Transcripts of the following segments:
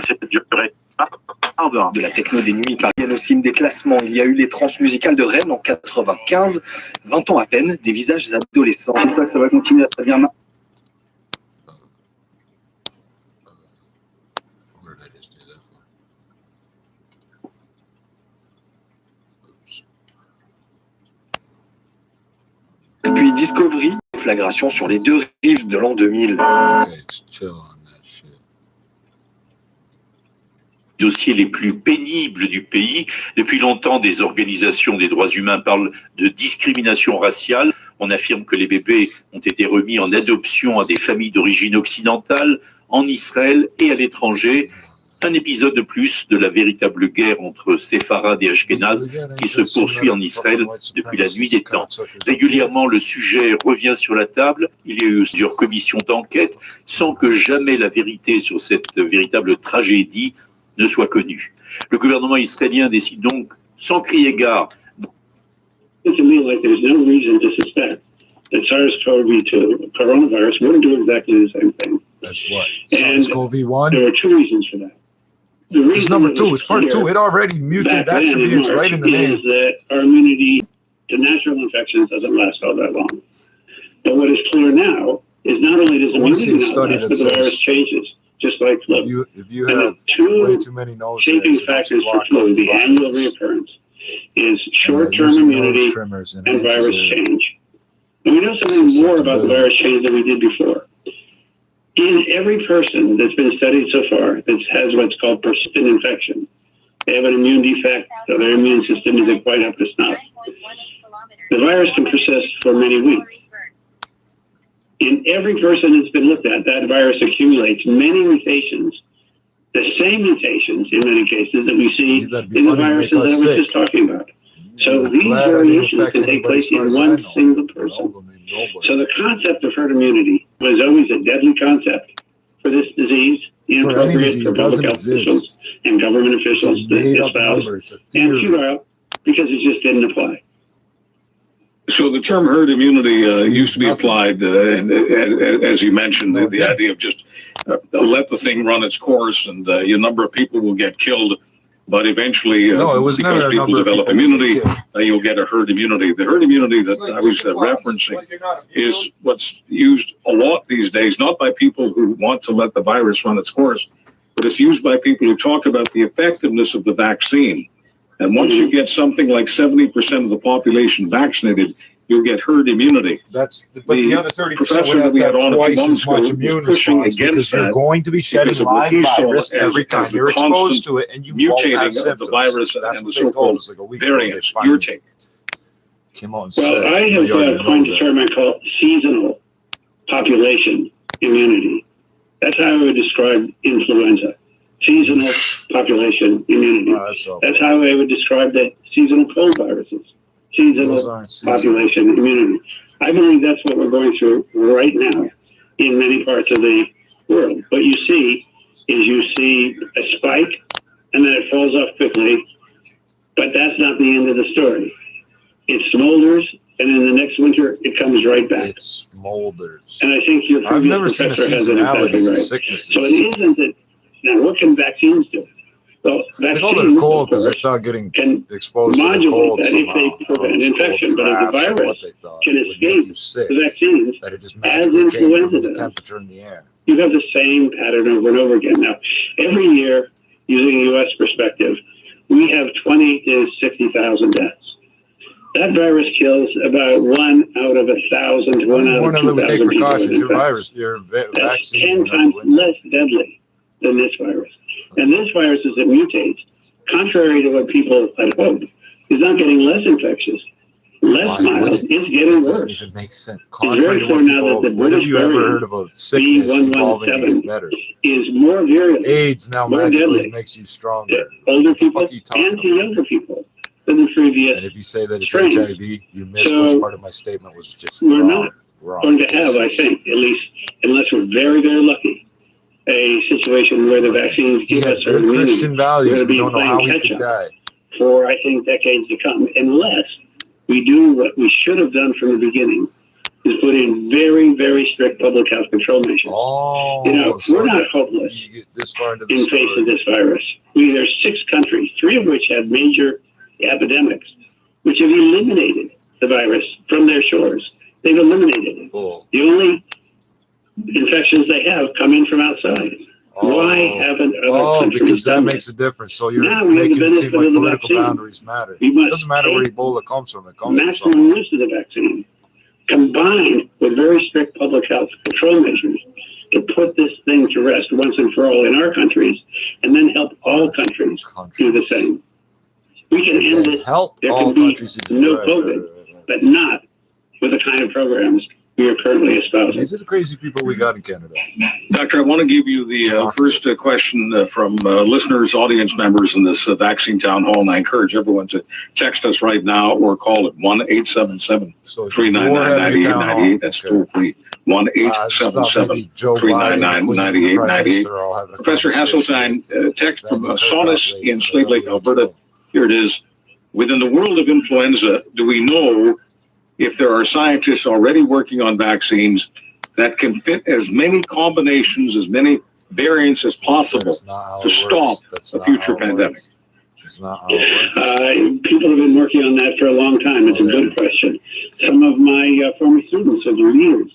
cette durée. De la techno des nuits parisiennes au cime des classements. Il y a eu les transmusicales de Rennes en 95, 20 ans à peine, des visages adolescents. Ça va continuer, ça vient maintenant. Puis Discovery, flagration sur les deux rives de l'an 2000. Dossiers les plus pénibles du pays. Depuis longtemps, des organisations des droits humains parlent de discrimination raciale. On affirme que les bébés ont été remis en adoption à des familles d'origine occidentale, en Israël et à l'étranger. Un épisode de plus de la véritable guerre entre séfarades et ashkénazes qui se poursuit en Israël depuis la nuit des temps. Régulièrement, le sujet revient sur la table. Il y a eu plusieurs commissions d'enquête sans que jamais la vérité sur cette véritable tragédie ne soit connue. Le gouvernement israélien décide donc, sans crier gare, that SARS-CoV-2 coronavirus wouldn't do exactly the same thing. That's what? And SARS-CoV-1? there were two reasons for that. The It's reason number it two. was It's part clear two. It already muted back then in attributes March right in the name. is that our immunity to natural infections doesn't last all that long. But what is clear now is not only does I want to see immunity a not study last, that but the says virus changes, just like flu. If you And have the way two too many nose shaping hairs, factors for flu, the annual reoccurrence, is short-term immunity and virus change. And we know something more about the virus change than we did before. In every person that's been studied so far that has what's called persistent infection, they have an immune defect, so their immune system isn't quite up to snuff. The virus can persist for many weeks. In every person that's been looked at, that virus accumulates many mutations, the same mutations in many cases that we see in the viruses that I was just talking about. So these variations can take place in one single person. So the concept of herd immunity was always a deadly concept for this disease, inappropriate for public health officials and government officials to espouse, and futile because it just didn't apply. So the term herd immunity used to be applied, as you mentioned, the idea of just let the thing run its course and a number of people will get killed. But eventually, because people develop immunity, you'll get a herd immunity. The herd immunity that I was referencing is what's used a lot these days, not by people who want to let the virus run its course, but it's used by people who talk about the effectiveness of the vaccine. And once you get something like 70% of the population vaccinated, you'll get herd immunity. But the other 30% would have to have twice as much immune response because you're going to be shedding live virus every time you're exposed to it, and you won't have symptoms. The virus That's and what the they told so-called us like a week ago. variants mutate. Came out and Well, said, I have coined a term I call seasonal population immunity. That's how I would describe influenza. Seasonal population immunity. That's how I would describe the seasonal cold viruses. Seasonal population immunity. I believe that's what we're going through right now in many parts of the world. What you see is you see a spike and then it falls off quickly, but that's not the end of the story. It smolders, and in the next winter, it comes right back. It smolders. And I think your previous professor has it exactly right. So it isn't that. Now, what can vaccines do? Well, vaccines cold because they start getting exposed modulate to the cold that if they prevent infection, but if the virus can escape the vaccines, as influenza does, temperature in the air. You have the same pattern over and over again. Now, every year, using a U.S. perspective, we have 20 to 60,000 deaths. That virus kills about 1 out of 1,000 to 1 out of 2,000 take precautions. people. Your virus, your That's vaccine. 10 times less deadly than this virus. And this virus, as it mutates, contrary to what people had hoped, is not getting less infectious. Less mild, it's getting worse. Doesn't even make sense. It's very clear now that the British variant B117 is more virulent, AIDS now more deadly makes you stronger. to older people and to younger people than the previous. And if you say that it's strain. HIV, you missed So, which part of my statement was just we're wrong. not going to have, I think, at least, unless we're very, very lucky, a situation where the vaccines give us herd immunity. Christian values. We're We going to don't be know how playing we could catch-up die. for, I think, decades to come, unless we do what we should have done from the beginning, is put in very, very strict public health control measures. Oh, we're not hopeless in face of this virus. There's 6 countries, 3 of which have major epidemics, which have eliminated the virus from their shores. They've eliminated it. Oh. The only infections they have come in from outside. Why haven't other countries because that done makes a difference. So you're now we have making the it seem benefit like of the political vaccine. boundaries matter. We It must doesn't matter where take Ebola comes from. It comes from maximum somewhere. use of the vaccine, combined with very strict public health control measures, to put this thing to rest once and for all in our countries, and then help all countries do the same. We can end it. Help There all can be countries. no COVID, but not with the kind of programs we are currently espousing. These are the crazy people we got in Canada. Doctor, I want to give you the first question from listeners, audience members in this vaccine town hall, and I encourage everyone to text us right now or call at 1-877-399-9898. That's toll free. 1-877-399-9898. Professor Hasseltine, text from Saunas in Slave Lake, Alberta. Here it is. Within the world of influenza, do we know if there are scientists already working on vaccines that can fit as many combinations, as many variants as possible to stop a future pandemic? It's not how it works. People have been working on that for a long time. It's a good question. Some of my former students are the leaders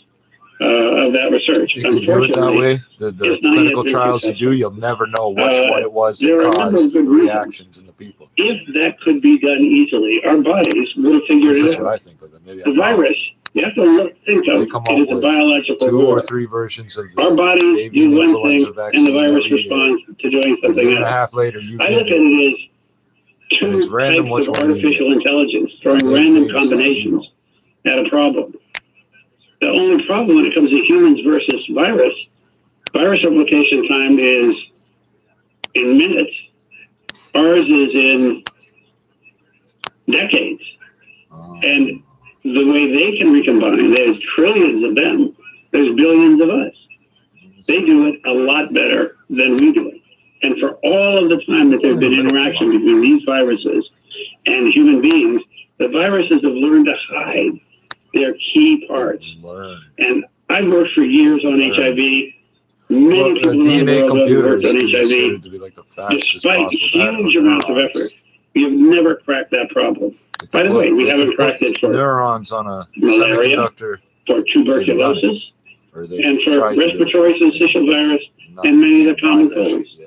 of that research. You can do it that way. The clinical trials you do, you'll never know which one it was that caused reactions in the people. If that could be done easily, our bodies will figure it out. That's what I think of it. Maybe the virus, you have to think of it as a biological 2 war. or 3 versions of our bodies do one thing, and the virus responds to doing something else. A half later, I look at it as 2 types of artificial intelligence throwing random combinations at a problem. The only problem when it comes to humans versus virus replication time is in minutes. Ours is in decades. And the way they can recombine, there's trillions of them, there's billions of us. They do it a lot better than we do it. And for all of the time that there's been interaction between these viruses and human beings, the viruses have learned to hide their key parts. And I've worked for years on HIV. Many people around the world have worked on HIV. Despite huge amounts of effort, we have never cracked that problem. By the way, we haven't cracked it for neurons on a malaria, for tuberculosis, and for respiratory syncytial virus, and many of the common colds.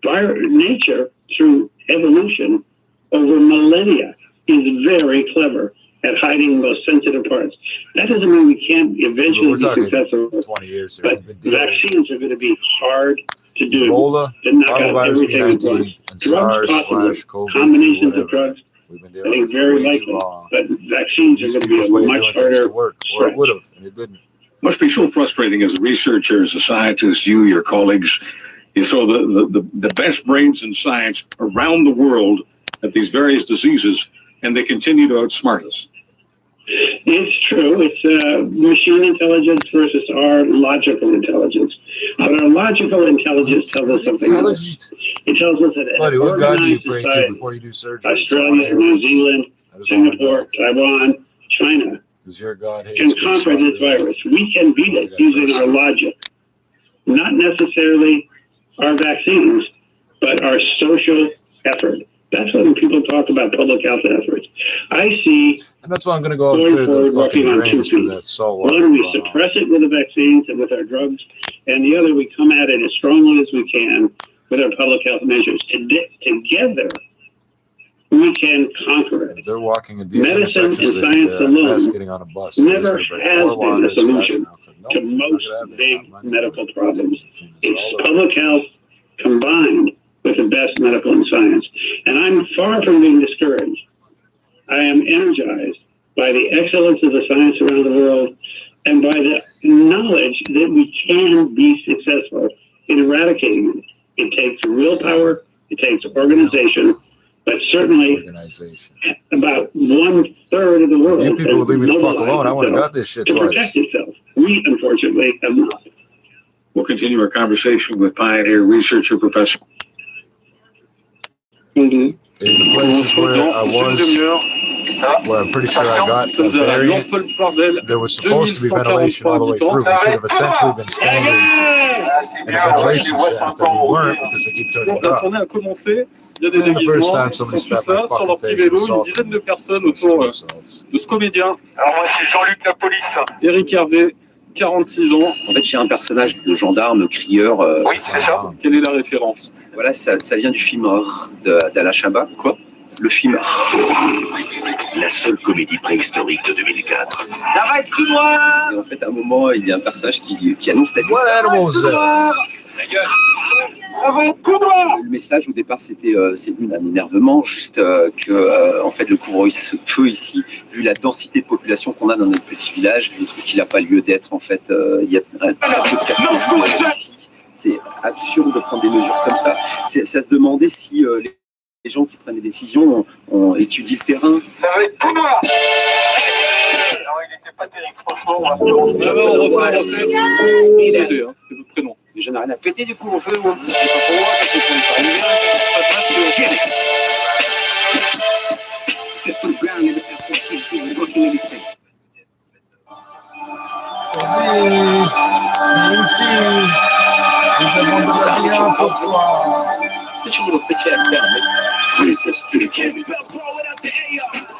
Nature, through evolution over millennia, is very clever at hiding those sensitive parts. That doesn't mean we can't eventually be successful. 20 years but vaccines are going to be hard to do. Ebola, to knock out everything at once. Drugs, possibly. Combinations of drugs, I think very likely. But vaccines are going to be a much harder or it would have, and it didn't. Must be so frustrating as a researcher, as a scientist, you, your colleagues. You saw the best brains in science around the world at these various diseases, and they continue to outsmart us. It's true. It's machine intelligence versus our logical intelligence. But our logical intelligence tells us something else. It tells us that Buddy, what God do you pray to before you do surgery? Australia, New Zealand, Singapore, Taiwan, China can conquer this virus. We can beat it using our logic. Not necessarily our vaccines, but our social effort. That's when people talk about public health efforts. I see. And that's why I'm going to go out and clear the fucking drains for that saltwater. One, we suppress it with the vaccines and with our drugs, and the other, we come at it as strongly as we can with our public health measures. Together, we can conquer it. They're walking in medicine and science alone getting on a bus. Never has been a solution to most big medical problems. It's public health combined with the best medical and science. And I'm far from being discouraged. I am energized by the excellence of the science around the world and by the knowledge that we can be successful in eradicating it. It takes willpower, it takes organization, but certainly about 1/3 of the world. You people would leave me the fuck alone. I would have got this shit to twice. Protect itself. We, unfortunately, have not. We'll continue our conversation with pioneer researcher, Professor. in the places where I was, where I'm pretty sure I got the variant, there was supposed to be ventilation all the way through. We should have essentially been standing in a ventilation shaft, and we weren't because they keep turning it up. Il y a des déguisements, ils sont tous là, sur leur petit vélo, une dizaine de personnes autour de ce comédien. Alors moi c'est Jean-Luc la police. Eric Hervé, 46 ans. En fait, j'ai un personnage de gendarme, crieur. Oui, c'est ça. Quelle est la référence? Voilà, ça vient du film d'Alain Chabat. Quoi? Le film. La seule comédie préhistorique de 2004. Ça va être tout noir. Et en fait, à un moment, il y a un personnage qui annonce la vie. What animal is that? Le message au départ c'était un énervement, juste que en fait le couvre-feu ici, vu la densité de population qu'on a dans notre petit village, je trouve qu'il n'a pas lieu d'être en fait. Il y a très peu de cas ici. C'est absurde de prendre des mesures comme ça. C'est à se demander si les gens qui prennent des décisions ont étudié le terrain. Ça va être tout noir. Non, il n'était pas terrible, franchement. On refait. C'est votre prénom. Les jeunes n'ont rien à péter du couvre-feu, moi. C'est pas pour moi, ça c'est pour les Parisiens. Pas de masque, c'est sur le petit affaire, mais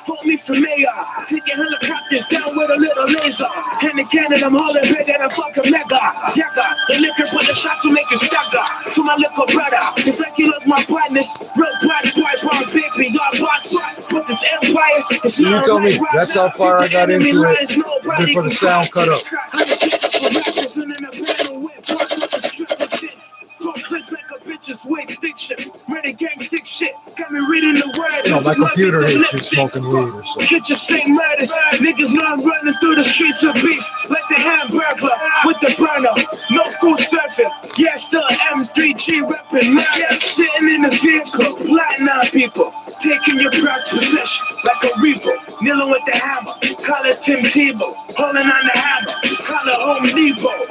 Vote me for mayor, taking helicopters down with a little laser. And the cannon, I'm holding bigger than fucking mega. Yaga, the liquor put the shots to make you stagger. To my little brother, it's like he loves my brightness. Real bright boy, born baby, God box. But this empire, it's you told me that's how far I got into it before the sound cut up. Like a bitch's with Extinction. Ready gang sick shit. Got me reading the word. No, my computer hates you smoking weed or something. Get your same murders. Niggas know I'm running through the streets of beef like the hamburger with the burner. No food surfing. Yeah, still M3G repping. Yeah, sitting in the vehicle, plotting on people. Taking your proud possession like a reaper. Kneeling with the hammer. Call it Tim Tebow. Holding on the hammer. Call it Home Depot.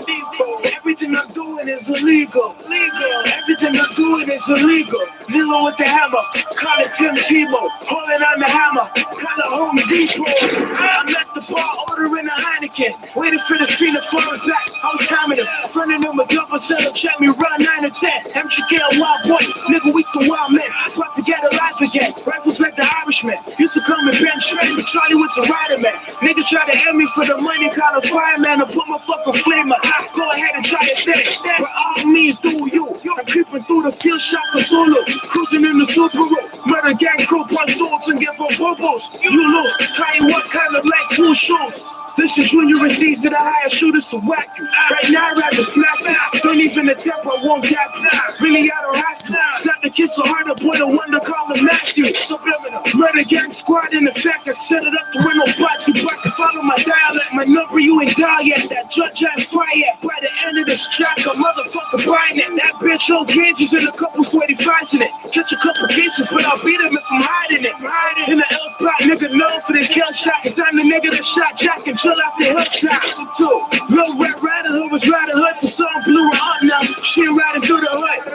Everything I'm doing is illegal. Everything I'm doing is illegal. Kneeling with the hammer. Call it Tim Tebow. Holding on the hammer. Call it Home Depot. I'm at the bar ordering a Heineken. Waiting for the scene to fall back. I was timing him. Fronting him a double set of check me run 9 and 10. MGK a wild boy. Nigga, we some wild men. About to get alive again. Rifles like the Irishman. Used to come and bench. But Charlie was a rider man. Nigga try to end me for the money. Call a fireman to put my fucking flamer. Go ahead and try it then. By all means, do you. I'm creeping through the field shop of Solo. Cruising in the Subaru. Murder gang crew punch doors and give them bobos. You lose. Tell you what kind of like cool shoes. Listen, Junior is easy to hire shooters to whack you. Right now, I'd rather smack you. Don't even attempt, I won't tap you. Really, I don't have to. Slap the kid so hard, a boy to wonder, call him Matthew. Subliminal. Murder gang squad in the fact I set it up to win no bots. You back to follow my dialect. My number, you ain't dial yet. That judge ain't fire yet. By the end of this track, a motherfucker buying it. That bitch holds gauges and a couple sweaty fries in it. Catch a couple cases, but I'll beat him if I'm hiding it. In the L spot, nigga known for the kill shot. Cause I'm the nigga that shot Jack and chill out the hilltop. Two, Lil Red Rider Hood was Rider Hood. The song blew her up now. She riding through the hood.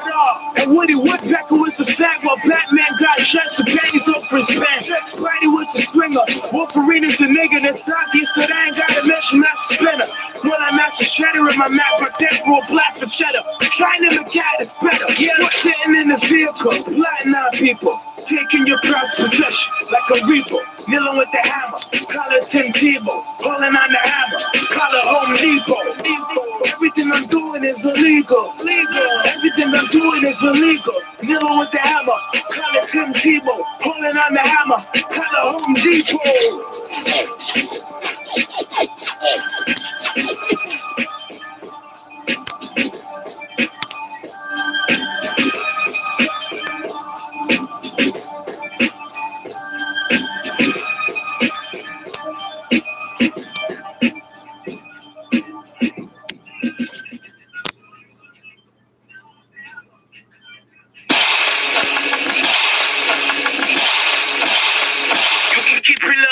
And Woody Woodpecker was a fag while Batman got shirts and panties up for his pants. Spidey was a swinger. Wolverine is a nigga that's obvious, so they ain't gotta mention Master Splinter. When I master cheddar in my mouth, my temporal blast of cheddar. Trying to look at it's better. Yeah, I'm sitting in the vehicle, plotting on people. Taking your proud possession like a reaper. Kneeling with the hammer. Call it Tim Tebow. Pulling on the hammer. Call it Home Depot. Everything I'm doing is illegal. Everything I'm doing is illegal. Kneeling with the hammer. Call it Tim Tebow. Pulling on the hammer. Call it Home Depot.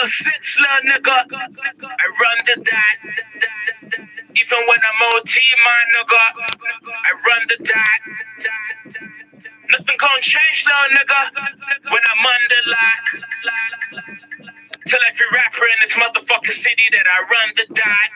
SickCell, nigga. I run the dot. Even when I'm OT, my nigga. I run the dot. Nothing gon' change now, nigga, when I'm under lock. Tell every rapper in this motherfucking city that I run the dot.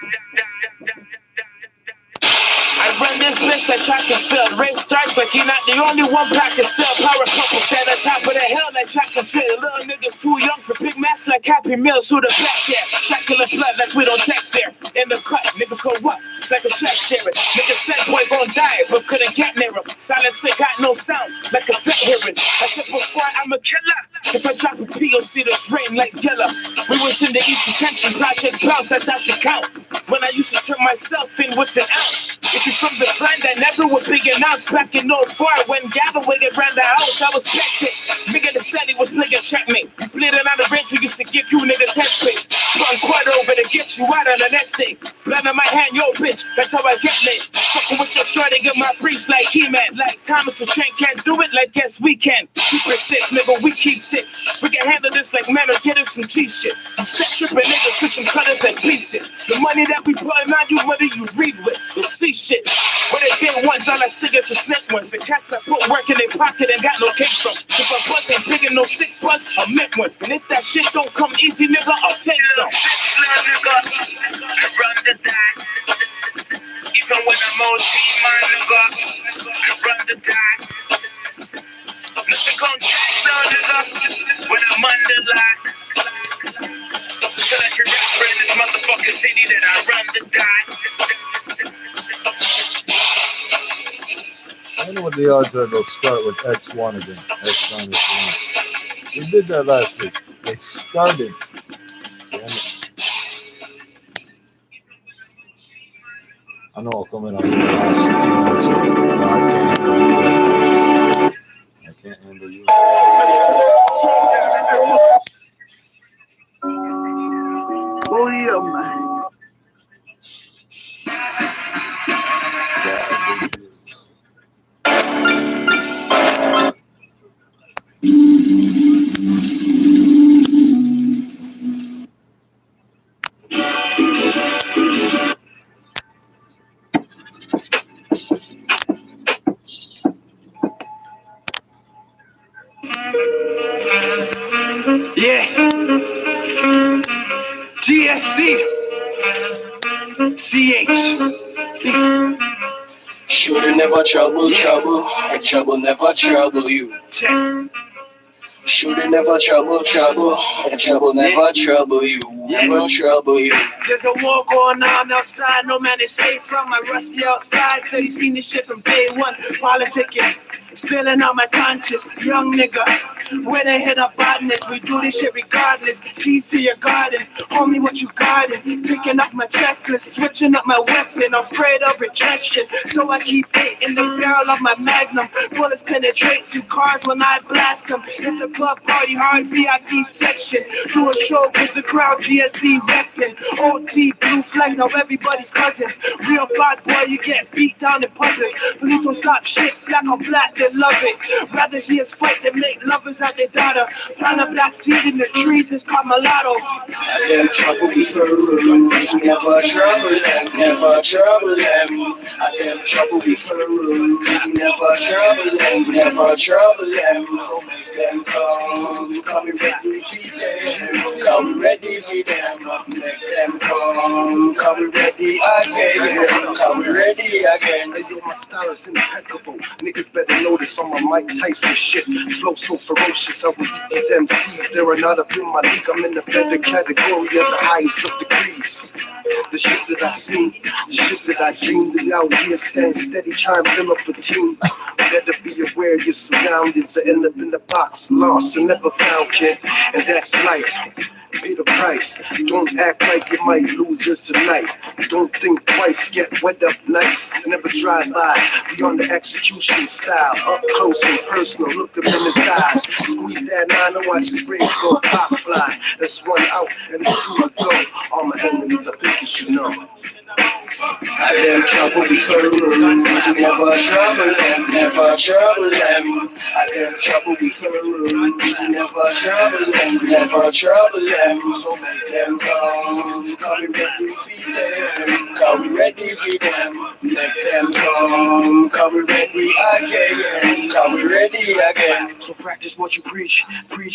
I run this bitch that track and field. Race starts like you're not the only one packing still. Power couple stand on top of the hill like track and field. Little niggas too young for big mass like Happy Meals. Who the best there? Chocolate blood like we don't text there. In the cut, niggas go what? It's like a check staring. Niggas said boy gon' die, but couldn't get near him. Silence ain't got no sound, like a set hearing. I said before I'm a killer. If I drop a P, you'll see this rain like yellow. We was in the East Detention Project Bounce, that's out the count. When I used to turn myself in with an ounce. If you from the grind, I never would be announced. Back in 04, when Galloway ran the house, I was hectic. Nigga that said he was playing checkmate. You bleeding on the bench, we used to give you niggas headspace. One quarter over to get you out on the next day. Blood on my hand, yo bitch, that's how I get laid. Fucking with your shorty, get my breach like He-Man. Like Thomas and Train can't do it, like guess we can. Keep it 6, nigga, we keep 6. We can handle this like men or get us some G shit. Set tripping niggas, switching colors like beasties. The money that we putting on you, whether you read with, you'll see shit. When they did once, all I see is the snake ones. The cats I put work in their pocket and got no cake from. If a buzz ain't big and no 6 buzz, I'll make one. And if that shit don't come easy, nigga, I'll take some. Nigga, I run the dot. Even when I'm OG, my nigga, I run the dot. Nothing gon' change, no nigga, when I'm under lock. Feel like you're rapper in this motherfucking city that I run the dot. I don't know what the odds are they'll start with X1 again. X1 is 1. We did that last week. They started. Damn it. I know I'll come in on the last 2 minutes. No, I can't handle you. I can't handle you. Oh yeah, man. Yeah. GSC. CH. Should've never trouble, and trouble never trouble you. Should've never trouble, and trouble never trouble you. Never trouble you. There's a war going on outside, no man is safe from my rusty outside. Said he seen this shit from day one. Politicking, spilling on my conscience, young nigga. When they hit up badness, we do this shit regardless. Keys to your garden, homie, what you guarding? Picking up my checklist, switching up my weapon, afraid of rejection. So I keep it in the barrel of my magnum. Bullets penetrate through cars when I blast them. Hit the club party hard, VIP section. Do a show with the crowd, GSC reppin'. OT, blue flag, now everybody's cousins. Real bad boy, you get beat down in public. Police don't stop shit, black on black, they love it. Rather see us fight than make lovers out their daughter. Plant a black seed in the trees, it's called mulatto. I them trouble before, never trouble them, never trouble them. I them trouble before, never trouble them, never trouble them. So make them come ready for them, come ready for them. Make them come ready again, come ready again. Hey, yo, my style is impeccable. Niggas better know this on my Mike Tyson shit. Flow so ferocious, I will eat these MCs. They are not up in my league, I'm in the better category at the highest of degrees. The shit that I seen, the shit that I dreamed, and out here stand steady, try and build up a team. Better be aware of your surroundings or end up in the box, lost and never found, kid. And that's life. Pay the price. Don't act like you might lose yours tonight. Don't think twice, get wet up nice. Never drive by, be on the execution style. Up close and personal, look him in his eyes. Squeeze that 9 and watch his brains go pop fly. That's 1 out and it's 2 to go. All my enemies, I think you should know. I them trouble before, never trouble them, never trouble them. I them trouble before, never trouble them, never trouble them. So make them come ready for them, cause we ready for them. Let them come, cause we ready again, cause we ready again. So practice what you preach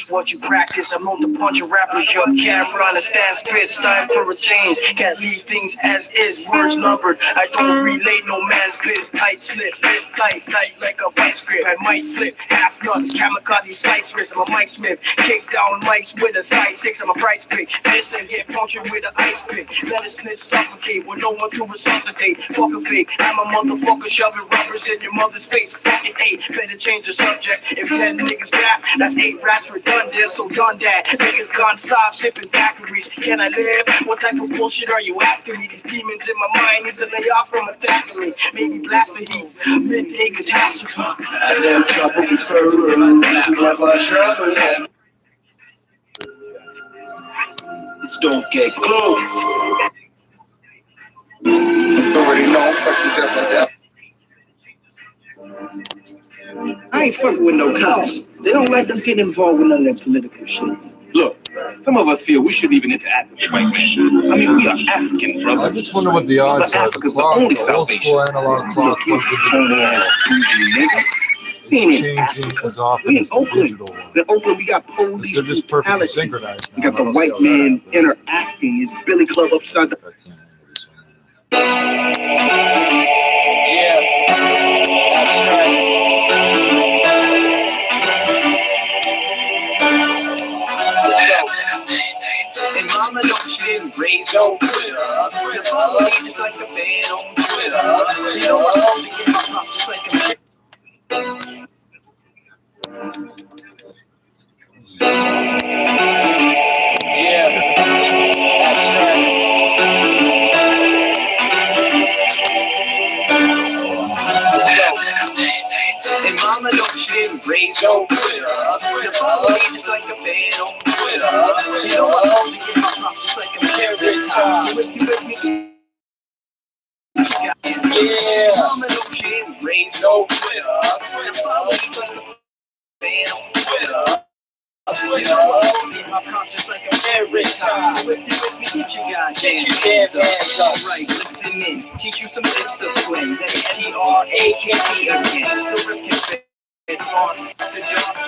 what you practice. I'm known to punch a rapper, your camera on a stand spits. Time for a change, can't leave things as is, words numbered. I don't relate no man's biz. Tight slip, fit tight like a vice grip. I might flip half nuts, kamikaze slice wrist. I'm a Mike Smith, kick down mics with a size 6. I'm a price pick, this and get punctured with an ice pick. Let a snitch suffocate with no one to resuscitate. Fuck a fake, I'm a motherfucker shoving rubbers in your mother's face. Fucking 8, better change the subject. If 10 niggas rap, that's 8 raps redundant, so done that. Niggas gone soft, sipping daiquiris. Can I live? What type of bullshit are you asking me? These demons in my mind need to lay off from attacking me. Maybe blast the heat, midday catastrophe. And them trouble we furrows, never trouble them. It's don't get close. Already know, first you got I ain't fucking with no cops. They don't like us getting involved with none of that political shit. Look, some of us feel we shouldn't even interact with the white man. I mean, we are African, brother. I just wonder what the odds are. The clock, the old school analog clock, plugged into the wall. It's changing as often as the digital one. In Oakland, we got police They're just perfectly brutality. synchronized now. You got the white man interacting. His Billy Club upside the... And mama don't shit, raise no Twitter. You follow me just like the fan on Twitter. You know I'm only getting my props just like a And mama don't shit, raise no Twitter. You follow me just like a fan on Twitter. You know I'm only getting my props just like a carrot top. So if you with me, mama don't shit, raise no Twitter. You follow me just like a fan on Twitter. You know I'm only getting my props just like a carrot top. So if you with me, get your goddamn hands up. Alright, listen in, teach you some discipline. That's T-R-A-K-T again. Still rip after dark,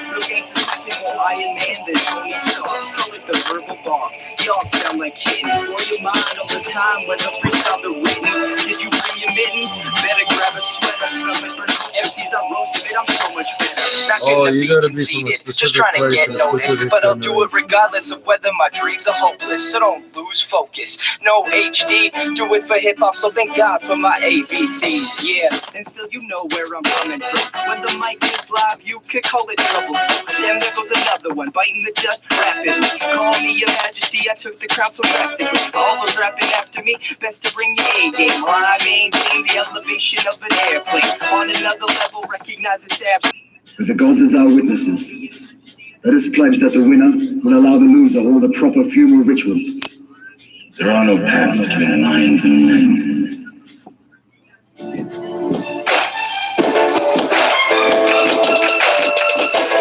Bill Gates is fucking more Iron Man than Tony Stark. Call it the verbal bar. Y'all sound like kittens. Blow your mind all the time when the freestyle the written. Did you bring your mittens? Better grab a sweater. Smells like burnt MCs. I roasted it. I'm so much better. Back Oh, in the you gotta beat be from a conceited. specific Just trying to place get and a noticed. specific But I'll do it regardless of whether my dreams are hopeless. So don't lose focus. No HD. Do it for hip hop. So thank God for my ABCs. Yeah. And still you know where I'm coming from. When the mic is live, you could call it troublesome. Damn, there goes another one, biting the dust rapidly. Call me your majesty, I took the crowd so drastically. All those rapping after me, best to bring your A game. While I maintain the elevation of an airplane. On another level, recognize its absence. With the gods as our witnesses, let us pledge that the winner will allow the loser all the proper funeral rituals. There are no paths between lions and men.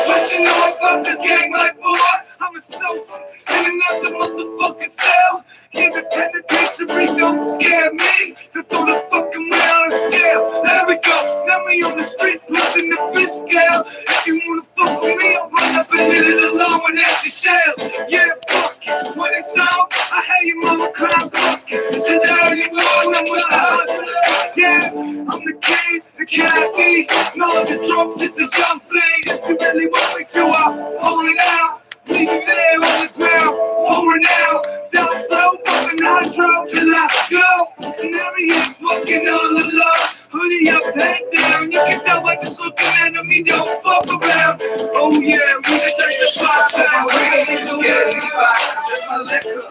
But you know about this gang like boy, I'm a soldier in another motherfucking cell. Independent dictionary don't scare me. So throw the fucking way on the scale. There we go. Now me on the streets pushing the fish scale. If you wanna fuck with me, I'll run up and hit it alone with empty shells. Yeah, fuck it. When it's on, I have your mama crying buckets. To the early morning, I'm with the hustlers. Yeah, I'm the king, the cat-E. No, the drums, it's a young blade. If you really want me to, I'll pull it out. Leave you there on the ground, pouring out. Down slow, fucking hydro till I go. And there he is, walking all alone. Hoodie up, head down. You can tell by this looking at me, don't fuck around. Oh yeah, we can take the box down. It's getting me by, drink my liquor.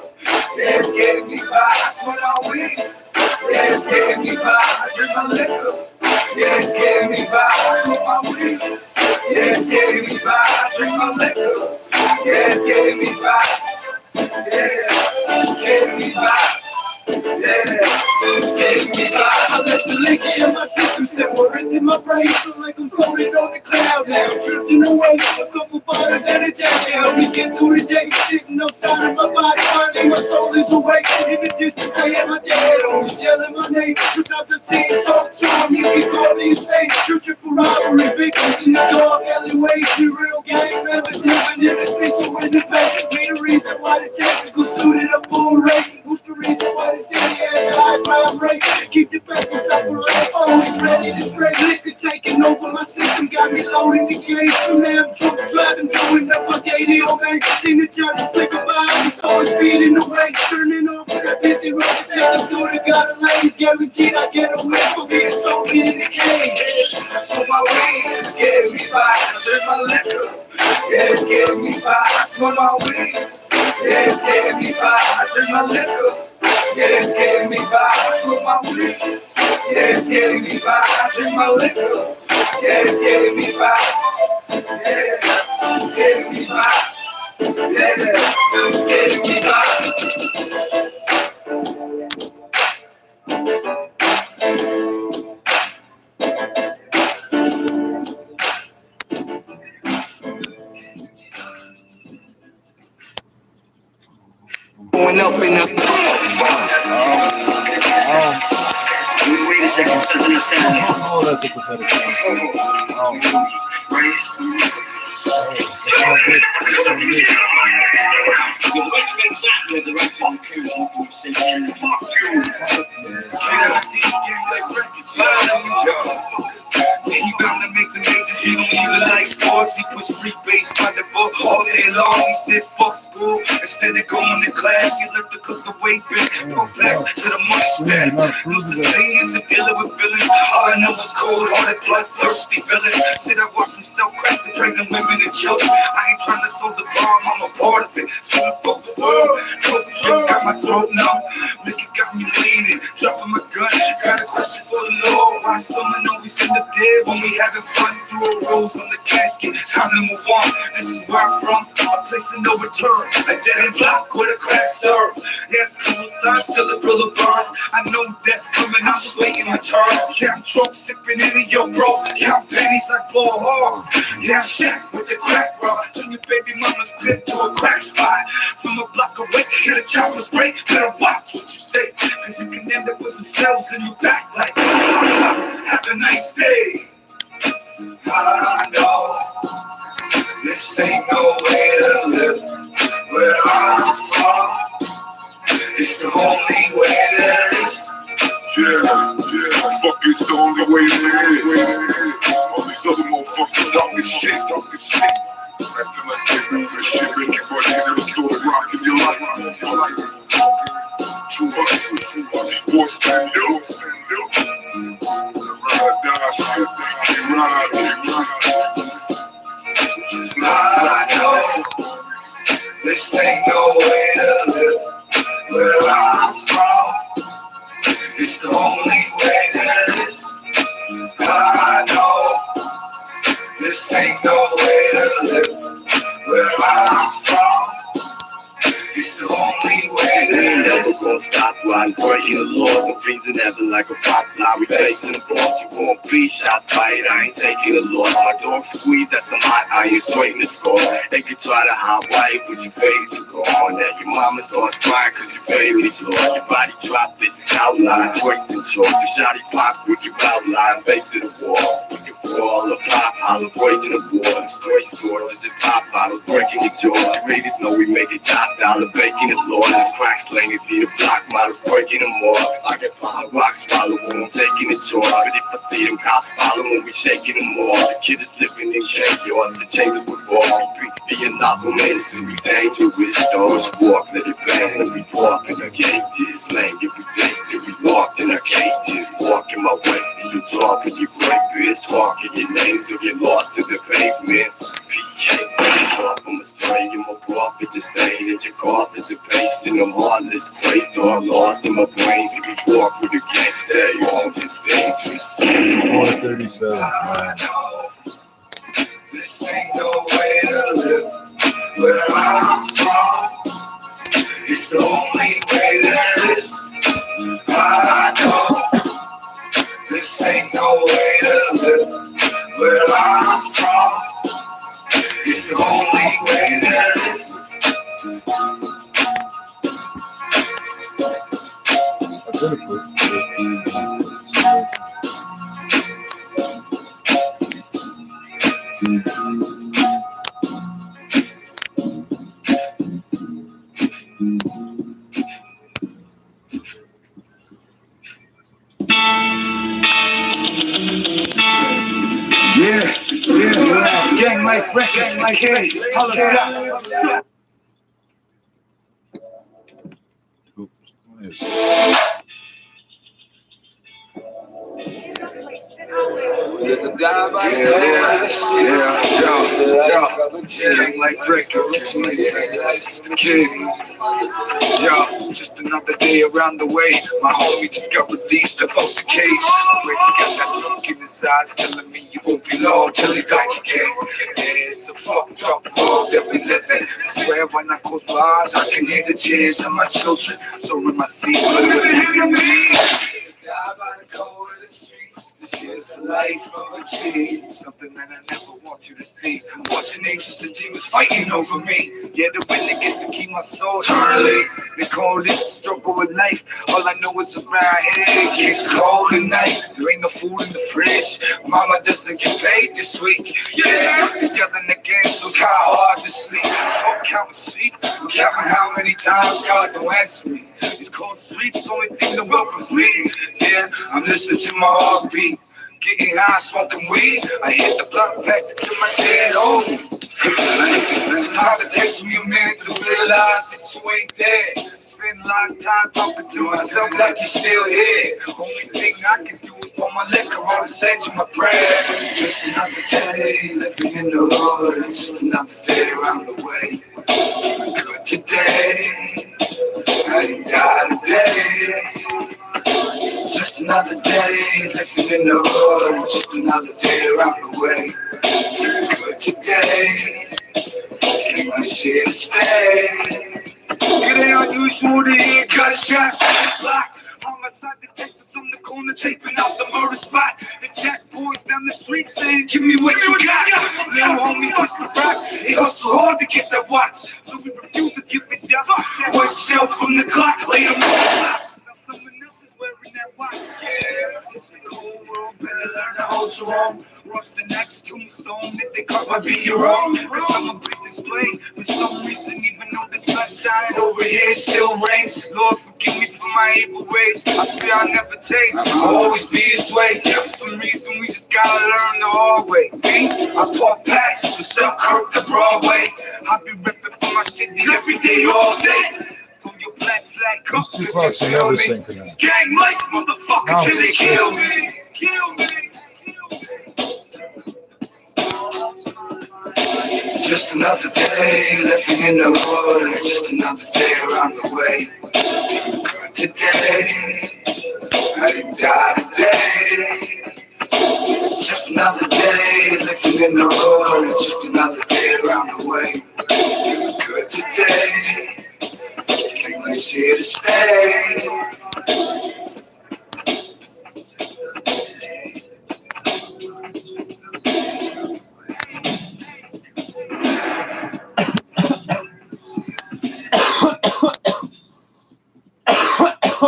Yeah, it's getting me by, smoke my weed. Yeah, it's getting me by, drink my liquor. Yeah, it's getting me by, smoke my weed. Yeah, it's getting me by, drink my liquor. Yeah, it's getting me by. Yeah, it's getting me by. Yeah, it's getting me by. I let the liquor in my system separate in my brain. Feel like I'm floating on the cloud now. Drifting away, a couple bottles at a time to help me get through the day. Sitting outside of my body, finding my soul is awake. In the distance, I hear my dad always yelling my name. Sometimes I see him talk to him, he can call me insane. Searching for robbery victims in the dark alleyways. The real gang members living in the streets, so in the back. Be the reason why the technical suited up full rate. Who's the reason why the city has a high crime rate? Keep the factors separate, always ready to spray. Liquor taking over my system, got me loading the gates. So now I'm drunk driving, going up a gate, man. Seen the judge flick about, the stars speeding away. Turning off for that busy road to take them through the gutter lanes. Guaranteed I get away from being so in the cage. So my weed is getting me by, I turn my liquor. Yeah, it's getting me by, I smoke my weed. Yeah, it's getting me by, I turn my liquor. Yeah, it's getting me by, I smoke my weed. Yeah, it's getting me by, I drink my liquor. Yeah, it's getting me by. Yeah, it's getting me by. Yeah, it's getting me by. Going up in the wait a second, so understand that. Oh, that's a pathetic thing. Oh. Raised. That's not good. That's not good. With the right to make shot, with the right to recruit, you can say that. He bound to make the majors, he don't even like sports. He push free base by the book all day long. He said fuck school, instead of going to class, he left to cook the weight bin. Go back to the money stack. Losing thing is a dealer with feelings. All I know is cold-hearted, bloodthirsty villain. Said I watch himself crack the pregnant women and children. I ain't trying to solve the problem, I'm a part of it. Feeling fuck the world, coke drink got my throat numb. Liquor got me leaning, dropping my gun. Got a question for the Lord, why someone always end up dead when we having fun? Through a rose on the casket, time to move on. This is where I'm from, a place of no return. A dead end block where the cracks serve. Yeah, it's cool signs, still a real of bonds. I know that's coming, I'm just waiting my turn. Yeah, I'm drunk, sipping into your bro. Count pennies, I blow hard. Yeah, I'm shack with the crack rock. Turn your baby mama's crib to a crack spot. From a block away, get a chopper's break. Better watch what you say, cause you can end up with some cells in your back like, have a nice day. I know this ain't no way to live where I'm from. It's the only way there is. Yeah, fuck it's the only way there is. All these other motherfuckers talking shit. Acting like they know this shit, make you money and never saw the rock in your life. True hustlers, boy, stand up. Ride, die, shit, keep riding. I know this ain't no way to live where I'm from. It's the only way there is. I know this ain't no way to live where I'm from. It's the only way there is. Never gonna stop riding, breaking the laws and freezing heaven like a pop fly. We facing the board, you won't be shot fight. I ain't taking a loss. My dog squeeze, that's some hot iron straight in the score. They could try to hot white, but you faded, you go on. Now your mama starts crying cause you faded, you Lord. Your body drop this outline, break the choke. The shotty pop with your outline, face to the wall. We can brawl or pop, holler, void to the wall. The straight swords, it's just pop bottles, breaking your jaws. You readers know we make it top dollar, baking it, Lord. Just crack slinging, see the block models breaking them off. I get a rock swallow when I'm taking the charge. But if I see them cops follow when we shaking them off. The kid is living in yards, the chambers before. We be a novel man, it's super dangerous. Doors walk, let it bang, let me walk in our cages. Slang every day till we walked in our cages. Walking my way, you talking, you great bitch. Talking your name till you're lost to the pavement. PK, so I'm astray, you're my prophet to say that your carpet's a pace and I'm heartless. Place dog lost in my brains. If you walk with a gangster, you're on to dangerous. 437, I know this ain't no way to live where I'm from. It's the only way there is. I know this ain't no way to live where I'm from. It's the only way there is. Records like hey, holla back. Gang like records, the king. Yo, just another day around the way. My homie just got released about the cage. Already got that look in his eyes telling me you won't be long till he back again. Yeah, it's a fucked up world that we live in. I swear when I close my eyes, I can hear the tears of my children. So in my seat, but it wouldn't hear me. Die by the cold of the streets. This here's the life of a G. Something that I never want you to see. I'm watching angels and demons fighting over me. Yeah, the wind gets to keep my soul eternally. They call this the struggle with life. All I know is around here it gets cold at night. There ain't no food in the fridge. Mama doesn't get paid this week. Yeah, the yelling again, so it's kinda hard to sleep. So I'm counting sheep. I'm counting how many times God don't answer me. These cold streets, only thing that welcomes me. Yeah, I'm listening to my heartbeat. Getting high, smoking weed. I hit the blunt, pass it to my dead homie. Sometimes it takes me a minute to realize that you ain't there. Spend a lot of time talking to myself like you're still here. Only thing I can do is pour my liquor on and send you my prayer. Just another day living in the hood. Just another day around the way. Feeling good today. I didn't die today. Just another day living in the hood. Just another day around the way. Feeling good today. Ain't much here to stay. It ain't unusual to hear gunshots on the block. Homicide detectives on the corner taping out the murder spot. The jack boys down the street saying, give me what you got. Little homie wants the rock. He hustle hard to get that watch, so we refuse to give it up. One shell from the clock, lay him on the box. Now someone else is wearing that watch. Yeah, it's a cold world, better learn to hold your own. Rush the next tombstone if they caught might be your own. Cause I'm a place explain. For some reason, even though the sun's shining over here, it still rains. Lord, forgive me for my evil ways. I fear I'll never change. I'll always be this way. For some reason, we just gotta learn the hard way. Me, I pop packs from Selkirk to Broadway. I be ripping for my city every day, all day. From your black flag cup, if you feel me. Gang life, motherfucker, till they kill me. Kill me. Just another day living in the hood. Just another day around the way. Feeling good today. I didn't die today. Just another day living in the hood. Just another day around the way. Feeling good today. Ain't much here to stay.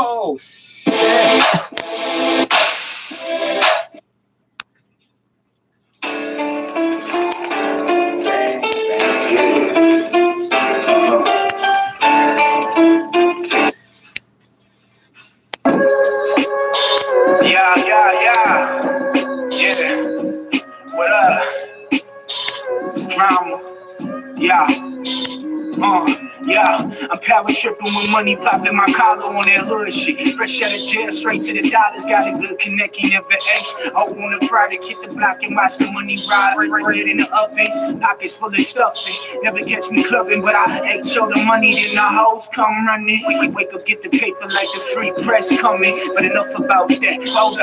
Oh, yeah. What up? It's drama. Yeah, I'm power tripping with money popping my collar on that hood shit. Fresh out of jail, straight to the dollars, got a good connect, he never ace. I want a product, hit the block and watch the money rise. Bread in the oven, pockets full of stuffing. Never catch me clubbing, but I ain't show the money, then the hoes come running. We wake up, get the paper like the free press coming. But enough about that. Hold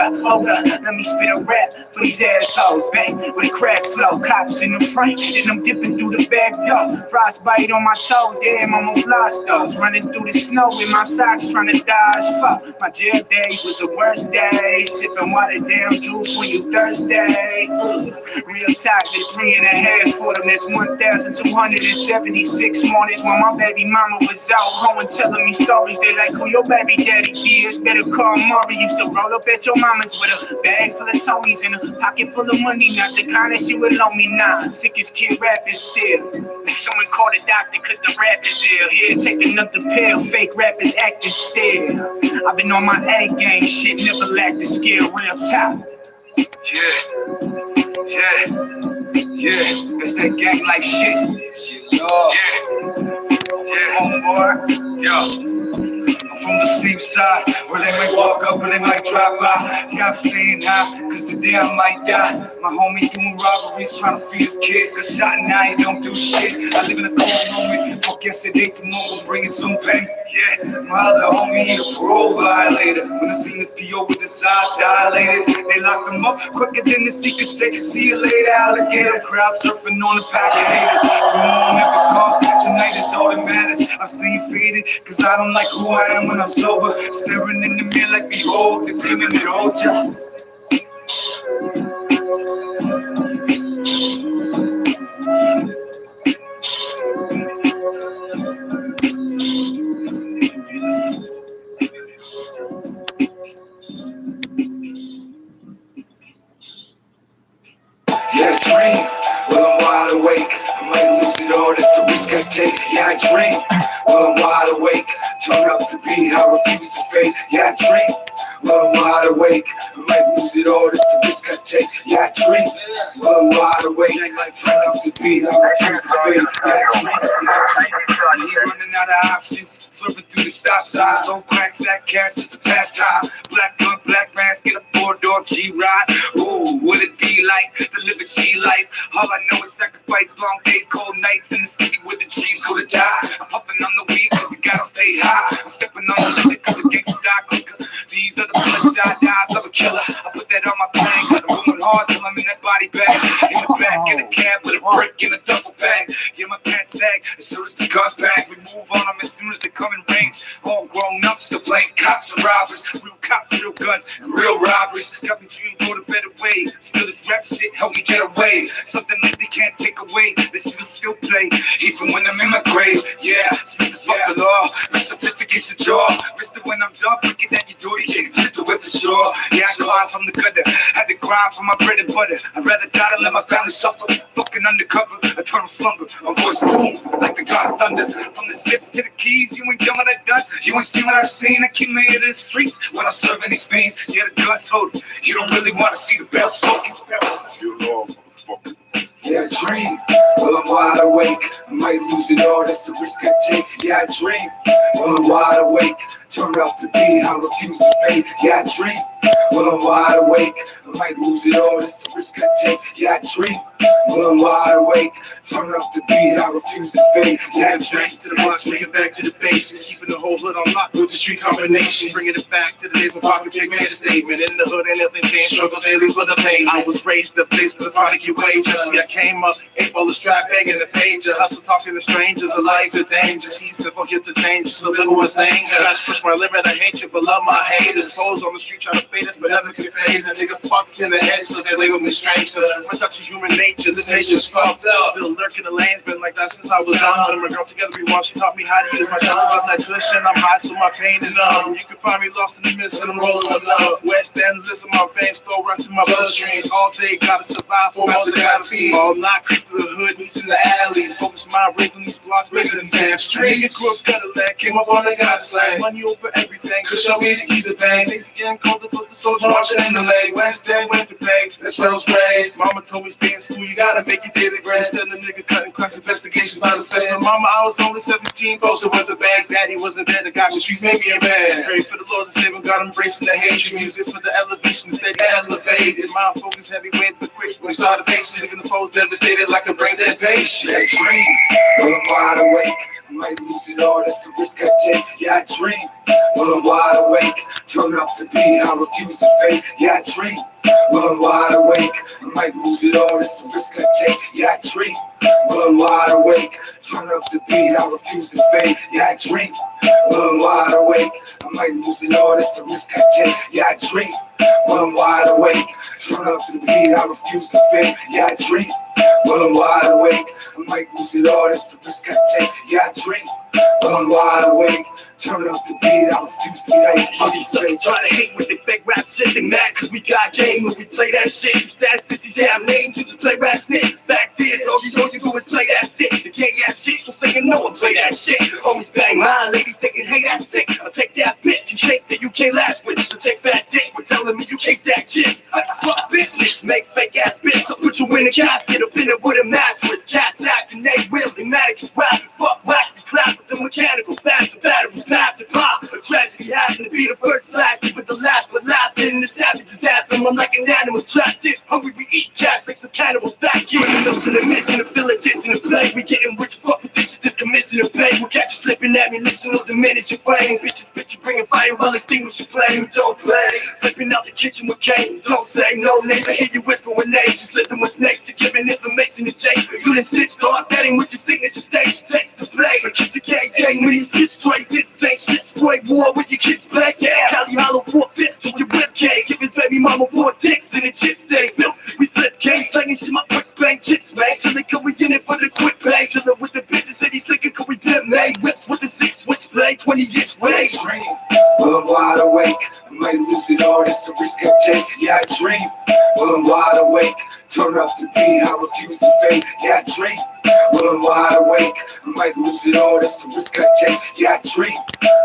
up, let me spit a rap for these assholes. Back with a crack flow, cops in the front, then I'm dipping through the back door. Frostbite on my toes, yeah, I'm almost lost those. Running through the snow in my socks, trying to dodge fuck. My jail days was the worst days. Sipping watered down juice when you thirsty. Real talk, the 3.5 for them. That's 1,276 mornings when my baby mama was out home telling me stories. They like who your baby daddy is. Better call Maury. Used to roll up at your mama's with a bag full of Tonys and a pocket full of money. Not the kind that she would loan me now. Sickest kid rapping still. Make someone call the doctor cause the rap is ill. Here, take another pill. Fake rappers acting still. I've been on my A game. Shit never lacked the skill. Real top. Yeah. Yeah, that's that gang like shit. Yeah, homeboy. Yo. I'm from the same side, where they might walk up, where they might drive by. Yeah, I'm staying high, cause today I might die. My homie doing robberies, trying to feed his kids. A shot now, he don't do shit. I live in a cold moment. Fuck yesterday, tomorrow, bringing some pain. Yeah, my other homie, he a parole violator. When I seen this PO with his eyes dilated, they locked him up quicker than the secret say. See you later, alligator. Crowd surfing on the pack of haters. Tomorrow never comes, tonight is all that matters. I'm staying faded, cause I don't like who I am when I'm sober. Staring in the mirror like behold the demon that holds ya. Yeah, I dream, well I'm wide awake. I might lose it all, that's the risk I take. Yeah, I dream, well I'm wide awake. Turn up the beat, I refuse to fade. Yeah, I dream, well I'm wide awake. I might lose it all, that's the risk I take. Yeah, I dream, well I'm wide awake. Turn up the beat, I refuse to fade. Yeah, I dream, he running out of options, swerving through the stop signs. So cracks that cash just to pass time. Black gun, black mask, get a 4-door G-Ride. Ooh, will it be like to live a G-life? All I know is sacrifice, long days, cold nights in the city where the dreams go to die. I'm puffing on the weed cause you gotta stay high. I'm stepping on the limit cause the gangsta die quicker. These are the bloodshot eyes of a killer. I put that on my thing, I'm going hard till I'm in that body bag. In the back in the cab with a brick in a duffel bag. Yeah, my pants sag as soon as the gun bag. We move on them as soon as they come in range. All grown up, still playing cops and robbers. Real cops, real guns, and real robbers. Got me dreaming go the better way. Still this rap shit help me get away. Something that they can't take away. This shit'll still play, even when I'm in my grave. Yeah, Mr. Fuck the law. Mr. Fist against the jaw. Mr. When I'm done breaking down your door, you can't fist the whip for sure. Yeah, I climbed from the gutter. Had to grind for my bread and butter. I'd rather die than let my family suffer. Fucking undercover, eternal slumber. My voice boom, like the god of thunder. From the slips to the keys, you ain't done what I done. You ain't seen what I've seen. I keep me in the streets when I'm serving these fiends. Yeah, the guns hold it. You don't really want to see the bell smoking. Yeah, I dream, well I'm wide awake. I might lose it all, that's the risk I take. Yeah, I dream, well I'm wide awake. Turn up the beat, I refuse to fade. Yeah, I dream, well I'm wide awake. I might lose it all, that's the risk I take. Yeah, I dream, well I'm wide awake. Turn up the beat, I refuse to fade. Yeah, I dream. To the blocks, bring it back to the basics. Keeping the whole hood on lock with the street combination. Bringing it back to the days when Pocket Pig made a statement. In the hood ain't nothing changed, struggle daily for the pain. I was raised the place for the product you wage. See, I came up, ate all the strap, begging the page. A hustle talking to strangers, a life of danger. See, simple here to change, just a little with things. Try to push my limit, I hate you, but love my haters. Foes on the street trying to fade us, but never can phase. A nigga fucked in the head, so they label me strange. Cause I'm touching human nature, this nature's fucked up. Still lurking the lanes, been like that since I was young. But my girl together we want, she taught me how to use my tongue. About that cushion, I'm high, so my pain is numb. You can find me lost in the mist, and I'm rolling with love. West End, listen, my veins flow right through my bloodstreams. All day, gotta survive, for months I gotta feed. All night, creep to the hood, meets in the alley. Focus my rays on these blocks, making the damn street. Nigga grew up gutter land, came up on the goddess land. Money over everything, could show me the keys to pain. Things again colder, but the soldier marching in the lane. West End went to pay, that's where I was raised. Mama told me stay in school, you gotta make your daily bread. Instead of nigga cutting class investigations by the feds. My mama, I was only 17, posted with the bag. Daddy wasn't there, the guys the streets made me a man. Pray for the Lord to save him, God embracing the hate. Music for the elevation, steady elevated. My focus heavyweight, but quick when we started pacing. Nigga, the foes devastated like a brain dead patient. Yeah, I dream, well I'm wide awake. I might lose it all, that's the risk I take. Yeah, I dream, well I'm wide awake. Turn up the beat, I refuse to fade. Yeah, I dream, well I'm wide awake. I might lose it all, that's the risk I take. Yeah, I dream, well I'm wide awake. Turn up the beat, I refuse to fade. Yeah, I dream, well I'm wide awake. I might lose it all, that's the risk I take. Yeah, I dream, well I'm wide awake. Turn up the beat, I refuse to fade. Yeah, I dream, well I'm wide awake. I might lose it all, that's the risk I take. Yeah, I dream, well I'm wide awake. Turn up the beat, I refuse to fade. All these suckers try to hate with their fake rap shit. They mad cause we got game when we play that shit. These sad sissies have names, you just play rap snitches. Back then, all you know you do is play that shit. You can't ask shit, so say you know and play that shit. Homies bang mine, ladies thinking, hey, that's sick. I'll take that bitch, you cake that you can't last with. So take that dick for telling me you can't stack shit. Fuck business, make fake ass bitch. I'll put you in a casket, up in it with a mattress. Cats acting, they will, they manic is rapping. Fuck wax, the clap with the mechanical fast. The batteries pass and pop. A tragedy happened to be the first blast, but the last one laughing. The savages happen, I'm like an animal trapped in. Hungry, we eat cats like some cannibals back here. The nose in the mission, the fill it, dish in the play. We getting rich, fuck with this shit, this commission of pay. We'll catch you slipping at me, listen, no diminish your flame. Bitches, bitch, you bringing fire, well extinguish your flame. Don't play, flipping out the kitchen with cane. Don't say no names, I hear you whisper with names. You slipping with snakes, you're giving information to Jake. You done snitched off, betting with your signature stage. Text to play, but kids are KJ, when these kids straight. This same shit, spray war with your kids play. Yeah, Cali hollow 4 fists with your rib cage. Give his baby mama 4 dicks in a chip stay. We flip case, slanging shit, my quick bang chips, man. Chillin', cause we in it for the quick bang. Chillin' with the bitches, city slickin', cause we pimp made. Whips with the 6 switchblade, 20-inch range. Well, I'm wide awake. I might lose it all, that's the risk I take. Yeah, I dream. Well, I'm wide awake. Turn up the beat, I refuse to fade. Yeah, I dream. Well, I'm wide awake. I might lose it all, that's the risk I take. Yeah, I dream.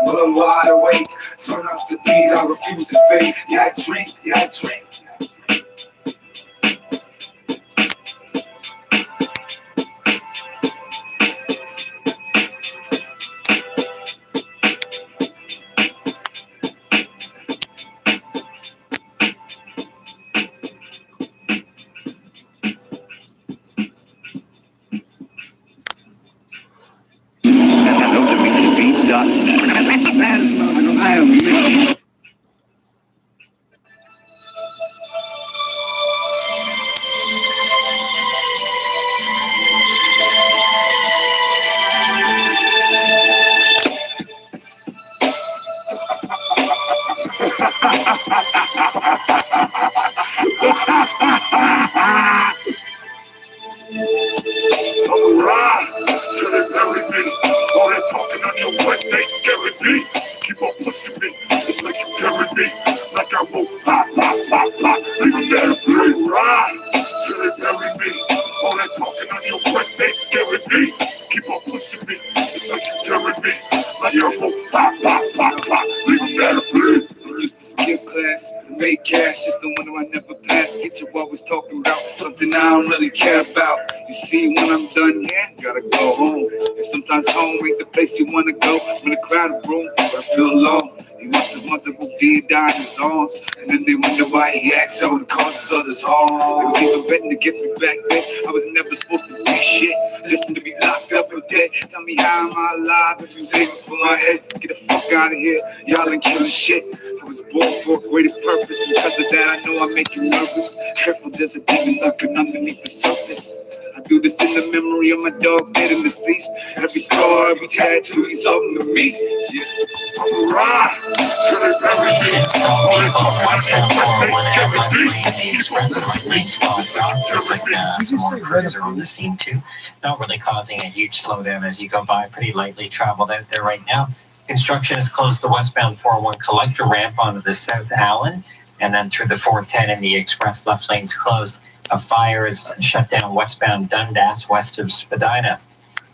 Well, I'm wide awake. Turn up the beat, I refuse to fade. Yeah, I dream. Yeah, I dream. You wanna go when the crowded room, but I feel alone. He wants his mother who did die in his arms, and then they wonder why he acts so and causes others harm. They was even betting to get me back then. I was never supposed to be shit. Listen to be locked up or dead. Tell me how am I alive if you aiming for my head? Get the fuck out of here, y'all ain't killing shit. I was born for a greater purpose, and because of that I know I make you nervous. Careful, there's a demon lurking underneath the surface. I do this in the memory of my dog dead and deceased. Every scar, every tattoo is something to me. Yeah. I'm a ride, till they bury me. All they talk about some more crews are on the scene too. Not really causing a huge slowdown as you go by. Pretty lightly traveled out there right now. Construction has closed the westbound 401 collector ramp onto the South Allen, and then through the 410 and the express left lanes closed. A fire is shut down westbound Dundas west of Spadina.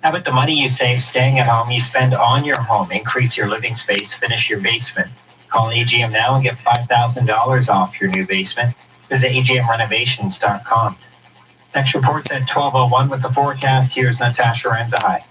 How about the money you save staying at home you spend on your home? Increase your living space, finish your basement. Call AGM now and get $5,000 off your new basement. Visit agmrenovations.com. Next report's at 12:01 with the forecast. Here's Natasha Renza. Hi.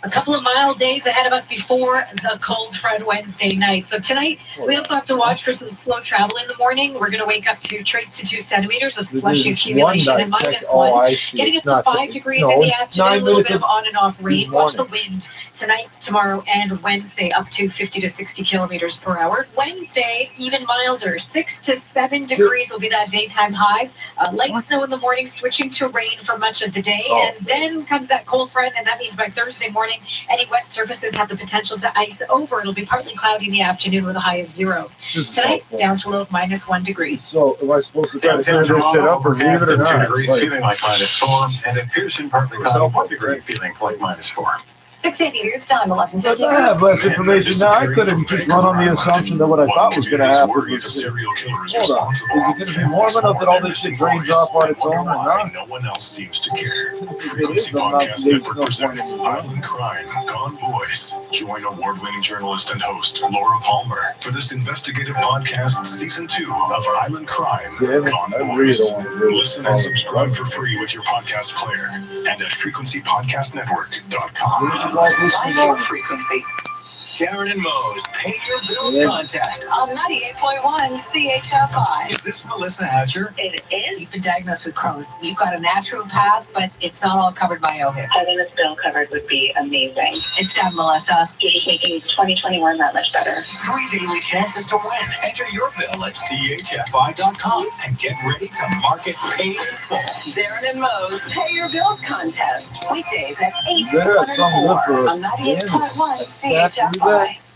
A couple of mild days ahead of us before the cold front Wednesday night. So tonight, we also have to watch for some slow travel in the morning. We're going to wake up to trace to 2 centimeters of slushy accumulation and -1. Getting us to 5 degrees in the afternoon, a little bit of on and off rain. Watch the wind tonight, tomorrow, and Wednesday up to 50 to 60 kilometers per hour. Wednesday, even milder. 6 to 7 degrees will be that daytime high. Light snow in the morning, switching to rain for much of the day. And then comes that cold front, and that means by Thursday morning, any wet surfaces have the potential to ice over. It'll be partly cloudy in the afternoon with a high of 0. Tonight, down to a low of -1 degree. So, am I supposed to try to turn this shit up or leave it or not? 2 degrees, feeling like -4. And in Pearson, partly cloudy, 1 degree, feeling like -4. 680 news time, But 11:50. I have less information now. I could have just run on the assumption that what I thought was going to happen was, hold on, is it going to be warm enough that all this shit drains off on its own or not? No one else seems to care. If it is, I'm not, there's no point in it. Island Crime, Gone Boys. Join award-winning journalist and host Laura Palmer for this investigative podcast, Season 2 of Island Crime, Gone Boys. Listen and subscribe for free with your podcast player and at frequencypodcastnetwork.com. Find your frequency. Sharon and Moe's Pay Your Bills contest On 98.1 CHFI. Is this Melissa Hatcher? It is. You've been diagnosed with Crohn's. You've got a naturopath, but it's not all covered by OHIP. Having this bill covered would be amazing. It's done, Melissa. You're just making 2021 that much better. 3 daily chances to win. Enter your bill at chfi.com and get ready to mark it paid in full. Darren and Moe's Pay Your Bills contest. Weekdays at 8 Better have something good for us. on 98.1 CHFI.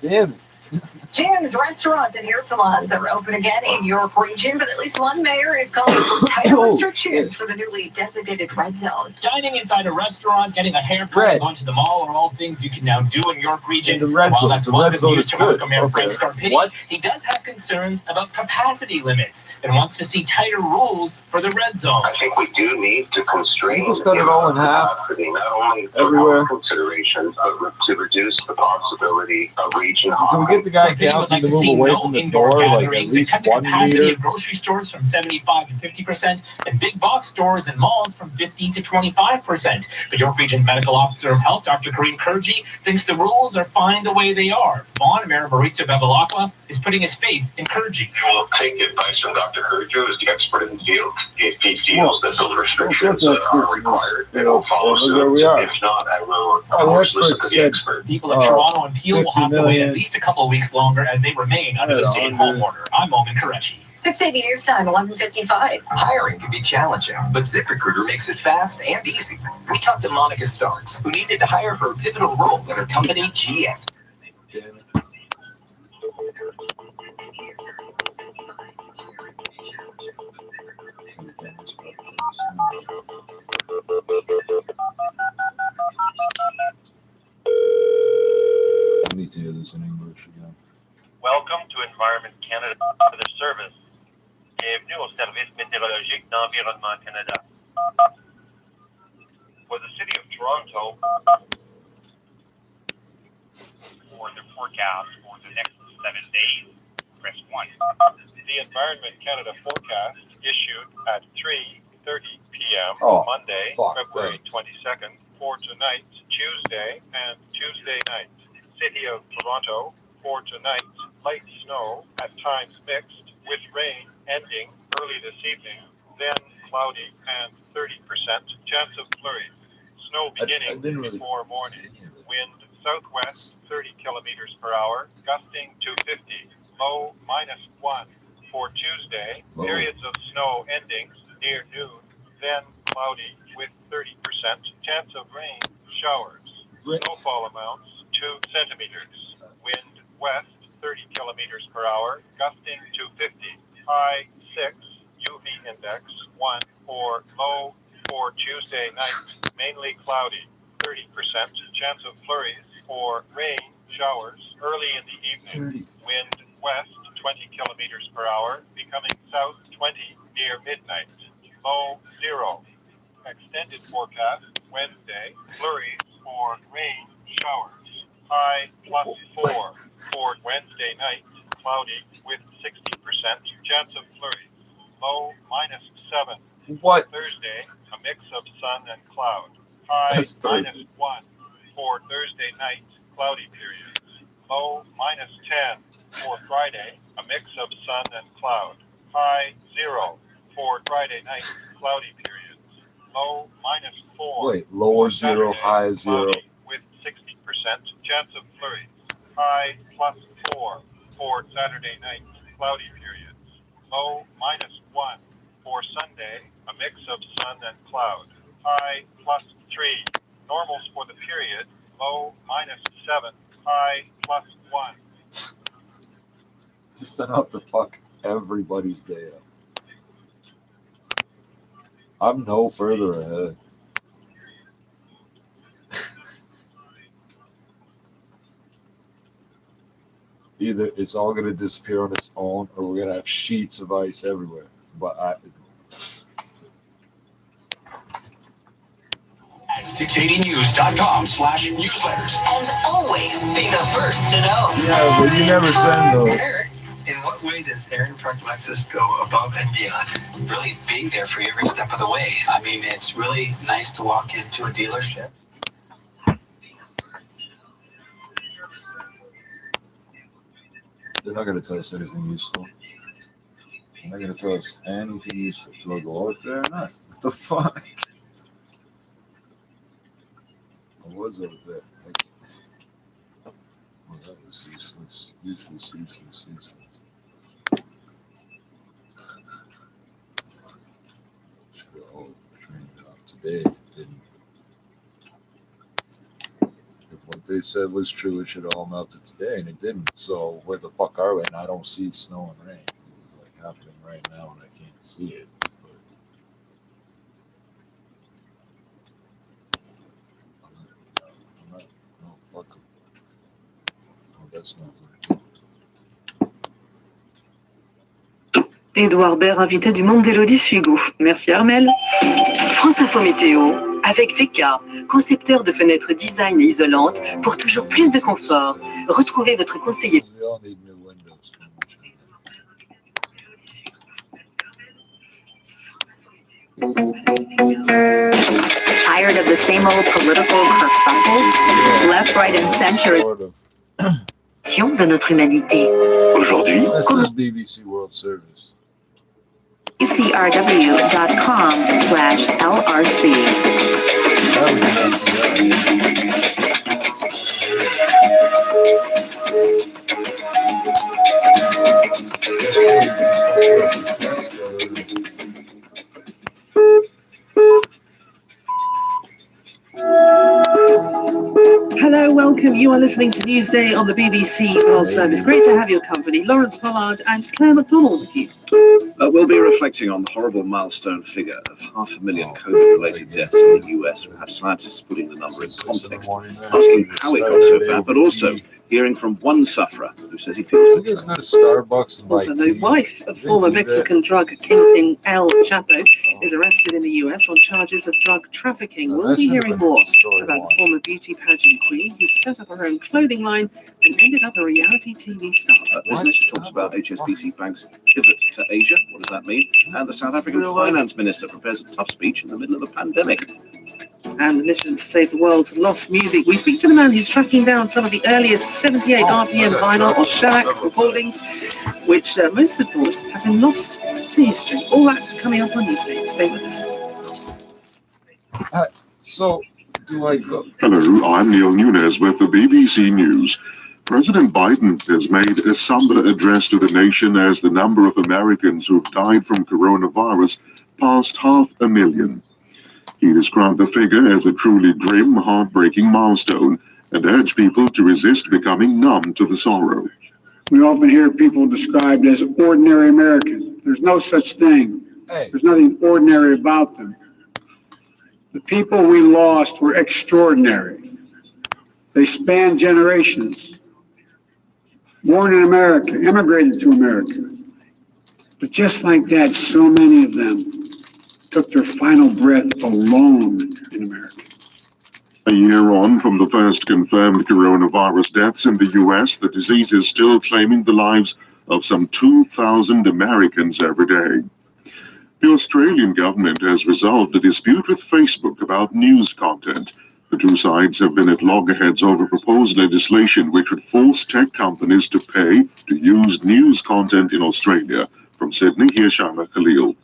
Damn it. Gyms, restaurants, and hair salons are open again in York Region, but at least one mayor is calling for tighter restrictions for the newly designated red zone. Dining inside a restaurant, getting a haircut, going to the mall are all things you can now do in York Region. The red zone, that's the one red that's zone used is to good. welcome Mayor Frank Scarpitti. He does have concerns about capacity limits and wants to see tighter rules for the red zone. I think we do need to constrain. You just cut it all in half. Capacity, not only for Everywhere. health considerations, but to reduce the possibility of region Can hopping. we get the guy counting to move away from the door like at least 1 Capacity meter? of grocery stores from 75 to 50%, and big box stores and malls from 50 to 25%. The York Region Medical Officer of Health, Dr. Kareem Kurji, thinks the rules are fine the way they are. Vaughn Mayor Maurizio Bevilacqua is putting his faith in Kurji. We will take advice from Dr. Kurju, who's the expert in the field. If he feels that those restrictions are required, they will follow suit. Where we are. If not, I will The listen to experts the said expert. People in Toronto and Peel will have to wait at least a couple of weeks longer as they remain under the stay-at-home order. I'm Omen Qureshi. 680 news time, 11:55. Hiring can be challenging, but ZipRecruiter makes it fast and easy. We talked to Monica Starks, who needed to hire for a pivotal role at her company, GS. I need to hear this in English again. Welcome to Environment Canada for the service. Bienvenue au service météorologique d'Environnement Canada. For the city of Toronto, for the forecast for the next 7 days, press 1. The Environment Canada forecast issued at 3:30 p.m. Monday, February 22nd, for tonight, Tuesday, and Tuesday night. City of Toronto, for tonight, light snow, at times mixed, with rain ending early this evening, then cloudy and 30% chance of flurries. Snow beginning before morning. Wind southwest 30 kilometers per hour, gusting to 50, low -1. For Tuesday, periods of snow ending near noon, then cloudy with 30% chance of rain, showers. Snowfall amounts 2 centimeters. Wind west 30 kilometers per hour, gusting to 50. High 6, UV index 1, or low for Tuesday night, mainly cloudy, 30% chance of flurries or rain, showers early in the evening. Wind west 20 kilometers per hour, becoming south 20 near midnight. Low 0. Extended forecast Wednesday, flurries or rain, showers. High +4. For Wednesday night, cloudy with 60% chance of flurries. Low -7. What? Thursday, a mix of sun and cloud. High -1. For Thursday night, cloudy periods. Low -10. For Friday, a mix of sun and cloud. High 0. For Friday night, cloudy periods. Low -4. Wait, lower 0, high 0. With 60% chance of flurries. High +4. For Saturday night, cloudy periods. Low -1. For Sunday, a mix of sun and cloud. High +3. Normals for the period. Low -7. High +1. Just enough to fuck everybody's day up. I'm no further ahead. either it's all going to disappear on its own, or we're going to have sheets of ice everywhere. But At 680news.com/newsletters. And always be the first to know. Yeah, but you never send those. In what way does Aaron Truck Lexus go above and beyond? Really being there for you every step of the way. I mean, it's really nice to walk into a dealership. They're not going to tell us anything useful. They're not going to tell us anything useful. Do I go out there or not? What the fuck? I was over there. Oh, that was useless. Useless. Should have all trained it off today. It didn't. If what they said was true, it should have all melted today, and it didn't. So where the fuck are we? And I don't see snow and rain. It's like happening right now, and I can't see it. Édouard Baird, invité du monde d'Élodie Suigo. Merci Armel. France Info Météo, avec VK, concepteur de fenêtres design et isolantes pour toujours plus de confort. Retrouvez votre conseiller. Tired of the same old political kerfuffles? Left, right and center is de notre humanité. Aujourd'hui, BBC World Service. CRW.com/LRC. Hello, welcome. You are listening to Newsday on the BBC World Service. Great to have your company. Lawrence Pollard and Claire McDonald with you. We'll be reflecting on the horrible milestone figure of 500,000 COVID-related deaths in the US. We'll have scientists putting the number in context, asking how it got so bad, but also hearing from one sufferer who says he feels you guys go to Starbucks and also, the wife of former Mexican drug kingpin El Chapo is arrested in the US on charges of drug trafficking. We'll be hearing more about the former beauty pageant queen who set up her own clothing line and ended up a reality TV star. Business talks about HSBC Bank's pivot to Asia. What does that mean? And the South African finance minister prepares a tough speech in the middle of a pandemic. And the mission to save the world's lost music. We speak to the man who's tracking down some of the earliest 78 RPM vinyl or shellac recordings, which most had thought have been lost to history. All that coming up on Newsday. Stay with us. So, do I go? Hello, I'm Neil Nunes with the BBC News. President Biden has made a somber address to the nation as the number of Americans who've died from coronavirus passed 500,000. He described the figure as a truly grim, heartbreaking milestone and urged people to resist becoming numb to the sorrow. We often hear people described as ordinary Americans. There's no such thing. There's nothing ordinary about them. The people we lost were extraordinary. They spanned generations. Born in America, immigrated to America. But just like that, so many of them took their final breath alone in America. A year on from the first confirmed coronavirus deaths in the U.S., the disease is still claiming the lives of some 2,000 Americans every day. The Australian government has resolved a dispute with Facebook about news content. The two sides have been at loggerheads over proposed legislation which would force tech companies to pay to use news content in Australia. From Sydney, here's Shana Khalil.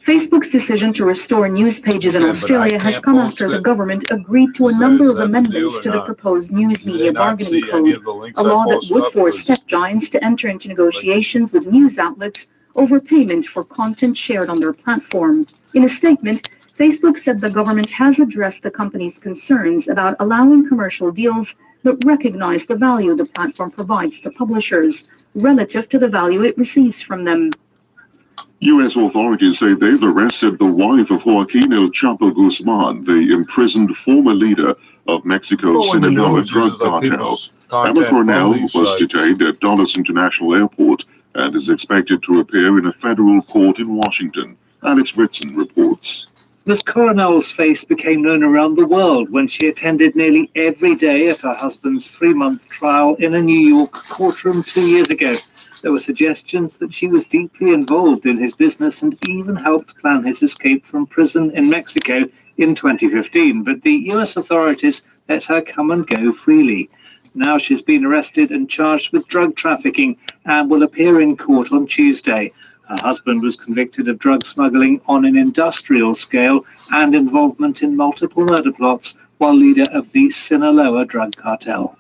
Facebook's decision to restore news pages in Australia has come after the government agreed to a number of amendments to the proposed News Media Bargaining Code, a law that would force tech giants to enter into negotiations with news outlets over payment for content shared on their platform. In a statement, Facebook said the government has addressed the company's concerns about allowing commercial deals that recognize the value the platform provides to publishers relative to the value it receives from them. U.S. authorities say they've arrested the wife of Joaquin El Chapo Guzman, the imprisoned former leader of Mexico's Sinaloa drug cartel. Emma Cornell was detained at Dulles International Airport and is expected to appear in a federal court in Washington. Alex Ritson reports. Ms. Coronel's face became known around the world when she attended nearly every day of her husband's 3-month trial in a New York courtroom 2 years ago. There were suggestions that she was deeply involved in his business and even helped plan his escape from prison in Mexico in 2015, but the US authorities let her come and go freely. Now she's been arrested and charged with drug trafficking and will appear in court on Tuesday. Her husband was convicted of drug smuggling on an industrial scale and involvement in multiple murder plots while leader of the Sinaloa drug cartel.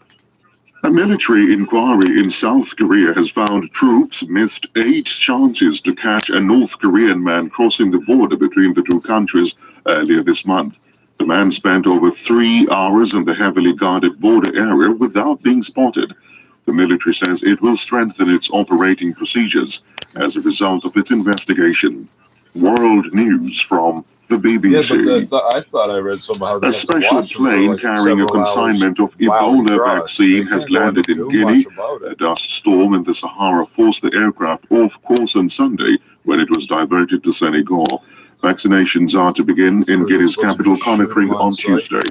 A military inquiry in South Korea has found troops missed 8 chances to catch a North Korean man crossing the border between the two countries earlier this month. The man spent over 3 hours in the heavily guarded border area without being spotted. The military says it will strengthen its operating procedures as a result of its investigation. World news from the BBC. Yeah, I thought I read somehow a special plane carrying a consignment of Ebola vaccine has landed in Guinea. A dust storm in the Sahara forced the aircraft off course on Sunday when it was diverted to Senegal. Vaccinations are to begin in Guinea's capital, Conakry, on Tuesday.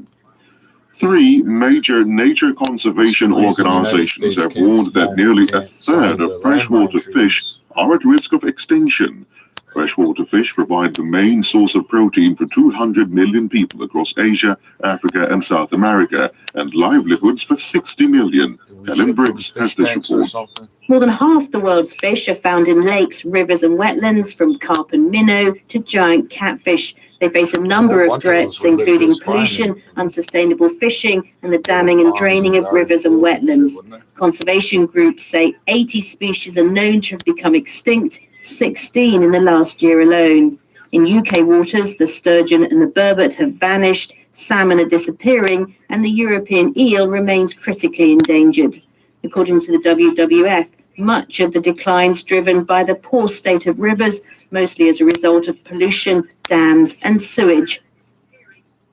3 major nature conservation organizations have warned that nearly a third of freshwater fish are at risk of extinction. Freshwater fish provide the main source of protein for 200 million people across Asia, Africa, and South America, and livelihoods for 60 million. Helen Briggs has this report. More than half the world's fish are found in lakes, rivers, and wetlands, from carp and minnow to giant catfish. They face a number of threats, including pollution, unsustainable fishing, and the damming and draining of rivers and wetlands. Conservation groups say 80 species are known to have become extinct, 16 in the last year alone. In UK waters, the sturgeon and the burbot have vanished, salmon are disappearing, and the European eel remains critically endangered. According to the WWF, much of the decline's driven by the poor state of rivers, mostly as a result of pollution, dams, and sewage.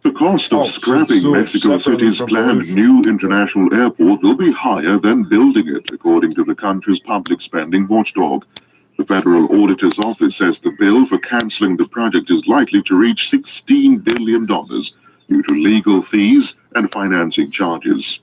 The cost of scrapping Mexico City's planned new international airport will be higher than building it, according to the country's public spending watchdog. The Federal Auditor's Office says the bill for canceling the project is likely to reach $16 billion due to legal fees and financing charges.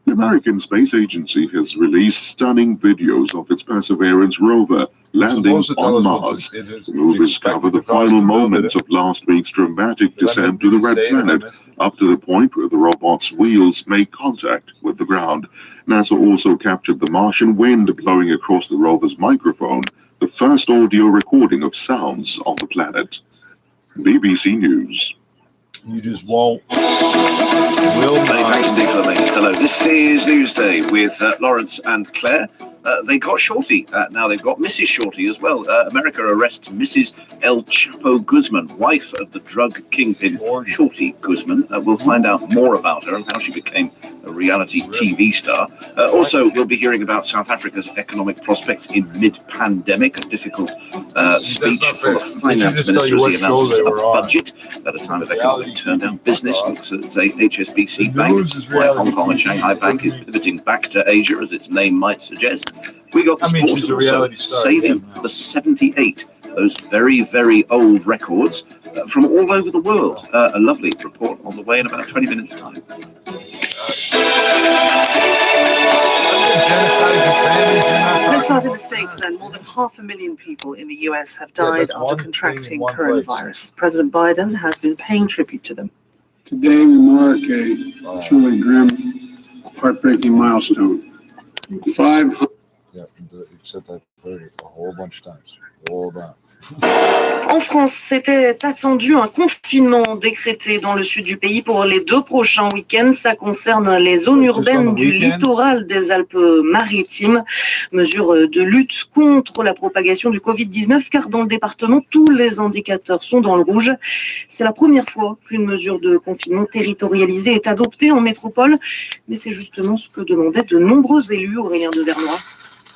The American Space Agency has released stunning videos of its Perseverance rover landing on Mars. The movies cover the final moments of last week's dramatic descent to the Red Planet, up to the point where the robot's wheels make contact with the ground. NASA also captured the Martian wind blowing across the rover's microphone, the first audio recording of sounds on the planet. BBC News. You just won't. Thanks indeed for the latest. Hello, this is Newsday with Lawrence and Claire. They got Shorty. Now they've got Mrs. Shorty as well. America arrests Mrs. El Chapo Guzman, wife of the drug kingpin Shorty Guzman. We'll find out more about her and how she became a reality TV star. Also, we'll be hearing about South Africa's economic prospects in mid-pandemic. A difficult speech from the finance minister as he announces a budget at a time of economic turn-down. Business looks at HSBC Bank, Hong Kong and Shanghai Bank is pivoting back to Asia, as its name might suggest. We got the sport, also saving the 78, those very, very old records from all over the world. A lovely report on the way in about 20 minutes' time. Let's start in the States then. More than 500,000 people in the US have died after contracting coronavirus. President Biden has been paying tribute to them. Today we mark a truly grim, heartbreaking milestone. 500. Yeah, except I've heard it a whole bunch of times. All that. En France, c'était attendu un confinement décrété dans le sud du pays pour les 2 prochains week-ends. Ça concerne les zones urbaines du littoral des Alpes-Maritimes. Mesure de lutte contre la propagation du Covid-19, car dans le département, tous les indicateurs sont dans le rouge. C'est la première fois qu'une mesure de confinement territorialisée est adoptée en métropole, mais c'est justement ce que demandaient de nombreux élus, Aurélien de Vernois.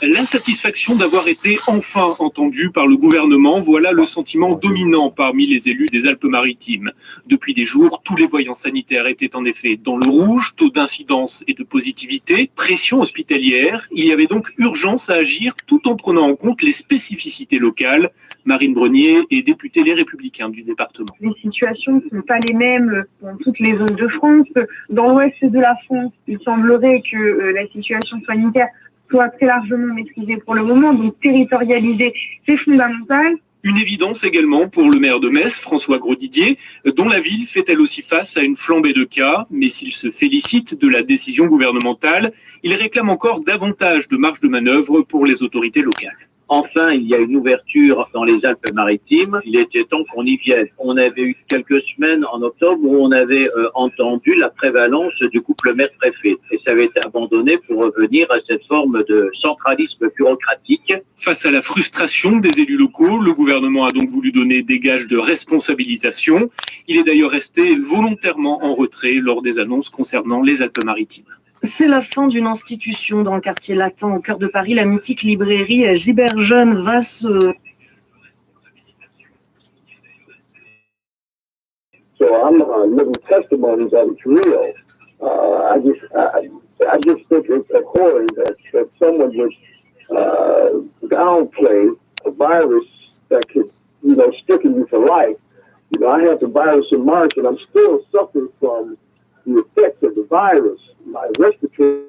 L'insatisfaction d'avoir été enfin entendue par le gouvernement, voilà le sentiment dominant parmi les élus des Alpes-Maritimes. Depuis des jours, tous les voyants sanitaires étaient en effet dans le rouge, taux d'incidence et de positivité, pression hospitalière. Il y avait donc urgence à agir tout en prenant en compte les spécificités locales. Marine Brenier est députée Les Républicains du département. Les situations ne sont pas les mêmes dans toutes les zones de France. Dans l'ouest de la France, il semblerait que la situation sanitaire soit très largement maîtrisée pour le moment, donc territorialisée, c'est fondamental. Une évidence également pour le maire de Metz, François Grosdidier, dont la ville fait elle aussi face à une flambée de cas, mais s'il se félicite de la décision gouvernementale, il réclame encore davantage de marge de manœuvre pour les autorités locales. Enfin, il y a une ouverture dans les Alpes-Maritimes. Il était temps qu'on y vienne. On avait eu quelques semaines en octobre où on avait entendu la prévalence du couple maire-préfet. Et ça avait été abandonné pour revenir à cette forme de centralisme bureaucratique. Face à la frustration des élus locaux, le gouvernement a donc voulu donner des gages de responsabilisation. Il est d'ailleurs resté volontairement en retrait lors des annonces concernant les Alpes-Maritimes. C'est la fin d'une institution dans le quartier latin au cœur de Paris. La mythique librairie Giberjeune va se... So I'm living testimony that it's real. I just think it's abhorrent that someone would downplay a virus that could, stick in you for life. I had the virus in March and I'm still suffering from the effects of the virus. My respiratory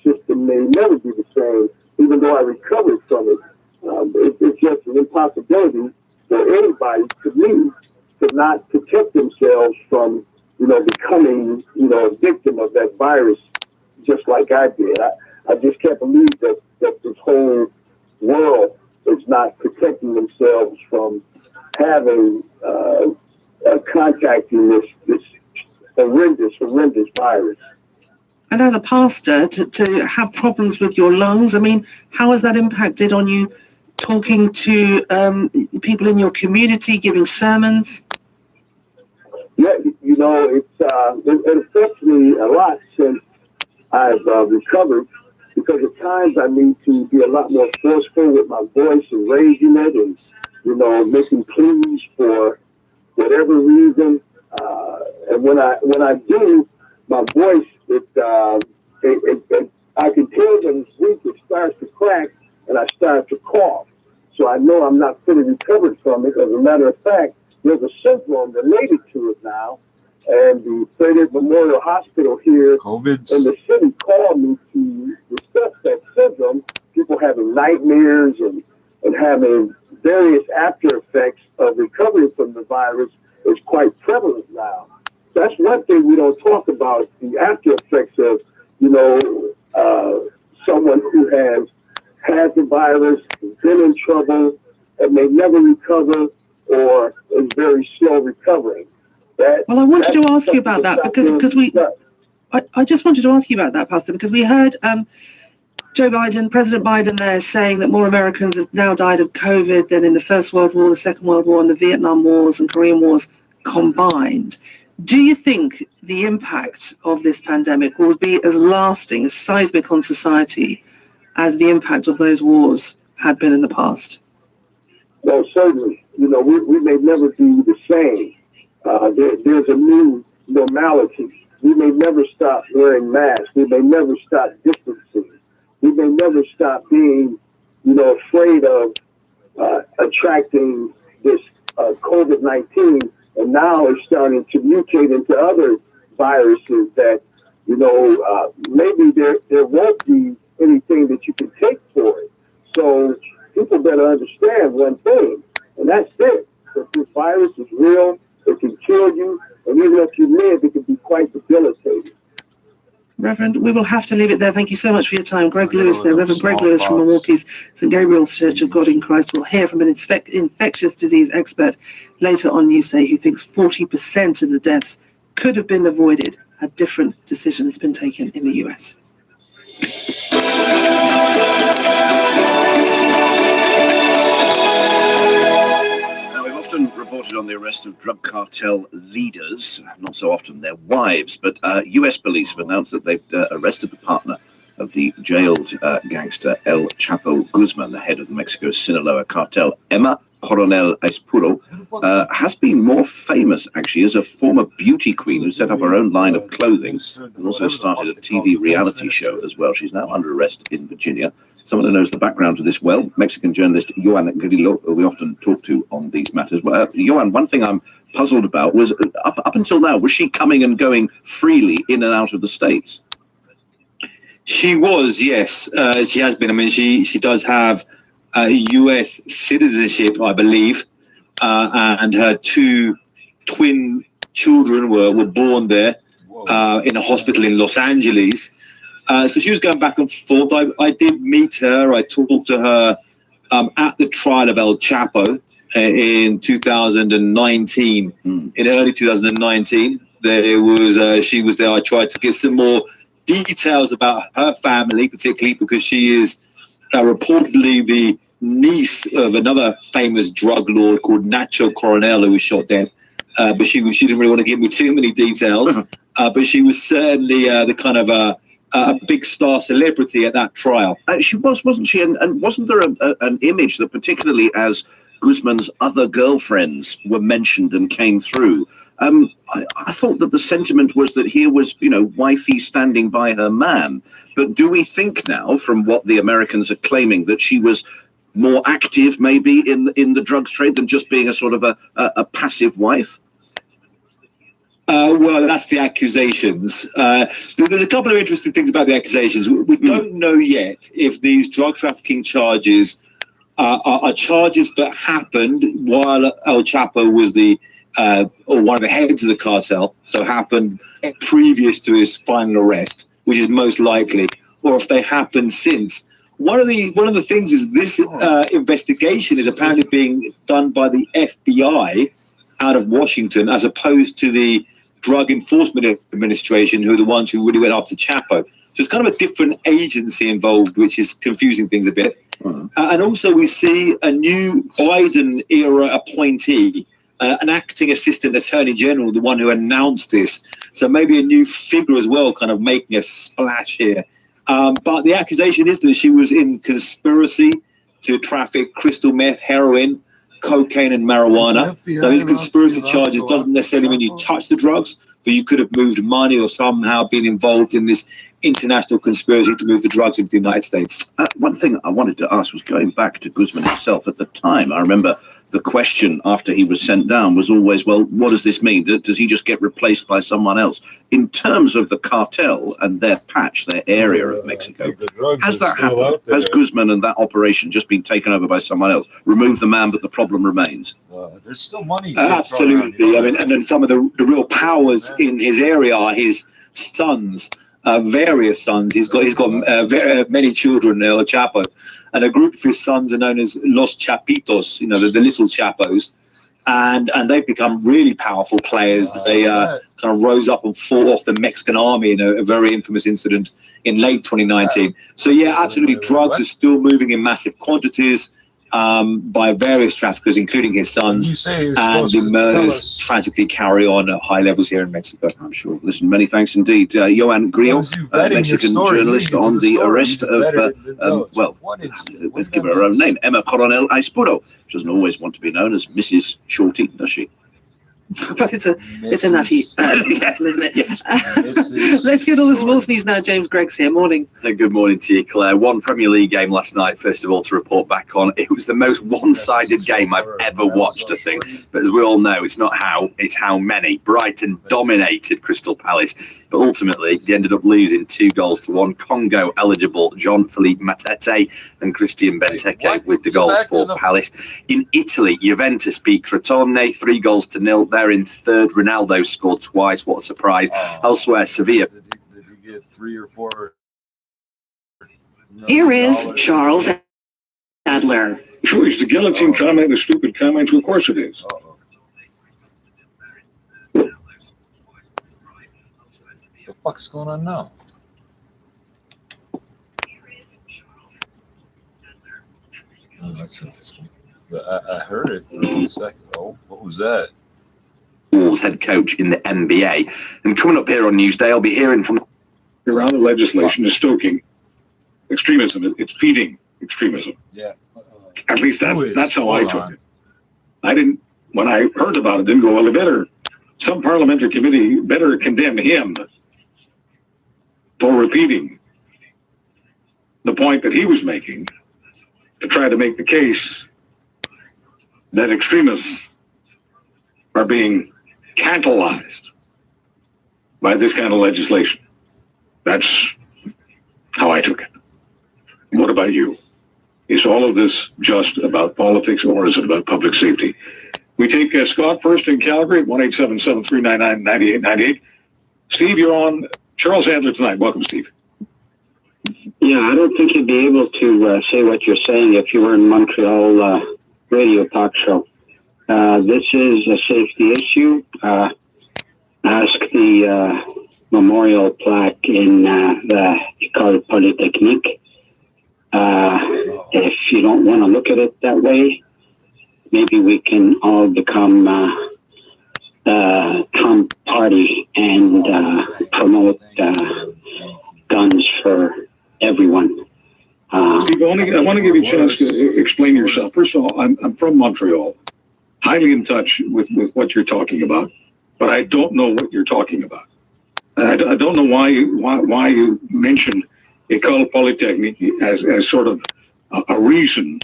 system may never be the same, even though I recovered from it. It's just an impossibility for anybody, to me, to not protect themselves from, becoming, a victim of that virus, just like I did. I just can't believe that this whole world is not protecting themselves from having, contacting this horrendous virus. And as a pastor, to have problems with your lungs, I mean, how has that impacted on you talking to people in your community, giving sermons? Yeah, it affects me a lot since I've recovered, because at times I need to be a lot more forceful with my voice and raising it and, making pleas for whatever reason. And when I do, my voice, I can tell when it's weak, it starts to crack and I start to cough. So I know I'm not fully recovered from it. As a matter of fact, there's a syndrome related to it now. And the Frederick Memorial Hospital here in the city called me to discuss that syndrome. People having nightmares and having various after effects of recovering from the virus is quite prevalent now. That's one thing we don't talk about, the after effects of, someone who has had the virus, been in trouble, and may never recover or is very slow recovering. Well, I wanted to ask you about that because I just wanted to ask you about that, Pastor, because we heard Joe Biden, President Biden there, saying that more Americans have now died of COVID than in the First World War, the Second World War, and the Vietnam Wars and Korean Wars combined. Do you think the impact of this pandemic will be as lasting, as seismic on society as the impact of those wars had been in the past? Well, certainly. We may never be the same. There's a new normality. We may never stop wearing masks. We may never stop distancing. We may never stop being, afraid of attracting this COVID-19. And now it's starting to mutate into other viruses that, maybe there won't be anything that you can take for it. So people better understand one thing, and that's it. That this virus is real, it can kill you, and even if you live, it can be quite debilitating. Reverend, we will have to leave it there. Thank you so much for your time. Greg Lewis there, Reverend Greg Lewis from Milwaukee's St. Gabriel's Church of God in Christ. We'll hear from an infectious disease expert later on Newsday who thinks 40% of the deaths could have been avoided had different decisions been taken in the US. Reported on the arrest of drug cartel leaders, not so often their wives, but U.S. police have announced that they've arrested the partner of the jailed gangster El Chapo Guzman, the head of the Mexico Sinaloa cartel. Emma Coronel Espuro has been more famous, actually, as a former beauty queen who set up her own line of clothing and also started a TV reality show as well. She's now under arrest in Virginia. Someone who knows the background to this well, Mexican journalist Joan Grillo, who we often talk to on these matters. Well, Joan, one thing I'm puzzled about was, up until now, was she coming and going freely in and out of the States? She was, yes. She has been. I mean, she does have U.S. citizenship, I believe, and her two twin children were born there in a hospital in Los Angeles. So she was going back and forth. I did meet her. I talked to her at the trial of El Chapo in 2019. In early 2019, she was there. I tried to get some more details about her family, particularly because she is reportedly the niece of another famous drug lord called Nacho Coronel, who was shot dead. But she didn't really want to give me too many details. But she was certainly the kind of a big star celebrity at that trial. She was, wasn't she? And wasn't there an image that, particularly as Guzman's other girlfriends were mentioned and came through, I thought that the sentiment was that here was, wifey standing by her man. But do we think now, from what the Americans are claiming, that she was more active maybe in the drugs trade than just being a sort of a passive wife? Well, that's the accusations. There's a couple of interesting things about the accusations. We don't know yet if these drug trafficking charges are charges that happened while El Chapo was or one of the heads of the cartel, so happened previous to his final arrest, which is most likely, or if they happened since. One of the things is this investigation is apparently being done by the FBI out of Washington, as opposed to the Drug Enforcement Administration, who are the ones who really went after Chapo. So it's kind of a different agency involved, which is confusing things a bit. And also we see a new Biden-era appointee, an acting assistant attorney general, the one who announced this. So maybe a new figure as well, kind of making a splash here. But the accusation is that she was in conspiracy to traffic crystal meth, heroin, cocaine and marijuana. Now, these conspiracy charges doesn't necessarily mean you touch the drugs, but you could have moved money or somehow been involved in this international conspiracy to move the drugs into the United States. One thing I wanted to ask was going back to Guzman himself. At the time, I remember the question after he was sent down was always, well, what does this mean? Does he just get replaced by someone else? In terms of the cartel and their patch, their area of Mexico, has that happened? Has Guzman and that operation just been taken over by someone else? Remove the man, but the problem remains. There's still money. Absolutely. I mean, and then some of the real powers in his area are his sons. Various sons. He's got many children, El Chapo, and a group of his sons are known as Los Chapitos, the little Chapos, and they've become really powerful players. They kind of rose up and fought off the Mexican army in a very infamous incident in late 2019. So yeah, absolutely, drugs are still moving in massive quantities by various traffickers, including his sons, and the murders tragically carry on at high levels here in Mexico. I'm sure. Listen, many thanks indeed. Joan Grillo, Mexican journalist, on the arrest of, let's give her her own name, Emma Coronel Espuro. She doesn't always want to be known as Mrs. Shorty, does she? But it's a nutty title, isn't it? Yes. Let's get all the sports news now. James Gregg's here. Morning. Good morning to you, Claire. One Premier League game last night, first of all, to report back on. It was the most one-sided game I've ever watched, I think. But as we all know, it's not how, it's how many. Brighton dominated Crystal Palace, but ultimately they ended up losing 2-1. Congo-eligible Jean-Philippe Matete and Christian Benteke with the goals for Palace. In Italy, Juventus beat Crotone 3-0. They're in third. Ronaldo scored twice. What a surprise. Elsewhere, Sevilla. Did you get 3 or 4? Here is Charles Adler. Sure, is the guillotine comment a stupid comment? Of course it is. What the fuck's going on now? Oh, that's interesting. I heard it for a second. Oh, what was that? Head coach in the NBA. And coming up here on Newsday, I'll be hearing from around the legislation is stoking extremism. It's feeding extremism. Yeah. At least that's how I took it. I didn't, when I heard about it, didn't go, well, some parliamentary committee better condemn him for repeating the point that he was making to try to make the case that extremists are being tantalized by this kind of legislation. That's how I took it. What about you? Is all of this just about politics, or is it about public safety? We take Scott first in Calgary at 1-877-399-9898. Steve, you're on Charles Adler tonight. Welcome, Steve. Yeah, I don't think you'd be able to say what you're saying if you were in Montreal radio talk show. This is a safety issue. Ask the memorial plaque in the École Polytechnique. If you don't want to look at it that way, maybe we can all become Trump party and promote guns for everyone. Steve, I want to give you a chance to explain yourself. First of all, I'm from Montreal, highly in touch with what you're talking about, but I don't know what you're talking about. I don't know why you mention École Polytechnique as sort of a reason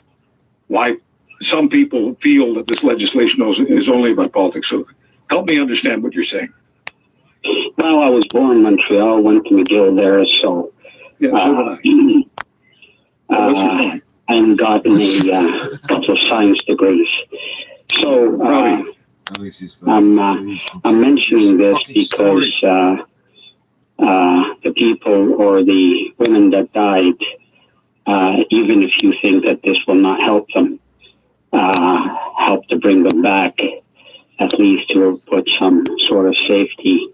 why some people feel that this legislation is only about politics. So help me understand what you're saying. Well, I was born in Montreal, went to McGill there, so yeah, so and gotten a couple of science degrees. So I'm mentioning this because the people or the women that died, even if you think that this will not help them, help to bring them back, at least to put some sort of safety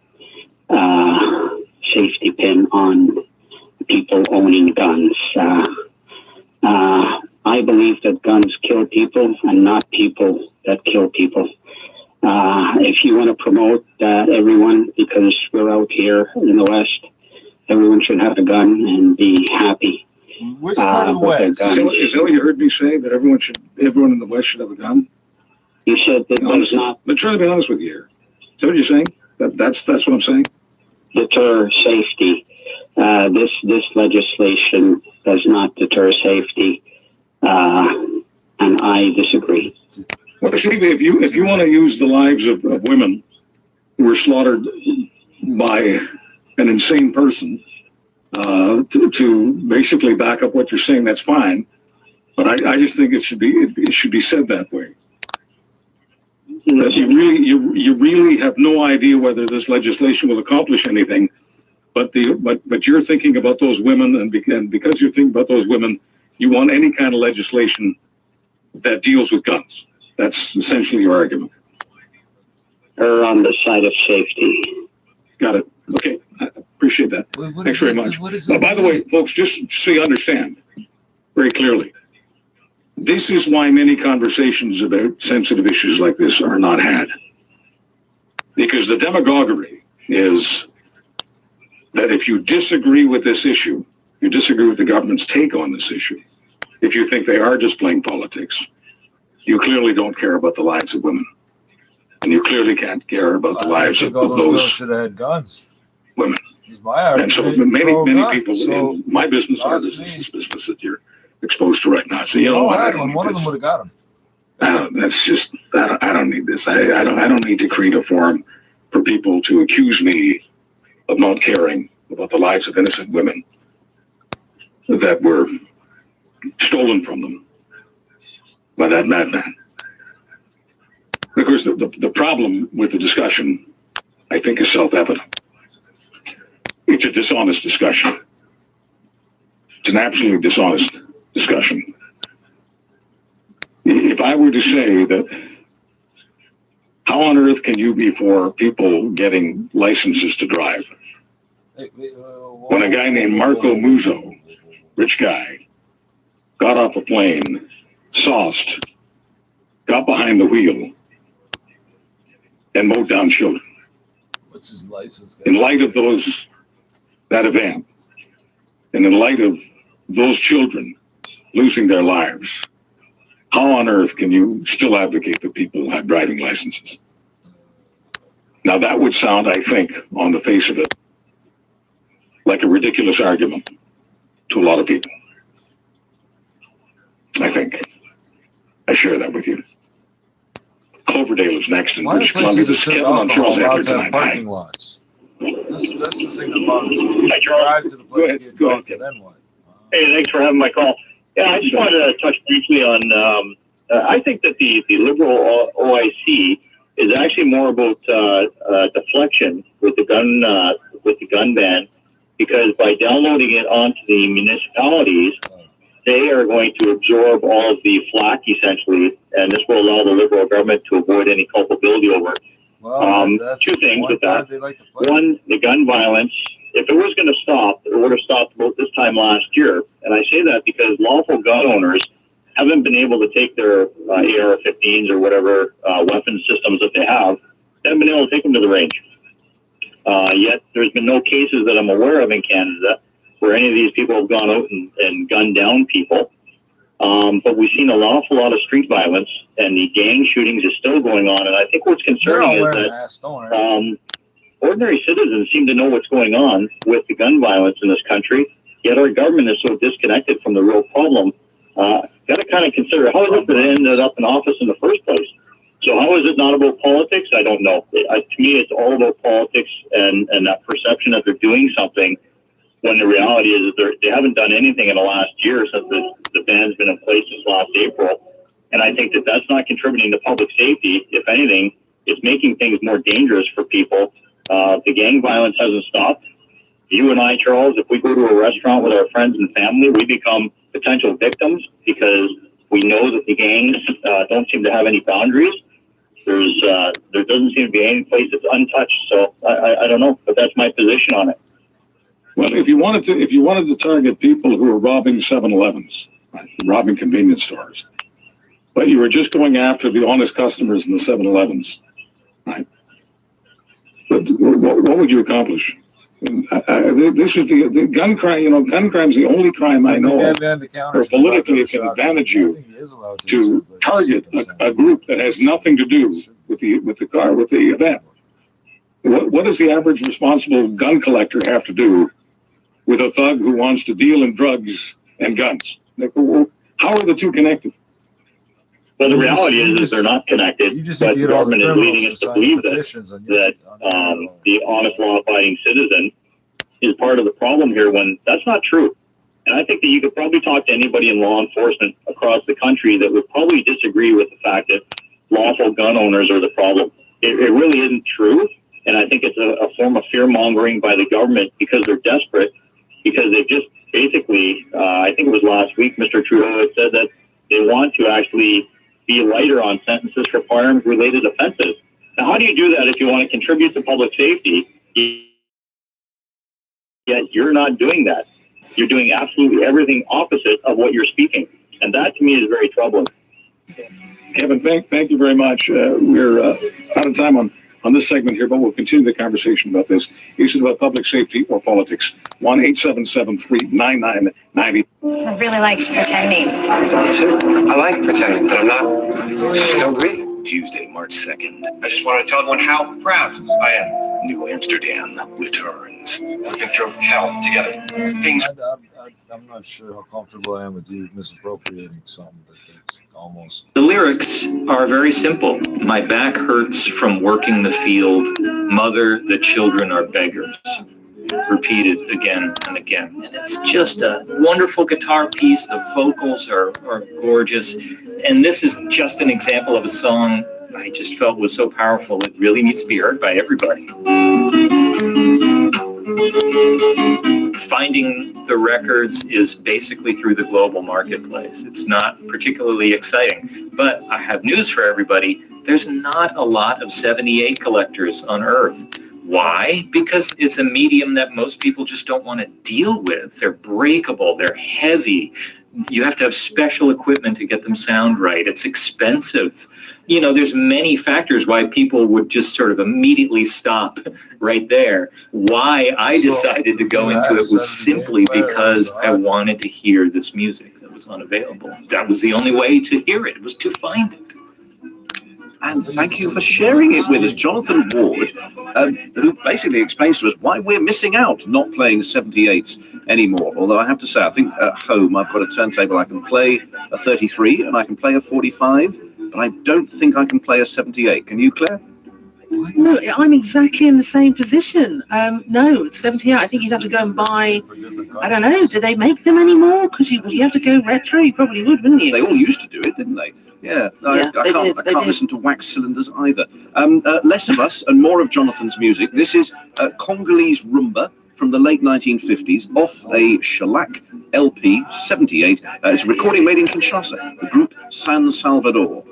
pin on people owning guns. I believe that guns kill people and not people that kill people. If you want to promote everyone, because we're out here in the West, everyone should have a gun and be happy. Which part of the West? Is that what you heard me say, that everyone in the West should have a gun? You said that there's not... I'm trying to be honest with you here. Is that what you're saying? That's what I'm saying? Deter safety. This legislation does not deter safety, and I disagree. Well, Steve, if you want to use the lives of women who were slaughtered by an insane person to basically back up what you're saying, that's fine. But I just think it should be said that way. That you really have no idea whether this legislation will accomplish anything, but you're thinking about those women, and because you're thinking about those women, you want any kind of legislation that deals with guns. That's essentially your argument. Or on the side of safety. Got it. Okay, I appreciate that. Thanks very much. By the way, folks, just so you understand very clearly, this is why many conversations about sensitive issues like this are not had. Because the demagoguery is that if you disagree with this issue, you disagree with the government's take on this issue, if you think they are just playing politics, you clearly don't care about the lives of women. And you clearly can't care about the lives of those should have had guns. Women. My and so many people in my business, our business that you're exposed to right now. So you know what? I don't one of them would have got him. That's just I don't need this. I don't need to create a forum for people to accuse me of not caring about the lives of innocent women that were stolen from them by that madman. Of course, the problem with the discussion, I think, is self-evident. It's a dishonest discussion. It's an absolutely dishonest discussion. If I were to say that, how on earth can you be for people getting licenses to drive? When a guy named Marco Muzzo, rich guy, got off a plane, sauced, got behind the wheel, and mowed down children. What's his license? In light of that event, and in light of those children losing their lives, how on earth can you still advocate that people have driving licenses? Now that would sound, I think, on the face of it, like a ridiculous argument to a lot of people. I think. I share that with you. Cloverdale is next in British Columbia. This is Kevin on Charles Adler tonight. Parking lots. That's the thing that bothers me. You drive to the place to get drunk, and then what? Hey, thanks for having my call. Yeah, I just wanted to touch briefly on, I think that the liberal OIC is actually more about deflection with the gun ban, because by downloading it onto the municipalities, they are going to absorb all of the flack, essentially, and this will allow the Liberal government to avoid any culpability over it. Well, two things with that. One, the gun violence. If it was going to stop, it would have stopped about this time last year. And I say that because lawful gun owners haven't been able to take their AR-15s or whatever weapon systems that they have, they haven't been able to take them to the range. Yet there's been no cases that I'm aware of in Canada where any of these people have gone out and gunned down people. But we've seen an awful lot of street violence, and the gang shootings is still going on. And I think what's concerning is that ordinary citizens seem to know what's going on with the gun violence in this country, yet our government is so disconnected from the real problem. Got to kind of consider, how is it that it ended up in office in the first place? So how is it not about politics? I don't know. To me, it's all about politics and that perception that they're doing something, when the reality is that they haven't done anything in the last year since the ban's been in place since last April. And I think that that's not contributing to public safety. If anything, it's making things more dangerous for people. The gang violence hasn't stopped. You and I, Charles, if we go to a restaurant with our friends and family, we become potential victims because we know that the gangs don't seem to have any boundaries. There doesn't seem to be any place that's untouched. So I don't know, but that's my position on it. Well, if you wanted to target people who are robbing 7-Elevens, right, robbing convenience stores, but you were just going after the honest customers in the 7-Elevens, right? But what would you accomplish? This is the gun crime. You know, gun crime is the only crime I know of where politically it can advantage you to target a group that has nothing to do with the event. What does the average responsible gun collector have to do with a thug who wants to deal in drugs and guns? How are the two connected? Well, the reality is they're not connected, but the government is leading us to believe that the honest, law-abiding citizen is part of the problem here, when that's not true. And I think that you could probably talk to anybody in law enforcement across the country that would probably disagree with the fact that lawful gun owners are the problem. It really isn't true, and I think it's a form of fear-mongering by the government because they're desperate, because they've just basically, I think it was last week, Mr. Trudeau had said that they want to actually be lighter on sentences for firearms-related offenses. Now, how do you do that if you want to contribute to public safety, yet you're not doing that? You're doing absolutely everything opposite of what you're speaking. And that, to me, is very troubling. Kevin, thank you very much. We're out of time on this segment here, but we'll continue the conversation about this. Is it about public safety or politics? 1-877-399-90. I really likes pretending. Me too. I like pretending, but I'm not. Just don't agree. Tuesday, March 2nd. I just want to tell everyone how proud I am. New Amsterdam returns. We've been through hell together. Things. I'm not sure how comfortable I am with you misappropriating something, but it's almost. The lyrics are very simple. My back hurts from working the field. Mother, the children are beggars. Repeated again and again. And it's just a wonderful guitar piece. The vocals are gorgeous. And this is just an example of a song I just felt was so powerful. It really needs to be heard by everybody. Finding the records is basically through the global marketplace. It's not particularly exciting, but I have news for everybody. There's not a lot of 78 collectors on Earth. Why? Because it's a medium that most people just don't want to deal with. They're breakable, they're heavy, You have to have special equipment to get them sound right. It's expensive. You know, there's many factors why people would just sort of immediately stop right there. Why I decided to go into it was simply because I wanted to hear this music that was unavailable. That was the only way to hear it, was to find it. And thank you for sharing it with us, Jonathan Ward, who basically explains to us why we're missing out not playing 78s anymore. Although I have to say, I think at home I've got a turntable I can play a 33 and I can play a 45, but I don't think I can play a 78. Can you, Claire? No, I'm exactly in the same position. No, 78, I think you'd have to go and buy, I don't know, do they make them anymore? Because you have to go retro, you probably would, wouldn't you? They all used to do it, didn't they? Yeah, no, Yeah, I can't listen to wax cylinders either. Less of us and more of Jonathan's music. This is Congolese Rumba from the late 1950s off a shellac LP 78. It's a recording made in Kinshasa, the group San Salvador.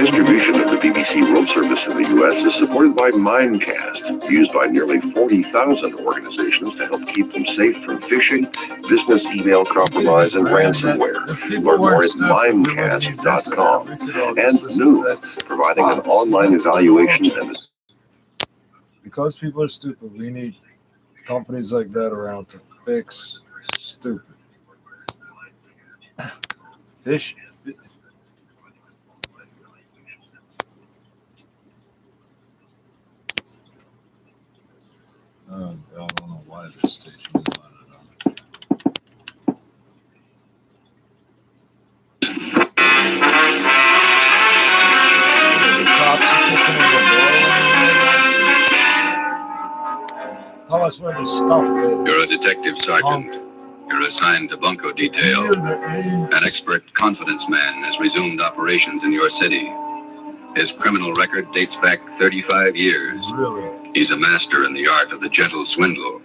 Distribution of the BBC World Service in the U.S. is supported by Mimecast, used by nearly 40,000 organizations to help keep them safe from phishing, business email compromise, and ransomware. Learn more at mimecast.com. And new, providing an online evaluation and... Because people are stupid, we need companies like that around to fix stupid. Fish. I don't know why this station is on it. The cops are kicking in the door. Tell us where the stuff is. You're a detective sergeant. You're assigned to Bunko Detail. An expert confidence man has resumed operations in your city. His criminal record dates back 35 years. Really? He's a master in the art of the gentle swindle.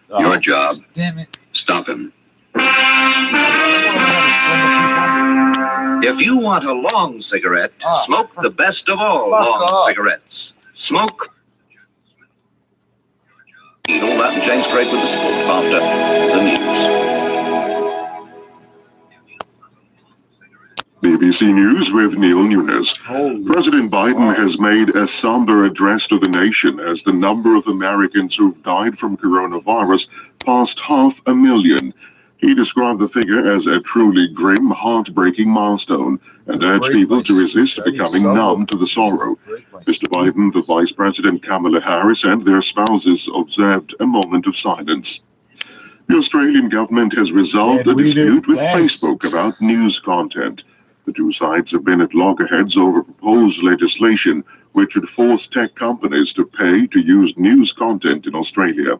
Your job, damn it. Stop him. If you want a long cigarette, smoke the best of all long cigarettes. Smoke. All that and James Craig with the sport after the news. BBC News with Neil Nunes. President Biden has made a somber address to the nation as the number of Americans who've died from coronavirus passed 500,000. He described the figure as a truly grim, heartbreaking milestone and urged people to resist becoming numb to the sorrow. Mr. Biden, the Vice President Kamala Harris, and their spouses observed a moment of silence. The Australian government has resolved a dispute with Facebook about news content. The two sides have been at loggerheads over proposed legislation which would force tech companies to pay to use news content in Australia.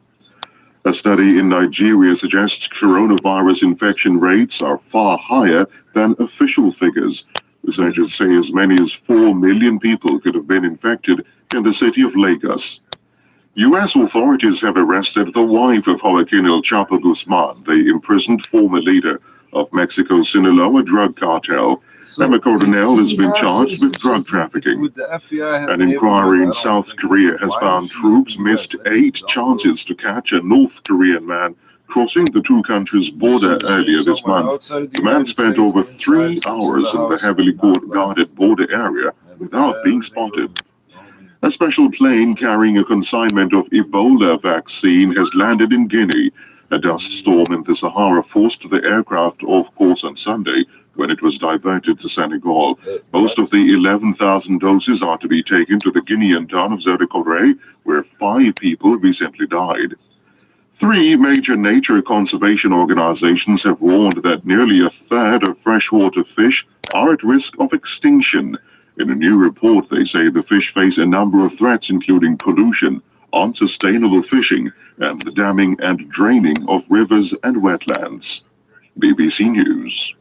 A study in Nigeria suggests coronavirus infection rates are far higher than official figures. Researchers say as many as 4 million people could have been infected in the city of Lagos. U.S. authorities have arrested the wife of Joaquin El Chapo Guzman, the imprisoned former leader of Mexico's Sinaloa drug cartel. Emma Coronel has been charged with drug trafficking. An inquiry in South Korea has found troops missed 8 chances to catch a North Korean man crossing the two countries' border earlier this month. The man spent over 3 hours in the heavily guarded border area without being spotted. A special plane carrying a consignment of Ebola vaccine has landed in Guinea. A dust storm in the Sahara forced the aircraft off course on Sunday when it was diverted to Senegal. Most of the 11,000 doses are to be taken to the Guinean town of Zerikore, where 5 people recently died. 3 major nature conservation organizations have warned that nearly a third of freshwater fish are at risk of extinction. In a new report, they say the fish face a number of threats, including pollution, unsustainable fishing, and the damming and draining of rivers and wetlands. BBC News.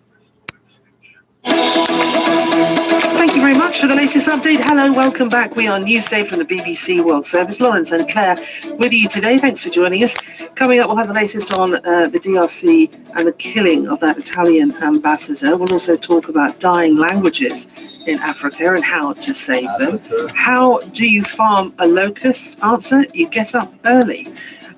Thank you very much for the latest update. Hello, welcome back. We are Newsday from the BBC World Service. Lawrence and Claire with you today. Thanks for joining us. Coming up, we'll have the latest on the DRC and the killing of that Italian ambassador. We'll also talk about dying languages in Africa and how to save them. How do you farm a locust? Answer, you get up early.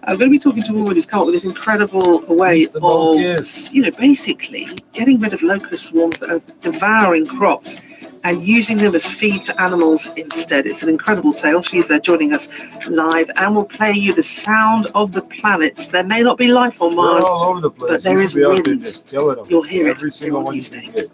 I'm going to be talking to a woman who's come up with this incredible way of, basically getting rid of locust swarms that are devouring crops and using them as feed for animals instead. It's an incredible tale. She's joining us live, and we'll play you the sound of the planets. There may not be life on Mars, all over the place. but there is wind. You'll hear Every single one you can get.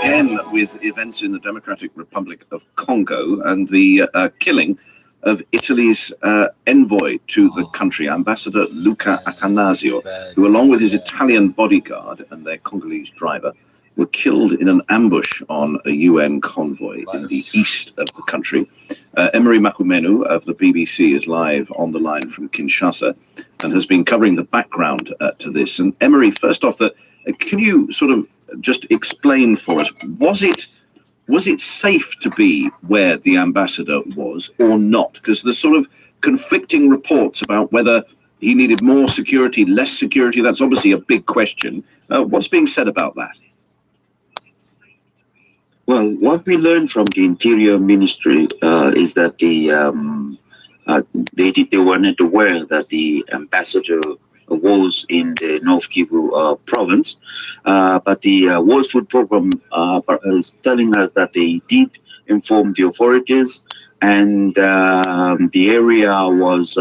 Again, with events in the Democratic Republic of Congo and the killing of Italy's envoy to the country, Ambassador Luca Attanasio, who, along with his Italian bodyguard and their Congolese driver, were killed in an ambush on a UN convoy in the east of the country. Emery Makumenu of the BBC is live on the line from Kinshasa and has been covering the background to this. And Emery, first off, can you sort of just explain for us, was it safe to be where the ambassador was or not? Because there's sort of conflicting reports about whether he needed more security, less security. That's obviously a big question. What's being said about that? Well, what we learned from the Interior Ministry is that they were not aware that the ambassador was in the North Kivu province, but the World Food Program is telling us that they did inform the authorities, and the area was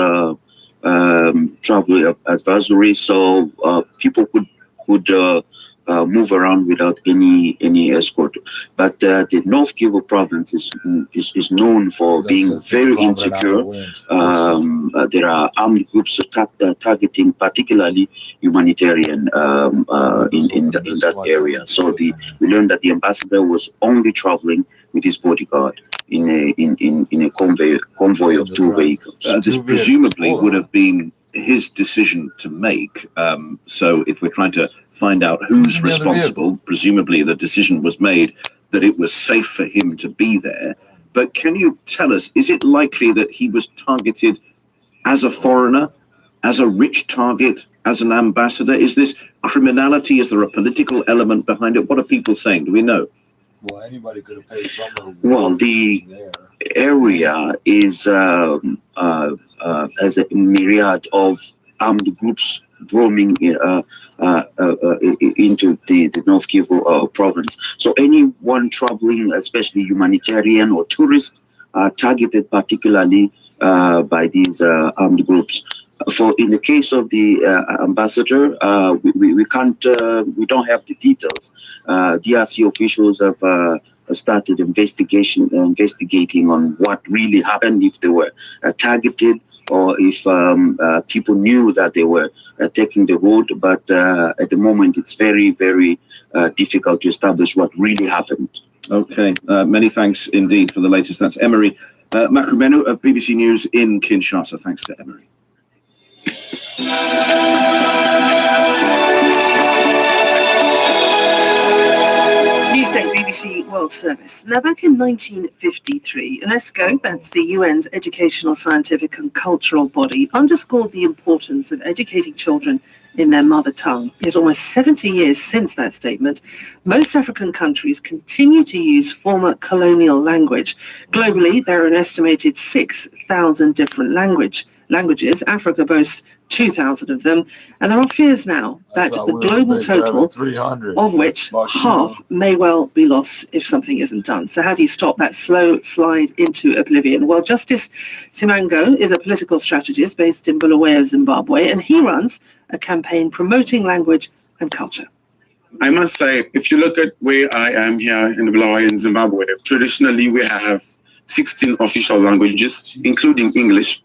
travel advisory, so people could move around without any escort. But the North Kivu province is known for being very insecure. There are armed groups targeting particularly humanitarian in that area. So we learned that the ambassador was only traveling with his bodyguard in a convoy of two vehicles. This presumably would have been his decision to make. So if we're trying to find out who's responsible, presumably the decision was made that it was safe for him to be there. But can you tell us, is it likely that he was targeted as a foreigner, as a rich target, as an ambassador? Is this criminality? Is there a political element behind it? What are people saying? Do we know? Well, anybody could have paid somebody. Well, the area is as a myriad of armed groups roaming into the North Kivu province. So anyone traveling, especially humanitarian or tourists, are targeted particularly by these armed groups. For in the case of the ambassador, we can't, we don't have the details. DRC officials have started investigating on what really happened, if they were targeted or if people knew that they were taking the road. But at the moment, it's very, very difficult to establish what really happened. Okay, many thanks indeed for the latest. That's Emery Makumenu of BBC News in Kinshasa. Thanks to Emery. Newsday, BBC World Service. Now, back in 1953, UNESCO, that's the UN's educational, scientific and cultural body, underscored the importance of educating children in their mother tongue. Yet almost 70 years since that statement, most African countries continue to use former colonial language. Globally, there are an estimated 6,000 different languages. Africa boasts 2,000 of them, and there are fears now that the global total, of which half may well be lost if something isn't done. So how do you stop that slow slide into oblivion? Well, Justice Simango is a political strategist based in Bulawayo, Zimbabwe, and he runs a campaign promoting language and culture. I must say, if you look at where I am here in Bulawayo in Zimbabwe, traditionally we have 16 official languages, including English.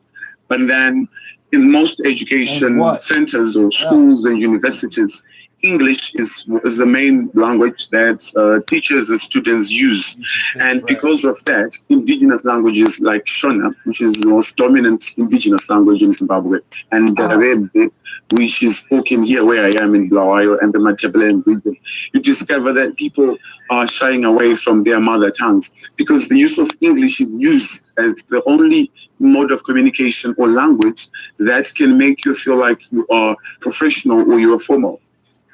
But then in most education centers or schools and universities, English is the main language that teachers and students use. And because of that, indigenous languages like Shona, which is the most dominant indigenous language in Zimbabwe, and which is spoken here where I am in Bulawayo and the Matabeleland region, you discover that people are shying away from their mother tongues because the use of English is used as the only mode of communication or language that can make you feel like you are professional or you are formal.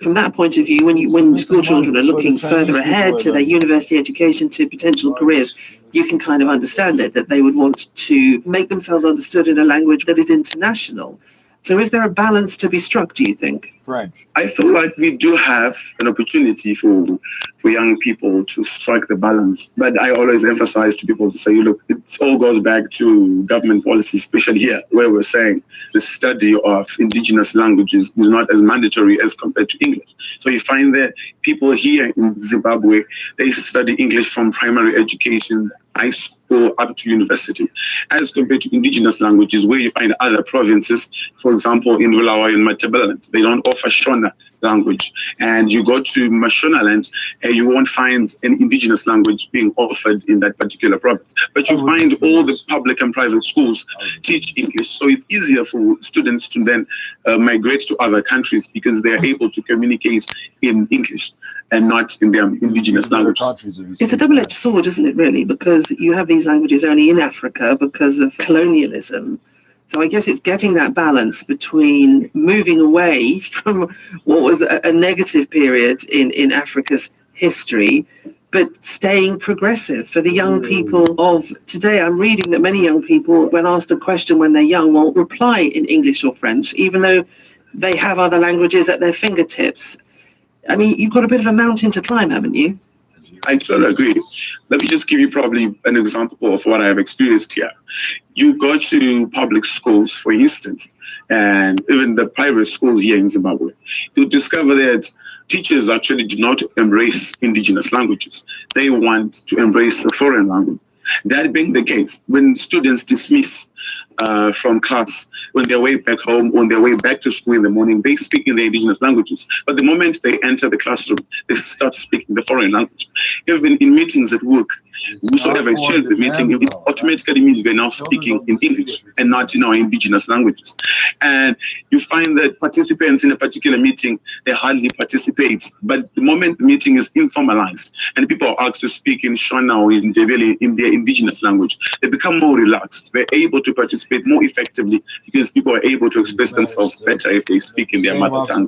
From that point of view, when school children are looking further ahead to their university education, to potential careers, you can kind of understand it, that they would want to make themselves understood in a language that is international. So is there a balance to be struck, do you think? French. I feel like we do have an opportunity for young people to strike the balance. But I always emphasize to people to say, look, it all goes back to government policy, especially here, where we're saying the study of indigenous languages is not as mandatory as compared to English. So you find that people here in Zimbabwe, they study English from primary education, high school up to university, as compared to indigenous languages where you find other provinces, for example, in Bulawayo and Matabeleland, they don't offer Shona language. And you go to Mashonaland and you won't find an indigenous language being offered in that particular province. But you find all the public and private schools teach English. So it's easier for students to then migrate to other countries because they're able to communicate in English and not in their indigenous languages. It's a double-edged sword, isn't it, really? Because you have these languages only in Africa because of colonialism. So I guess it's getting that balance between moving away from what was a negative period in Africa's history, but staying progressive for the young people of today. I'm reading that many young people, when asked a question when they're young, will reply in English or French, even though they have other languages at their fingertips. I mean, you've got a bit of a mountain to climb, haven't you? I totally agree. Let me just give you probably an example of what I have experienced here. You go to public schools, for instance, and even the private schools here in Zimbabwe, you discover that teachers actually do not embrace indigenous languages. They want to embrace a foreign language. That being the case, when students dismiss from class, on their way back home, on their way back to school in the morning, they speak in their indigenous languages. But the moment they enter the classroom, they start speaking the foreign language. Even in meetings at work, whosoever chairs the meeting, it automatically means they're now speaking in English and not in our indigenous languages. And you find that participants in a particular meeting, they hardly participate. But the moment the meeting is informalized and people are asked to speak in Shona or in Ndebele, in their indigenous language, they become more relaxed. They're able to participate more effectively because people are able to express themselves better if they speak in their mother tongue.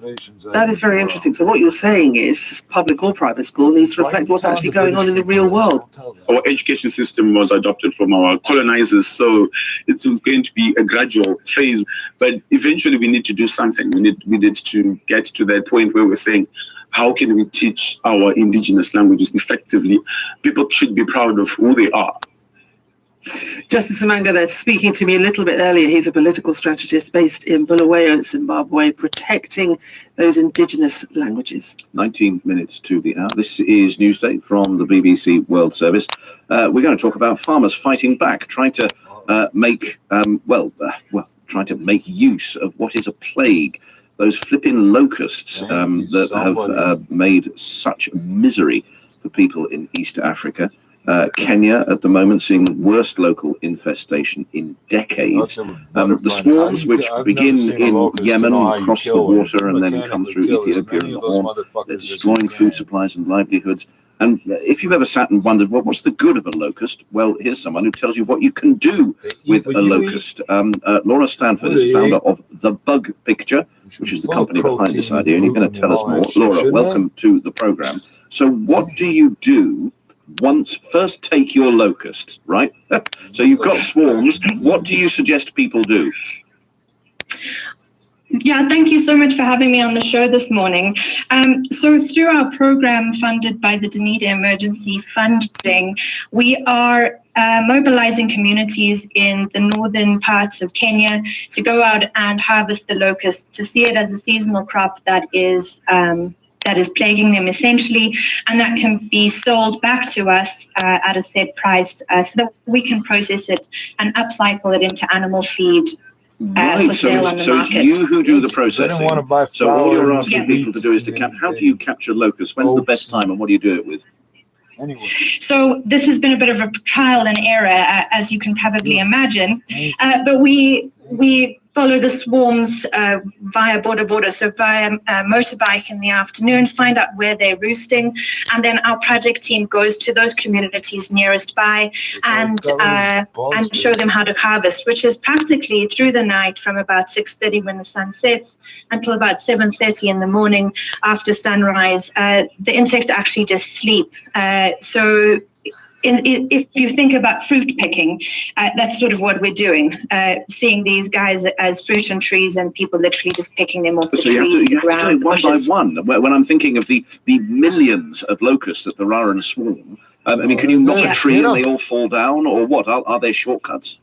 That is very interesting. So what you're saying is public or private school needs to reflect what's actually going on in the real world. Our education system was adopted from our colonizers, so it's going to be a gradual phase, but eventually we need to do something. We need to get to that point where we're saying, how can we teach our indigenous languages effectively? People should be proud of who they are. Justice Amanga there speaking to me a little bit earlier. He's a political strategist based in Bulawayo, Zimbabwe, protecting those indigenous languages. 19 minutes to the hour. This is Newsday from the BBC World Service. We're going to talk about farmers fighting back, trying to make use of what is a plague. Those flipping locusts that have made such misery for people in East Africa. Kenya at the moment seeing the worst local infestation in decades. The swarms, which begin in Yemen, cross the water and then come through Ethiopia and the Horn, they're destroying food supplies and livelihoods. And if you've ever sat and wondered, well, what's the good of a locust? Well, here's someone who tells you what you can do with a locust. Laura Stanford is the founder of The Bug Picture, which is the company behind this idea, and you're going to tell us more. Laura, welcome to the program. So what do you do once, first take your locusts, right? So you've got swarms. What do you suggest people do? Yeah, thank you so much for having me on the show this morning. So through our program funded by the Dunedin Emergency Funding, we are mobilizing communities in the northern parts of Kenya to go out and harvest the locust, to see it as a seasonal crop that is plaguing them essentially, and that can be sold back to us at a set price so that we can process it and upcycle it into animal feed for sale on the so market. it's you who do the processing. Want to buy so all you're asking Yeah. people to do is to how do you capture locusts? When's the best time and what do you do it with? Anyway. So this has been a bit of a trial and error, as you can probably imagine. But we follow the swarms via border, so via motorbike in the afternoons, find out where they're roosting, and then our project team goes to those communities nearest by and show them how to harvest, which is practically through the night from about 6:30 when the sun sets until about 7:30 in the morning after sunrise. The insects actually just sleep. So if you think about fruit picking, that's sort of what we're doing, seeing these guys as fruit on trees and people literally just picking them off the trees. You have to do it one by one. When I'm thinking of the millions of locusts that there are in a swarm, I mean, can you knock a tree and they all fall down, or what? Are there shortcuts?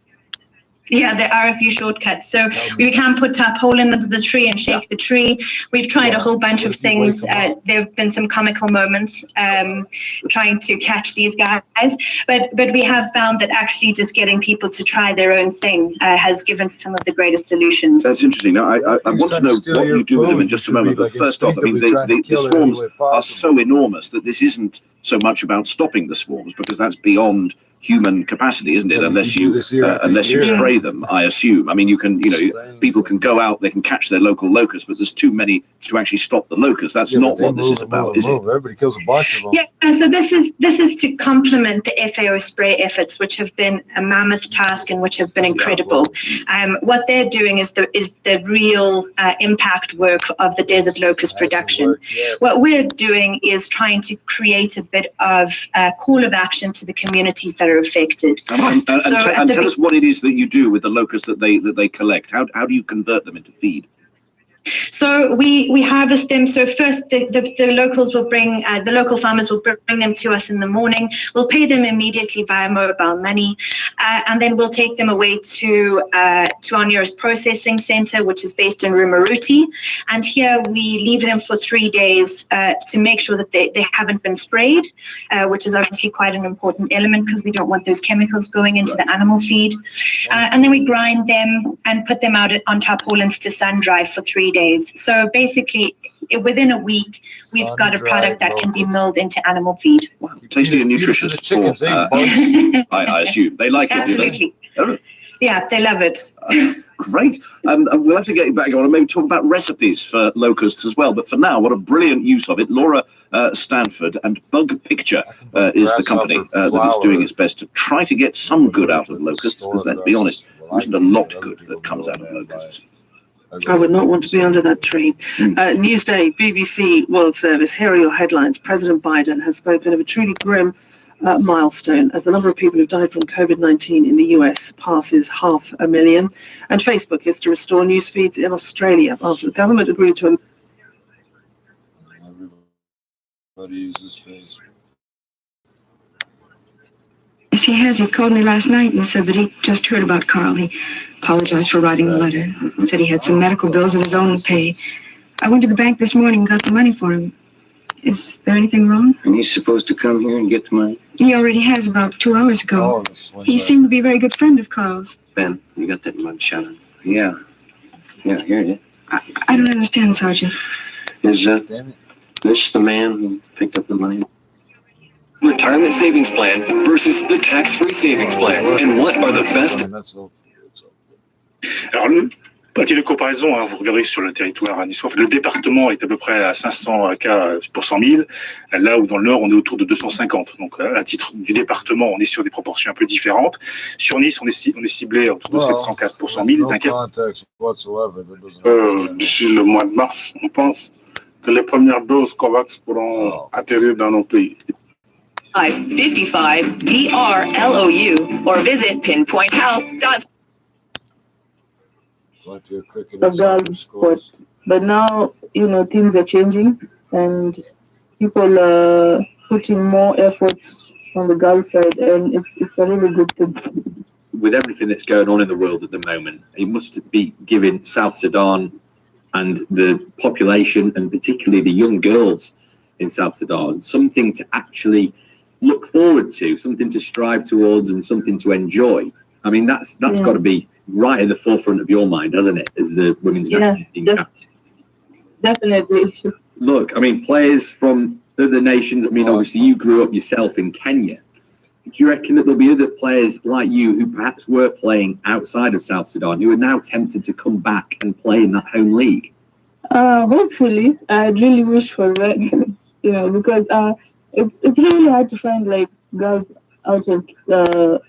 Yeah, there are a few shortcuts. So we can put tarpaulin under the tree and shake the tree. We've tried a whole bunch of things. There have been some comical moments trying to catch these guys. But we have found that actually just getting people to try their own thing has given some of the greatest solutions. That's interesting. Now, I want to know what you do with them in just a moment. But first off, I mean, the swarms are so enormous that this isn't so much about stopping the swarms, because that's beyond human capacity, isn't it? Unless you spray them, I assume. I mean, people can go out, they can catch their local locusts, but there's too many to actually stop the locusts. That's not what this is about, is it? Everybody kills a bunch of them. Yeah, so this is to complement the FAO spray efforts, which have been a mammoth task and which have been incredible. What they're doing is the real impact work of the desert locust production. What we're doing is trying to create a bit of call of action to the communities that are affected. And tell us what it is that you do with the locusts that they collect. How do you convert them into feed? So we harvest them. So first the locals will bring, the local farmers will bring them to us in the morning. We'll pay them immediately via mobile money, and then we'll take them away to our nearest processing center, which is based in Rumaruti. And here we leave them for 3 days to make sure that they haven't been sprayed, which is obviously quite an important element because we don't want those chemicals going into the animal feed. And then we grind them and put them out on tarpaulins to sun dry for 3 days. So basically, within a week, we've got a product that can be milled into animal feed. Wow, tasty and nutritious for I assume. They like it, do they? Yeah, they love it. Great. We'll have to get you back on and maybe talk about recipes for locusts as well. But for now, what a brilliant use of it. Laura Stanford and Bug Picture is the company that is doing its best to try to get some good out of locusts, because let's be honest, there isn't a lot good that comes out of locusts. I would not want to be under that tree. Newsday, BBC World Service. Here are your headlines. President Biden has spoken of a truly grim milestone as the number of people who've died from COVID-19 in the US passes 500,000. And Facebook is to restore news feeds in Australia after the government agreed to... Everybody uses Facebook. Yes, he has. He called me last night and said that he just heard about Carl. He apologized for writing the letter. Said he had some medical bills of his own to pay. I went to the bank this morning and got the money for him. Is there anything wrong? And he's supposed to come here and get the money? He already has about 2 hours ago. He seemed to be a very good friend of Carl's. Ben, you got that mug shot on? Yeah. Yeah, here it is. I don't understand, Sergeant. Is this the man who picked up the money? Retirement savings plan versus the tax-free savings plan. And what are the best? Alors, petit de comparaison, hein, vous regardez sur le territoire niçois, le département est à peu près à 500 cas pour 100 000, là où dans le Nord, on est autour de 250. Donc, à titre du département, on est sur des proportions un peu différentes. Sur Nice, on est ciblé autour de 700 cas pour 100 000. D'ici le mois de mars, on pense que les premières doses COVAX pourront atterrir dans nos pays. 55 TRLOU or visit pinpointhealth.com. But now, things are changing and people are putting more effort on the girls' side, and it's a really good thing. With everything that's going on in the world at the moment, it must be giving South Sudan and the population, and particularly the young girls in South Sudan, something to actually look forward to, something to strive towards, and something to enjoy. I mean, that's got to be right at the forefront of your mind, hasn't it, as the women's national team captain? Definitely. Look, I mean, players from other nations, I mean, obviously you grew up yourself in Kenya. Do you reckon that there'll be other players like you who perhaps were playing outside of South Sudan who are now tempted to come back and play in that home league? Hopefully, I really wish for that, you know, because it's really hard to find like girls out of South,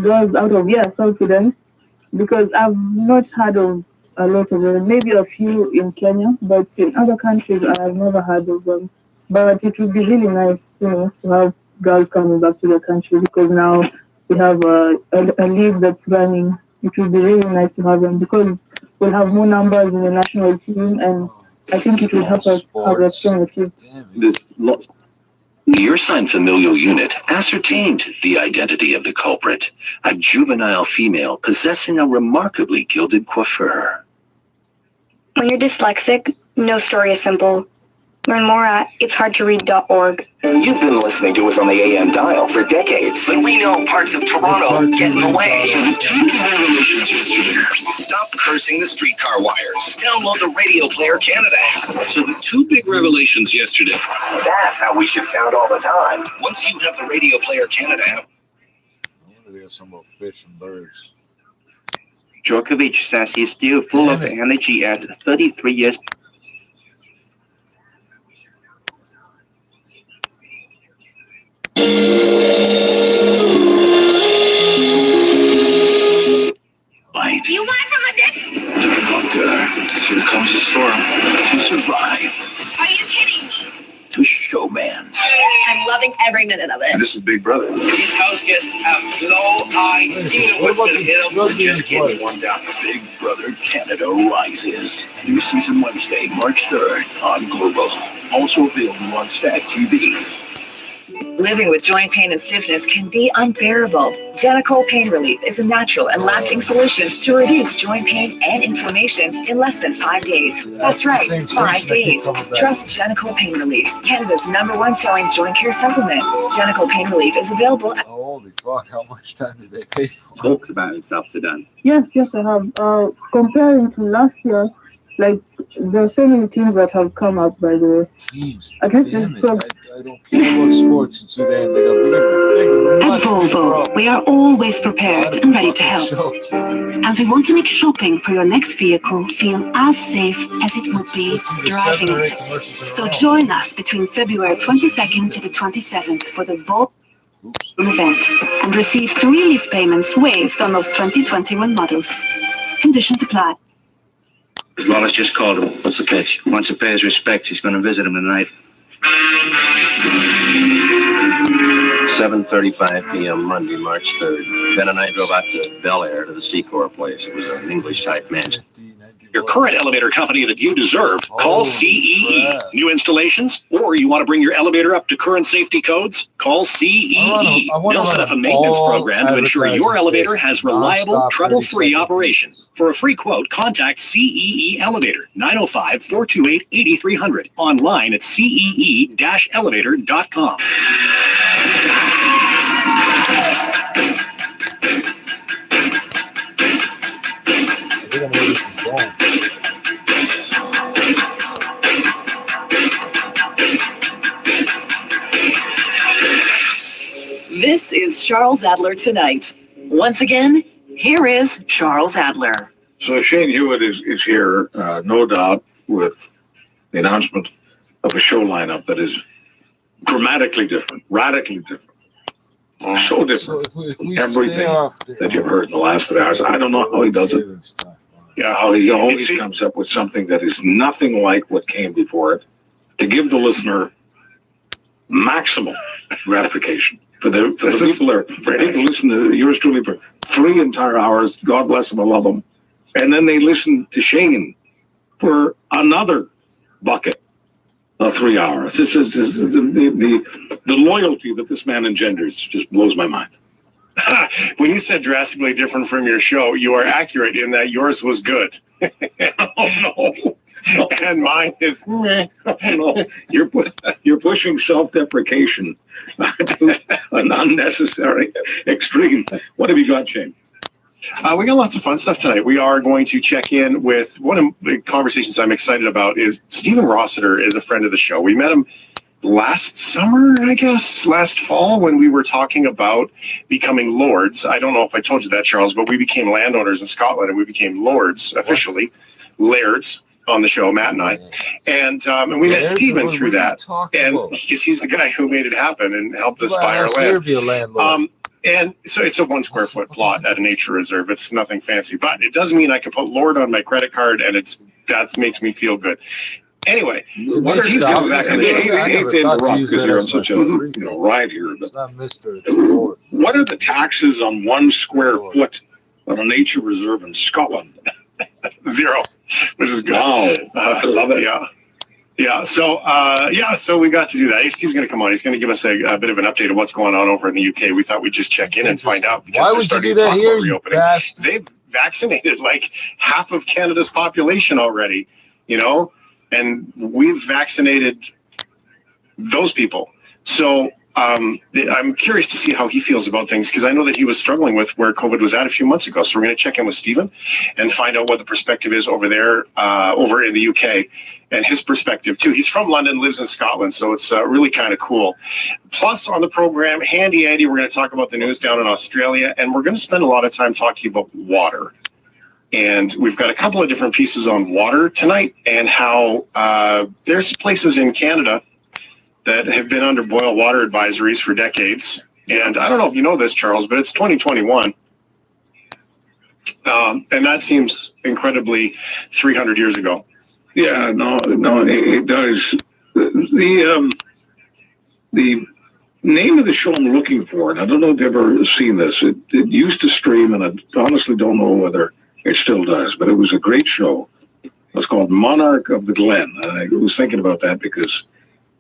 girls out of South Sudan, because I've not heard of a lot of them, maybe a few in Kenya, but in other countries I've never heard of them. But it would be really nice, you know, to have girls coming back to the country, because now we have a league that's running. It would be really nice to have them, because we'll have more numbers in the national team, and I think it will help us have a stronger team. There's lots. The Ursine familial unit ascertained the identity of the culprit, a juvenile female possessing a remarkably gilded coiffure. When you're dyslexic, no story is simple. Learn more at it'shardtoread.org. You've been listening to us on the AM dial for decades, but we know parts of Toronto get in the way. Stop cursing the streetcar wires. Download the Radio Player Canada app. So the two big revelations yesterday. That's how we should sound all the time. Once you have the Radio Player Canada app. I wonder if they got some about fish and birds. Djokovic says he's still full of energy at 33 years. Bite. You want some of this? Doctor, here comes the storm. To survive. Are you kidding me? To showmans. I'm loving every minute of it. This is Big Brother. These house guests have no idea what's going to hit them. Just kidding. One down. Big Brother Canada Rises. New season Wednesday, March 3rd on Global. Also available on Stat TV. Living with joint pain and stiffness can be unbearable. Genical Pain Relief is a natural and lasting solution to reduce joint pain and inflammation in less than 5 days. That's right, 5 days. Trust Genical Pain Relief, Canada's #1 selling joint care supplement. Genical Pain Relief is available at... Holy fuck, how much time did they pay for? Talked about in South Sudan. Yes, I have. Comparing to last year, like, there's so many teams that have come up, by the way. Teams. At least this I don't care about sports in Sudan. They got big. At Volvo, we are always prepared and ready to help. And we want to make shopping for your next vehicle feel as safe as it would be driving it. So join us between February 22nd to the 27th for the Volvo event and receive 3 lease payments waived on those 2021 models. Conditions apply. Wallace just called him. What's the catch? Wants to pay his respects. He's going to visit him tonight. 7:35 p.m. Monday, March 3rd. Ben and I drove out to Bel Air to the Secor place. It was an English-type mansion. Your current elevator company that you deserve, call CEE. New installations, or you want to bring your elevator up to current safety codes, call CEE. They'll set up a maintenance program to ensure your elevator has reliable, trouble-free operation. For a free quote, contact CEE Elevator, 905-428-8300. Online at cee-elevator.com. This is Charles Adler Tonight. Once again, here is Charles Adler. So Shane Hewitt is here, no doubt, with the announcement of a show lineup that is dramatically different, radically different. So different from everything that you've heard in the last 3 hours. I don't know how he does it. Yeah, how he always comes up with something that is nothing like what came before it to give the listener maximum gratification. For the people who listen to yours truly for 3 entire hours, God bless them, I love them. And then they listen to Shane for another bucket of 3 hours. This is the loyalty that this man engenders just blows my mind. When you said drastically different from your show, you are accurate in that yours was good. Oh, no. And mine is meh. No, you're pushing self-deprecation to an unnecessary extreme. What have you got, Shane? We got lots of fun stuff tonight. We are going to check in with one of the conversations I'm excited about is Stephen Rossiter is a friend of the show. We met him last summer, I guess, last fall when we were talking about becoming lords. I don't know if I told you that, Charles, but we became landowners in Scotland and we became lords officially, lairds on the show, Matt and I. And we met Stephen through that. And he's the guy who made it happen and helped us buy our land. And so it's a 1 square foot plot at a nature reserve. It's nothing fancy, but it does mean I can put Lord on my credit card, and that makes me feel good. Anyway, he's coming back on the show. I hate to interrupt because you're on such a ride here. But it's not Mr. It's Lord. What are the taxes on 1 square foot on a nature reserve in Scotland? 0, which is good. Wow, I love it. Yeah. So we got to do that. Steve's going to come on. He's going to give us a bit of an update of what's going on over in the UK. We thought we'd just check in and find out. Why would you do that here, you bastard? They've vaccinated like half of Canada's population already, and we've vaccinated those people. So I'm curious to see how he feels about things because I know that he was struggling with where COVID was at a few months ago. So we're going to check in with Stephen and find out what the perspective is over there, over in the UK, and his perspective too. He's from London, lives in Scotland, so it's really kind of cool. Plus on the program, Handy Andy, we're going to talk about the news down in Australia, and we're going to spend a lot of time talking about water. And we've got a couple of different pieces on water tonight and how there's places in Canada that have been under boil water advisories for decades. And I don't know if you know this, Charles, but it's 2021. And that seems incredibly 300 years ago. Yeah, no, it does. The name of the show I'm looking for, and I don't know if you've ever seen this, it used to stream, and I honestly don't know whether it still does, but it was a great show. It was called Monarch of the Glen. I was thinking about that because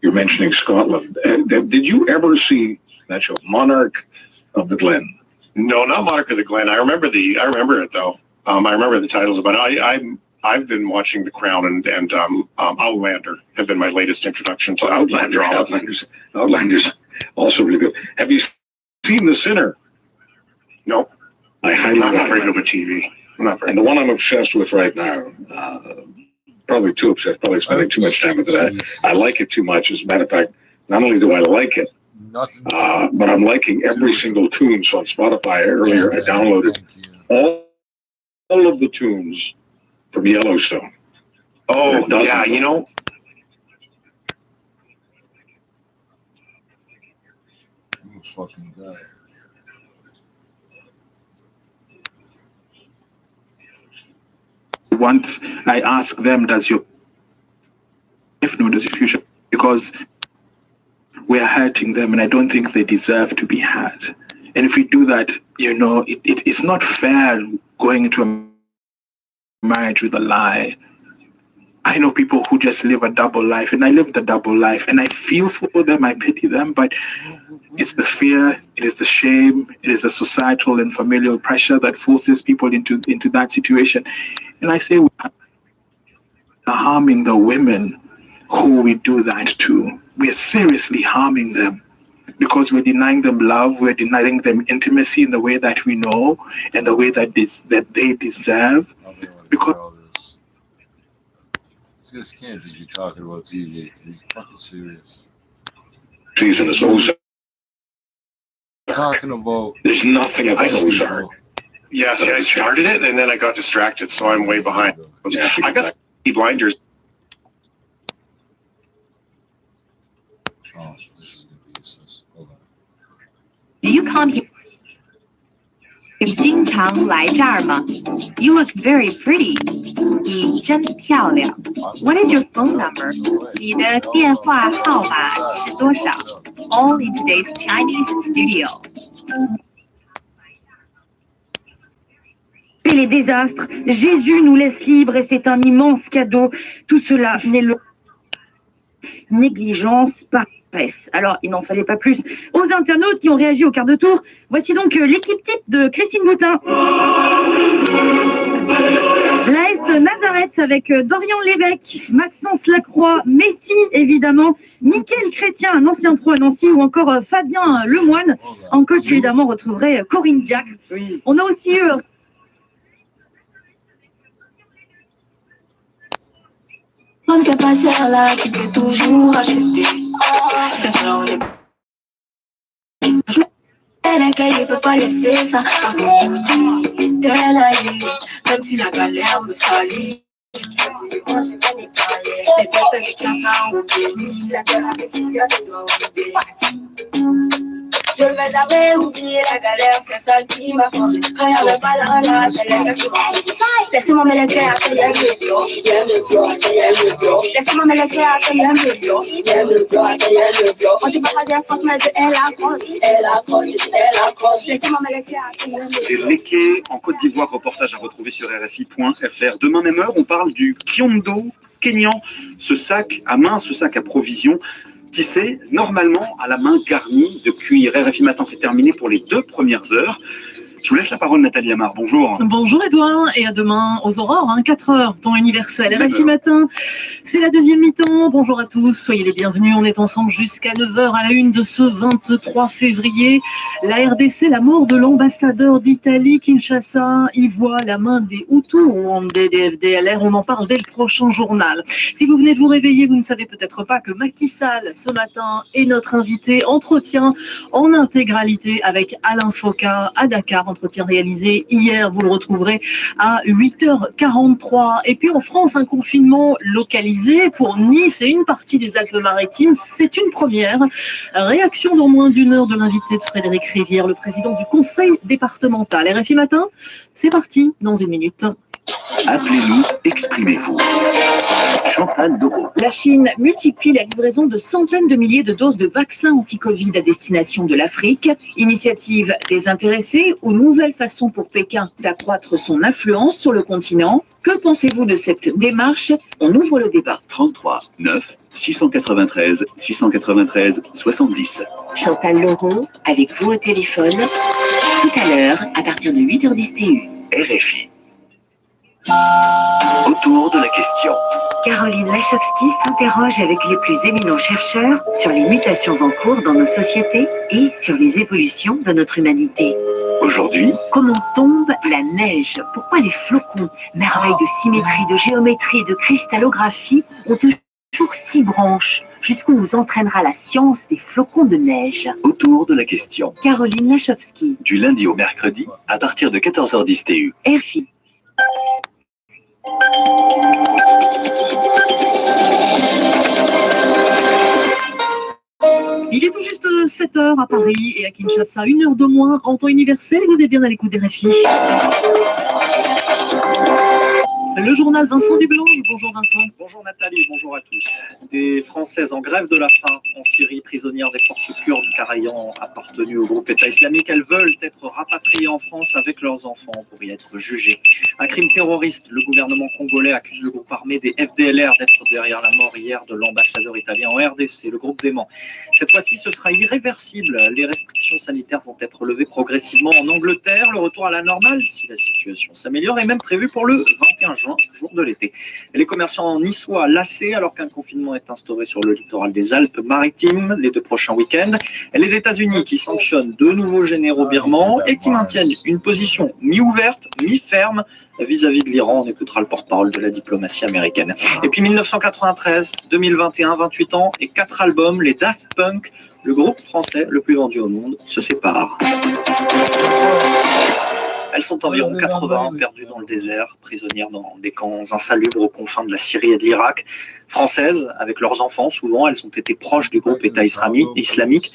you're mentioning Scotland. Did you ever see that show, Monarch of the Glen? No, not Monarch of the Glen. I remember it though. I remember the titles, but I've been watching The Crown and Outlander have been my latest introduction to Outlander's also really good. Have you seen The Sinner? No. I'm not very good with TV. And the one I'm obsessed with right now, probably too obsessed, probably spending too much time with it. I like it too much. As a matter of fact, not only do I like it, but I'm liking every single tune. So on Spotify earlier, I downloaded all of the tunes from Yellowstone. Oh, yeah, fucking guy. Once I ask them, does your life know, does your future? Because we are hurting them, and I don't think they deserve to be hurt. And if we do that, it's not fair going into a marriage with a lie. I know people who just live a double life, and I live the double life, and I feel for them, I pity them, but it's the fear, it is the shame, it is the societal and familial pressure that forces people into that situation. And I say we are harming the women who we do that to. We are seriously harming them because we're denying them love, we're denying them intimacy in the way that we know and the way that they deserve. Because this can't just be talking about TV. He's fucking serious. Season is Ozark. Talking about. There's nothing about Ozark. Yeah, see, I started it and then I got distracted, so I'm way behind. Yeah, I got Blinders. Oh, this is gonna be useless. Hold on. Do you come here? 你经常来这儿吗? You look very pretty. 你真漂亮. What is your phone number? 你的电话号码是多少? All in today's Chinese studio. Et les désastres, Jésus nous laisse libres et c'est un immense cadeau. Tout cela n'est le négligence, paresse. Alors, il n'en fallait pas plus. Aux internautes qui ont réagi au quart de tour, voici donc l'équipe type de Christine Boutin. L'AS Nazareth avec Dorian Lévesque, Maxence Lacroix, Messi évidemment, Mickaël Chrétien, un ancien pro à Nancy, ou encore Fabien Lemoine. En coach évidemment, on retrouverait Corinne Diacre. On a aussi eu On ne fait pas cher là, tu peux toujours acheter. C'est vrai, on est. Elle peut pas laisser ça. T'es la limite, même si la galère me salit. Les effets du chassa ont béni, la guerre avec Syria te doit oublier. Je ne vais jamais oublier la galère, c'est ça qui m'a forcé. Quand il y avait pas là, c'est les gars qui m'ont. Laissez-moi me le cœur, c'est le laissez-moi me le cœur, c'est le on dit pas de force, mais elle accroche. Laissez-moi me le cœur, c'est le Léké en Côte d'Ivoire, reportage à retrouver sur RFI.fr. Demain même heure, on parle du Kiondo kényan, ce sac à main, ce sac à provisions, tissé normalement à la main garnie de cuir. RFI Matin, c'est terminé pour les 2 premières heures. Je vous laisse la parole, Nathalie Amar. Bonjour. Bonjour Edouard, et à demain aux aurores, 4 heures, temps universel. RFI Matin, c'est la deuxième mi-temps. Bonjour à tous, soyez les bienvenus. On est ensemble jusqu'à 9h à la une de ce 23 février. La RDC, la mort de l'ambassadeur d'Italie, Kinshasa, y voit la main des Hutus rwandais des FDLR. On en parle dès le prochain journal. Si vous venez de vous réveiller, vous ne savez peut-être pas que Macky Sall, ce matin, est notre invité. Entretien en intégralité avec Alain Foka à Dakar. Entretien réalisé hier, vous le retrouverez à 8h43. Et puis en France, un confinement localisé pour Nice et une partie des Alpes-Maritimes, c'est une première. Réaction dans moins d'une heure de l'invité de Frédéric Rivière, le président du conseil départemental. RFI Matin, c'est parti dans une minute. Appelez-nous, exprimez-vous. Chantal Doro. La Chine multiplie la livraison de centaines de milliers de doses de vaccins anti-Covid à destination de l'Afrique. Initiative désintéressée ou nouvelle façon pour Pékin d'accroître son influence sur le continent. Que pensez-vous de cette démarche? On ouvre le débat. 33 9 693 693 70. Chantal Doro, avec vous au téléphone, tout à l'heure, à partir de 8h10 TU. RFI. Autour de la question. Caroline Lachowski s'interroge avec les plus éminents chercheurs sur les mutations en cours dans nos sociétés et sur les évolutions de notre humanité. Aujourd'hui, comment tombe la neige? Pourquoi les flocons, merveilles de symétrie, de géométrie et de cristallographie, ont toujours 6 branches? Jusqu'où nous entraînera la science des flocons de neige? Autour de la question. Caroline Lachowski. Du lundi au mercredi, à partir de 14h10 TU. RFI. Il est tout juste 7h à Paris et à Kinshasa, 1 heure de moins en temps universel. Vous êtes bien à l'écoute des RFI. Le journal Vincent Dublanche. Bonjour Vincent. Bonjour Nathalie, bonjour à tous. Des Françaises en grève de la faim en Syrie, prisonnières des forces kurdes car ayant appartenu au groupe État islamique, elles veulent être rapatriées en France avec leurs enfants pour y être jugées. Un crime terroriste, le gouvernement congolais accuse le groupe armé des FDLR d'être derrière la mort hier de l'ambassadeur italien en RDC, le groupe Dément. Cette fois-ci, ce sera irréversible. Les restrictions sanitaires vont être levées progressivement en Angleterre. Le retour à la normale, si la situation s'améliore, est même prévu pour le 21 juin, jour de l'été. Et les commerçants niçois lassés alors qu'un confinement est instauré sur le littoral des Alpes-Maritimes les 2 prochains week-ends. Et les États-Unis qui sanctionnent 2 nouveaux généraux birmans et qui maintiennent une position mi-ouverte, mi-ferme vis-à-vis de l'Iran. On écoutera le porte-parole de la diplomatie américaine. Et puis 1993, 2021, 28 ans et 4 albums, les Daft Punk, le groupe français le plus vendu au monde, se séparent. Elles sont environ 80, perdues dans le désert, prisonnières dans des camps insalubres aux confins de la Syrie et de l'Irak. Françaises, avec leurs enfants, souvent, elles ont été proches du groupe État islamique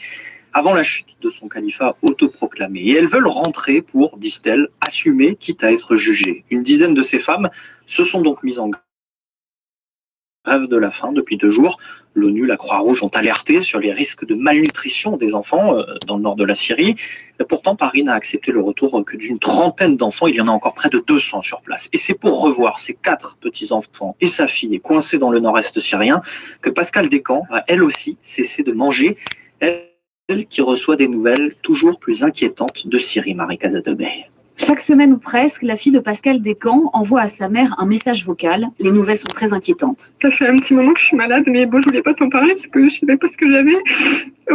avant la chute de son califat autoproclamé. Et elles veulent rentrer pour, disent-elles, assumer, quitte à être jugées. Une dizaine de ces femmes se sont donc mises en grève de la faim depuis 2 jours. L'ONU, la Croix-Rouge ont alerté sur les risques de malnutrition des enfants dans le nord de la Syrie. Et pourtant, Paris n'a accepté le retour que d'une trentaine d'enfants. Il y en a encore près de 200 sur place. Et c'est pour revoir ces 4 petits-enfants et sa fille coincés dans le nord-est syrien que Pascal Descamps a elle aussi cessé de manger. Elle qui reçoit des nouvelles toujours plus inquiétantes de Syrie, Marie Casadebey. Chaque semaine ou presque, la fille de Pascal Descamps envoie à sa mère un message vocal. Les nouvelles sont très inquiétantes. Ça fait un petit moment que je suis malade, mais bon, je voulais pas t'en parler parce que je savais pas ce que j'avais.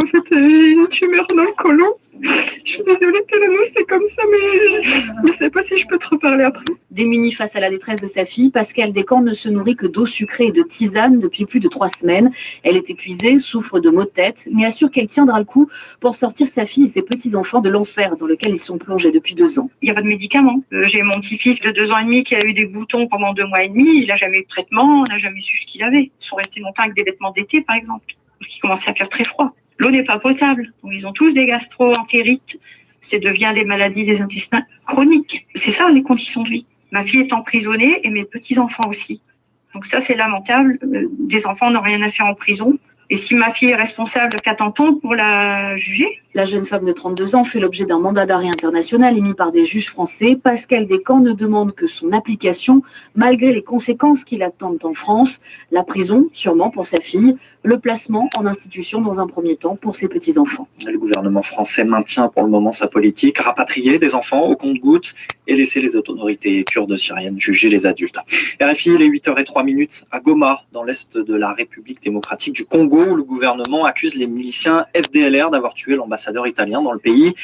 En fait, j'ai une tumeur dans le côlon. Je suis désolée de te l'annoncer comme ça, mais je ne sais pas si je peux te reparler après. Démunie face à la détresse de sa fille, Pascal Descamps ne se nourrit que d'eau sucrée et de tisane depuis plus de 3 semaines. Elle est épuisée, souffre de maux de tête, mais assure qu'elle tiendra le coup pour sortir sa fille et ses petits-enfants de l'enfer dans lequel ils sont plongés depuis 2 ans. Il n'y a pas de médicaments. J'ai mon petit-fils de 2 ans et demi qui a eu des boutons pendant 2 mois et demi. Il n'a jamais eu de traitement, on n'a jamais su ce qu'il avait. Ils sont restés longtemps avec des vêtements d'été, par exemple, parce qu'il commençait à faire très froid. L'eau n'est pas potable. Donc, ils ont tous des gastro-entérites. Ça devient des maladies des intestins chroniques. C'est ça, les conditions de vie. Ma fille est emprisonnée et mes petits-enfants aussi. Donc ça, c'est lamentable. Des enfants n'ont rien à faire en prison. Et si ma fille est responsable, qu'attend-on pour la juger? La jeune femme de 32 ans fait l'objet d'un mandat d'arrêt international émis par des juges français. Pascal Descamps ne demande que son application, malgré les conséquences qui l'attendent en France. La prison, sûrement pour sa fille, le placement en institution dans un premier temps pour ses petits-enfants. Le gouvernement français maintient pour le moment sa politique, rapatrier des enfants au compte-gouttes et laisser les autorités kurdes syriennes juger les adultes. RFI, il est 8h03 à Goma, dans l'est de la République démocratique du Congo. Le gouvernement accuse les miliciens FDLR d'avoir tué l'ambassadeur italien dans le pays.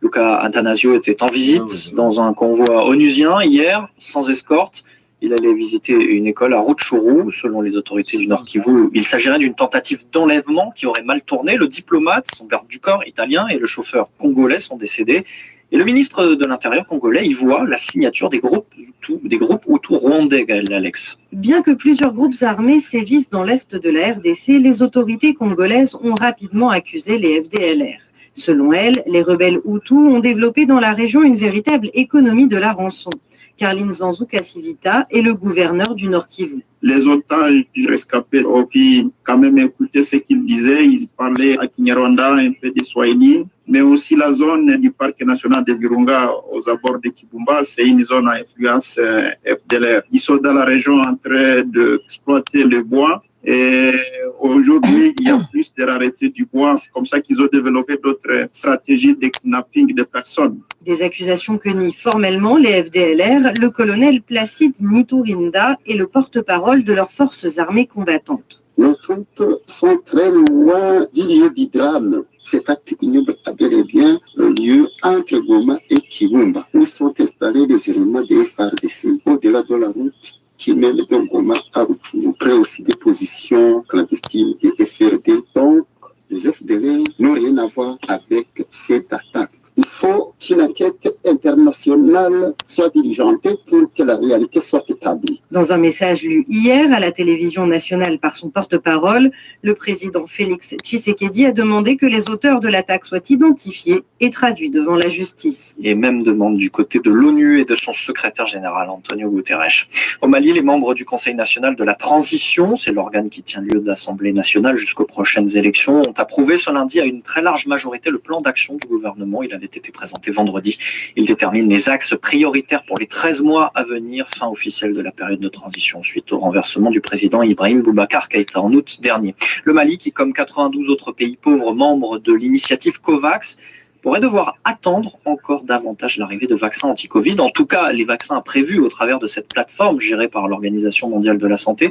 Luca Attanasio était en visite dans un convoi onusien hier, sans escorte. Il allait visiter une école à Rutshuru. Selon les autorités du Nord Kivu, il s'agirait d'une tentative d'enlèvement qui aurait mal tourné. Le diplomate, son garde du corps italien et le chauffeur congolais sont décédés. Et le ministre de l'Intérieur congolais y voit la signature des groupes Hutus rwandais, Alex. Bien que plusieurs groupes armés sévissent dans l'est de la RDC, les autorités congolaises ont rapidement accusé les FDLR. Selon elles, les rebelles Hutus ont développé dans la région une véritable économie de la rançon. Carline Zanzou-Kassivita est le gouverneur du Nord Kivu. Les otages rescapés ont pu quand même écouter ce qu'ils disaient. Ils parlaient à Kinyarwanda, un peu de Swahili, mais aussi la zone du parc national de Virunga aux abords de Kibumba, c'est une zone à influence FDLR. Ils sont dans la région en train d'exploiter le bois. Et aujourd'hui, il y a plus de rareté du bois. C'est comme ça qu'ils ont développé d'autres stratégies de kidnapping de personnes. Des accusations que nient formellement les FDLR. Le colonel Placide Niturinda est le porte-parole de leurs forces armées combattantes. Nos troupes sont très loin du lieu du drame. Cet acte ignoble a bel et bien lieu entre Goma et Kibumba, où sont installés des éléments des FARDC au-delà de la route qui mène de Goma à Rutshuru, près aussi des positions clandestines des FRD. Donc, les FDL n'ont rien à voir avec cette attaque. Il faut qu'une enquête internationale soit diligentée pour que la réalité soit établie. Dans un message lu hier à la télévision nationale par son porte-parole, le président Félix Tshisekedi a demandé que les auteurs de l'attaque soient identifiés et traduits devant la justice. Et même demande du côté de l'ONU et de son secrétaire général Antonio Guterres. Au Mali, les membres du Conseil national de la transition, c'est l'organe qui tient lieu de l'Assemblée nationale jusqu'aux prochaines élections, ont approuvé ce lundi à une très large majorité le plan d'action du gouvernement. Il avait été présenté vendredi. Il détermine les axes prioritaires pour les 13 mois à venir, fin officielle de la période de transition suite au renversement du président Ibrahim Boubacar Keïta en août dernier. Le Mali, qui comme 92 autres pays pauvres membres de l'initiative COVAX, pourrait devoir attendre encore davantage l'arrivée de vaccins anti-Covid. En tout cas, les vaccins prévus au travers de cette plateforme gérée par l'Organisation mondiale de la santé.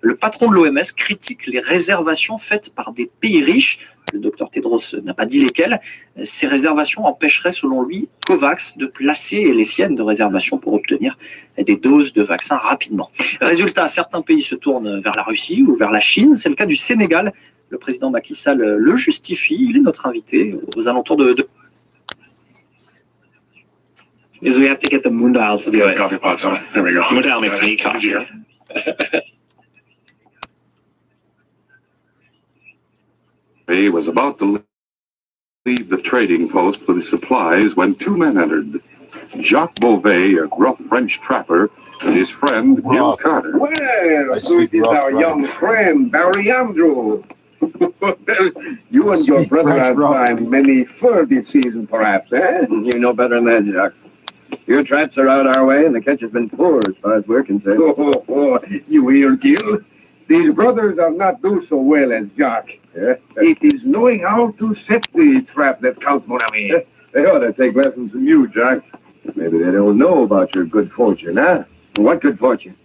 Le patron de l'OMS critique les réservations faites par des pays riches. Le docteur Tedros n'a pas dit lesquels. Ces réservations empêcheraient, selon lui, COVAX de placer les siennes de réservation pour obtenir des doses de vaccins rapidement. Résultat, certains pays se tournent vers la Russie ou vers la Chine. C'est le cas du Sénégal. Le président Macky Sall le justifie. Il est notre invité aux alentours de... Is we have to get the Mundal to do it. Coffee pot, so there we go. Mundal makes me coffee. He was about to leave the trading post for the supplies when 2 men entered. Jacques Beauvais, a gruff French trapper, and his friend, Gil Carter. Well, so it is our young friend, Barry Andrew. You and your brother have climbed many fur this season, perhaps, eh? You know better than that, Jacques. Your traps are out our way, and the catch has been poor, as far as we're concerned. You hear, Gil? These brothers are not do so well as Jacques. It is knowing how to set the trap that counts, mon ami. They ought to take lessons from you, Jacques. Maybe they don't know about your good fortune, huh? What good fortune?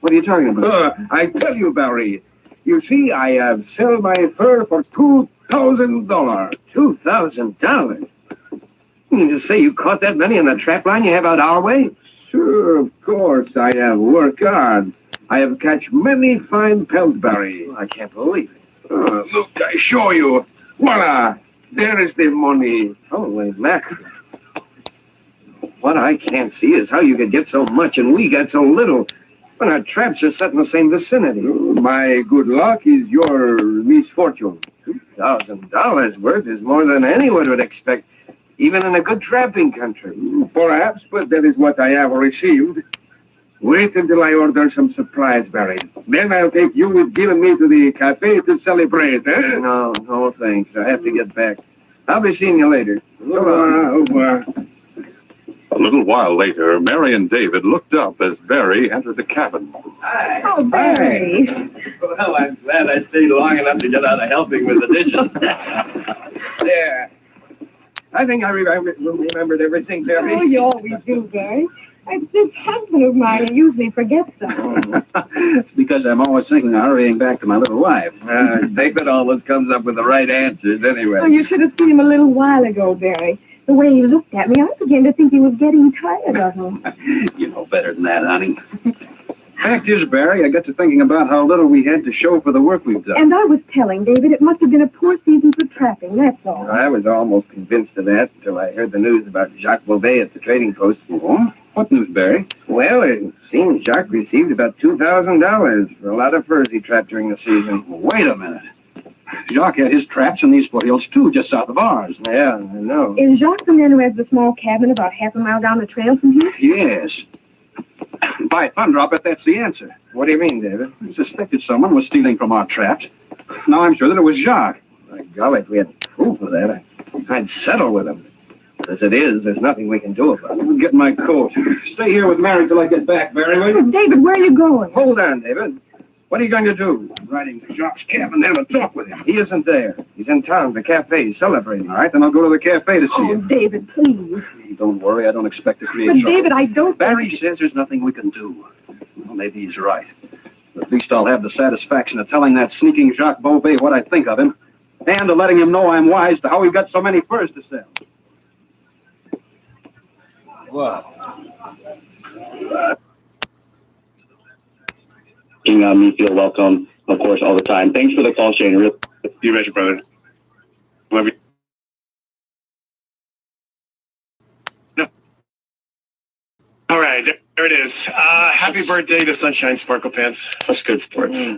What are you talking about? I tell you, Barry, You see, I have sold my fur for $2,000. $2,000? You mean to say you caught that many in the trap line you have out our way? Sure, of course. I have worked hard. I have catch many fine peltberry. I can't believe it. Look, I show you. Voila! There is the money. Holy mackerel. What I can't see is how you could get so much and we got so little when our traps are set in the same vicinity. My good luck is your misfortune. $2,000 worth is more than anyone would expect, even in a good trapping country. Perhaps, but that is what I have received. Wait until I order some supplies, Barry. Then I'll take you with Gil and me to the cafe to celebrate, eh? No, thanks. I have to get back. I'll be seeing you later. Au revoir. A little while later, Mary and David looked up as Barry entered the cabin. Hi. Oh, Barry. Well, I'm glad I stayed long enough to get out of helping with the dishes. There. I think I remembered everything, Barry. Oh, you always do, Barry. This husband of mine, he usually forgets something. It's because I'm always thinking of hurrying back to my little wife. David always comes up with the right answers anyway. Oh, you should have seen him a little while ago, Barry. The way he looked at me, I began to think he was getting tired of him. You know better than that, honey. Fact is, Barry, I got to thinking about how little we had to show for the work we've done. And I was telling David it must have been a poor season for trapping, that's all. I was almost convinced of that until I heard the news about Jacques Beauvais at the trading post. Oh? What news, Barry? Well, it seems Jacques received about $2,000 for a lot of furs he trapped during the season. Wait a minute. Jacques had his traps in these foothills, too, just south of ours. Yeah, I know. Is Jacques the man who has the small cabin about half a mile down the trail from here? Yes. By thunder, I'll bet that's the answer. What do you mean, David? I suspected someone was stealing from our traps. Now I'm sure that it was Jacques. My golly, if we had proof of that, I'd settle with him. As it is, there's nothing we can do about it. I'll get my coat. Stay here with Mary till I get back, Barry, will you? David, where are you going? Hold on, David. What are you going to do? I'm riding to Jacques' cabin there to talk with him. He isn't there. He's in town, the cafe, celebrating. All right, then I'll go to the cafe to see him. David, please. Don't worry, I don't expect to create But, trouble. David, I don't... Barry says there's nothing we can do. Well, maybe he's right. But at least I'll have the satisfaction of telling that sneaking Jacques Beauvais what I think of him, and of letting him know I'm wise to how he got so many furs to sell. Wow. Making me feel welcome, of course, all the time. Thanks for the call, Shane. You bet, your brother. Love you. No. All right, there it is. Happy birthday to Sunshine Sparkle Pants. Such good sports.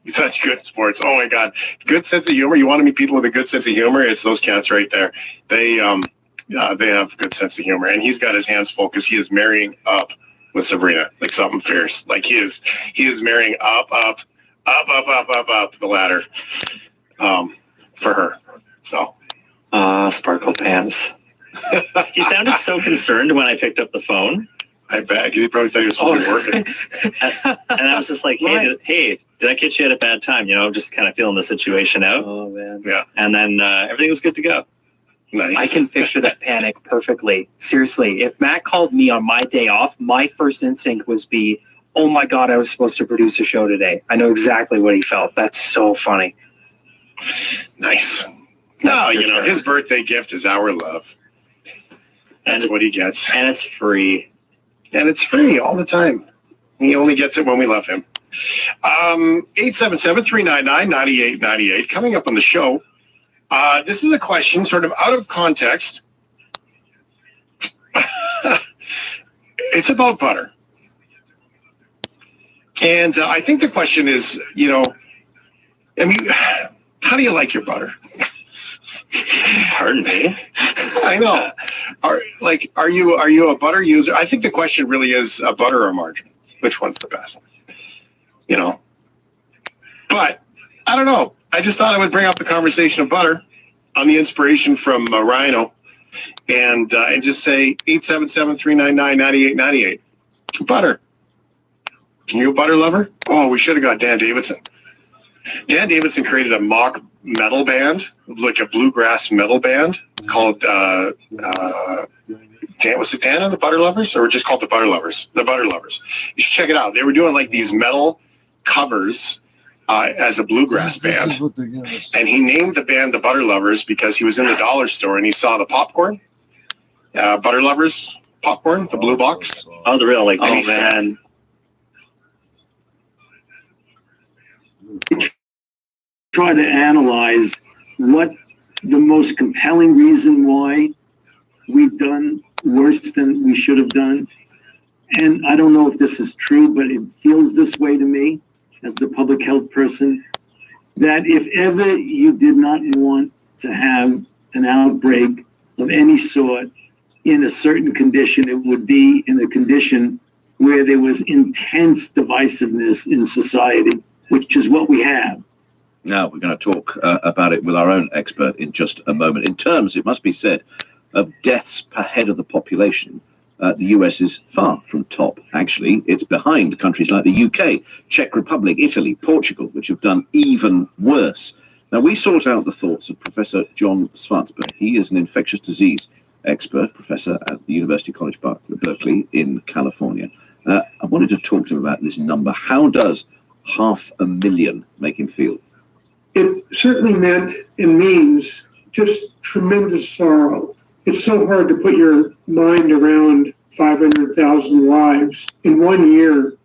Such good sports. Oh my God, good sense of humor. You want to meet people with a good sense of humor? It's those cats right there. They have a good sense of humor, and he's got his hands full because he is marrying up with Sabrina, like something fierce. Like he is marrying up the ladder, for her. So, Sparkle Pants. He sounded so concerned when I picked up the phone. I bet, because he probably thought he was supposed to be working. And I was just like, hey, did I catch you at a bad time? You know, just kind of feeling the situation out. Oh, man. Yeah. And then everything was good to go. Nice. I can picture that panic perfectly. Seriously, if Matt called me on my day off, my first instinct was oh my God, I was supposed to produce a show today. I know exactly what he felt. That's so funny. Nice. No, you know, his birthday gift is our love. That's what he gets. And it's free. And it's free all the time. He only gets it when we love him. 877-399-9898. Coming up on the show, this is a question sort of out of context. It's about butter. And I think the question is, you know, I mean, how do you like your butter? Pardon me? I know. Are you a butter user? I think the question really is butter or margarine. Which one's the best? You know. But I don't know. I just thought I would bring up the conversation of butter on the inspiration from Rhino, and just say 877-399-9898. Butter. Are you a butter lover? Oh, we should have got Dan Davidson. Dan Davidson created a mock metal band, like a bluegrass metal band called, was it Dan and the Butter Lovers? Or just called the Butter Lovers? The Butter Lovers. You should check it out. They were doing like these metal covers as a bluegrass band. And he named the band the Butter Lovers because he was in the dollar store and he saw the popcorn, Butter Lovers popcorn, the blue box. Oh, really? Oh, man. Try to analyze what the most compelling reason why we've done worse than we should have done. And I don't know if this is true, but it feels this way to me as a public health person, that if ever you did not want to have an outbreak of any sort in a certain condition, it would be in a condition where there was intense divisiveness in society, which is what we have. Now, we're going to talk about it with our own expert in just a moment. In terms, it must be said, of deaths per head of the population, the US is far from top. Actually, it's behind countries like the UK, Czech Republic, Italy, Portugal, which have done even worse. Now, we sought out the thoughts of Professor John Schwarzberg. He is an infectious disease expert, professor at the University College Berkeley in California. I wanted to talk to him about this number. How does 500,000 make him feel? It certainly meant and means just tremendous sorrow. It's so hard to put your mind around 500,000 lives in 1 year.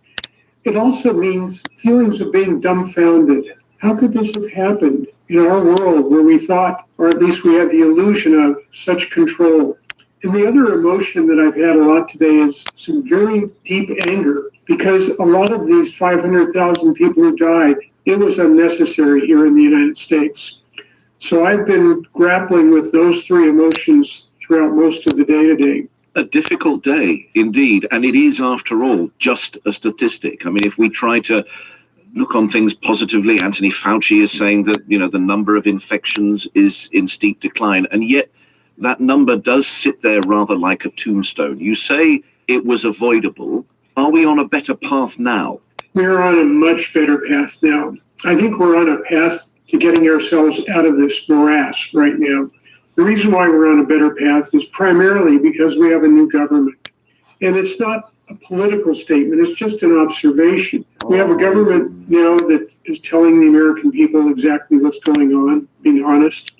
It also means feelings of being dumbfounded. How could this have happened in our world where we thought, or at least we had the illusion of, such control? And the other emotion that I've had a lot today is some very deep anger, because a lot of these 500,000 people who died, it was unnecessary here in the United States. So I've been grappling with those three emotions throughout most of the day today. A difficult day, indeed. And it is, after all, just a statistic. I mean, if we try to look on things positively, Anthony Fauci is saying that, you know, the number of infections is in steep decline. And yet that number does sit there rather like a tombstone. You say it was avoidable. Are we on a better path now? We're on a much better path now. I think we're on a path to getting ourselves out of this morass right now. The reason why we're on a better path is primarily because we have a new government. And it's not a political statement, it's just an observation. We have a government now that is telling the American people exactly what's going on, being honest.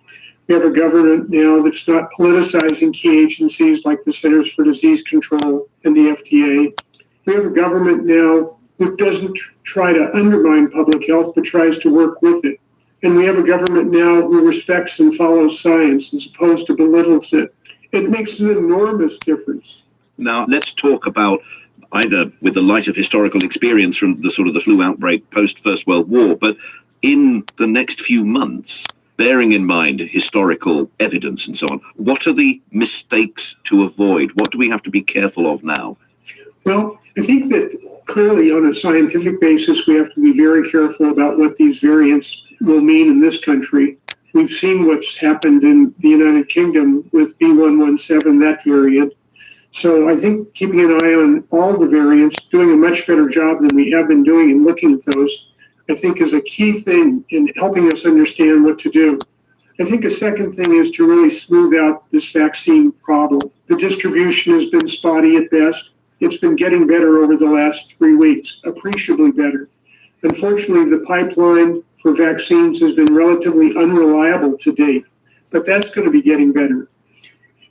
We have a government now that's not politicizing key agencies like the Centers for Disease Control and the FDA. We have a government now who doesn't try to undermine public health, but tries to work with it. And we have a government now who respects and follows science as opposed to belittles it. It makes an enormous difference. Now, let's talk about, either with the light of historical experience from the sort of the flu outbreak post First World War, but in the next few months, bearing in mind historical evidence and so on, what are the mistakes to avoid? What do we have to be careful of now? Well, I think that clearly on a scientific basis, we have to be very careful about what these variants will mean in this country. We've seen what's happened in the United Kingdom with B117, that variant. So I think keeping an eye on all the variants, doing a much better job than we have been doing in looking at those, I think is a key thing in helping us understand what to do. I think a second thing is to really smooth out this vaccine problem. The distribution has been spotty at best. It's been getting better over the last 3 weeks, appreciably better. Unfortunately, the pipeline for vaccines has been relatively unreliable to date, but that's going to be getting better.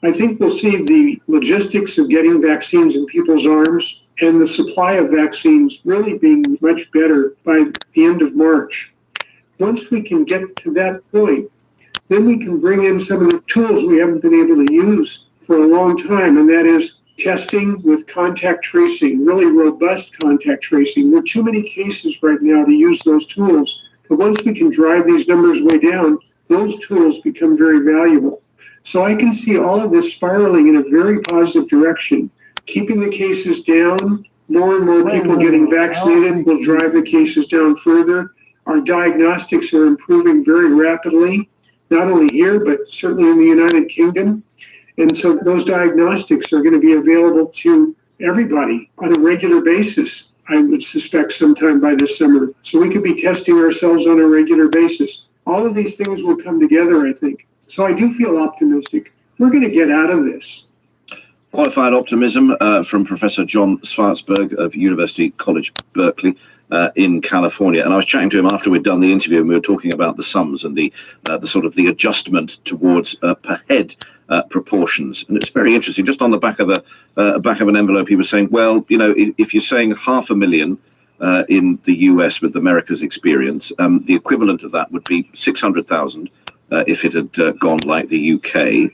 I think we'll see the logistics of getting vaccines in people's arms and the supply of vaccines really being much better by the end of March. Once we can get to that point, then we can bring in some of the tools we haven't been able to use for a long time, and that is testing with contact tracing, really robust contact tracing. There are too many cases right now to use those tools, but once we can drive these numbers way down, those tools become very valuable. So I can see all of this spiraling in a very positive direction. Keeping the cases down, more and more people getting vaccinated will drive the cases down further. Our diagnostics are improving very rapidly, not only here, but certainly in the United Kingdom. And so those diagnostics are going to be available to everybody on a regular basis, I would suspect sometime by this summer. So we could be testing ourselves on a regular basis. All of these things will come together, I think. So I do feel optimistic. We're going to get out of this. Qualified optimism from Professor John Schwarzberg of University College Berkeley. in California. And I was chatting to him after we'd done the interview, and we were talking about the sums and the sort of the adjustment towards per head proportions. And it's very interesting. Just on the back of an envelope, he was saying, well, you know, if you're saying 500,000 in the US with America's experience, the equivalent of that would be 600,000 if it had gone like the UK,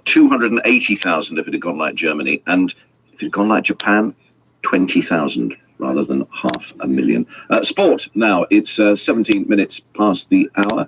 280,000 if it had gone like Germany, and if it had gone like Japan, 20,000 rather than 500,000. Sport now, it's 17 minutes past the hour,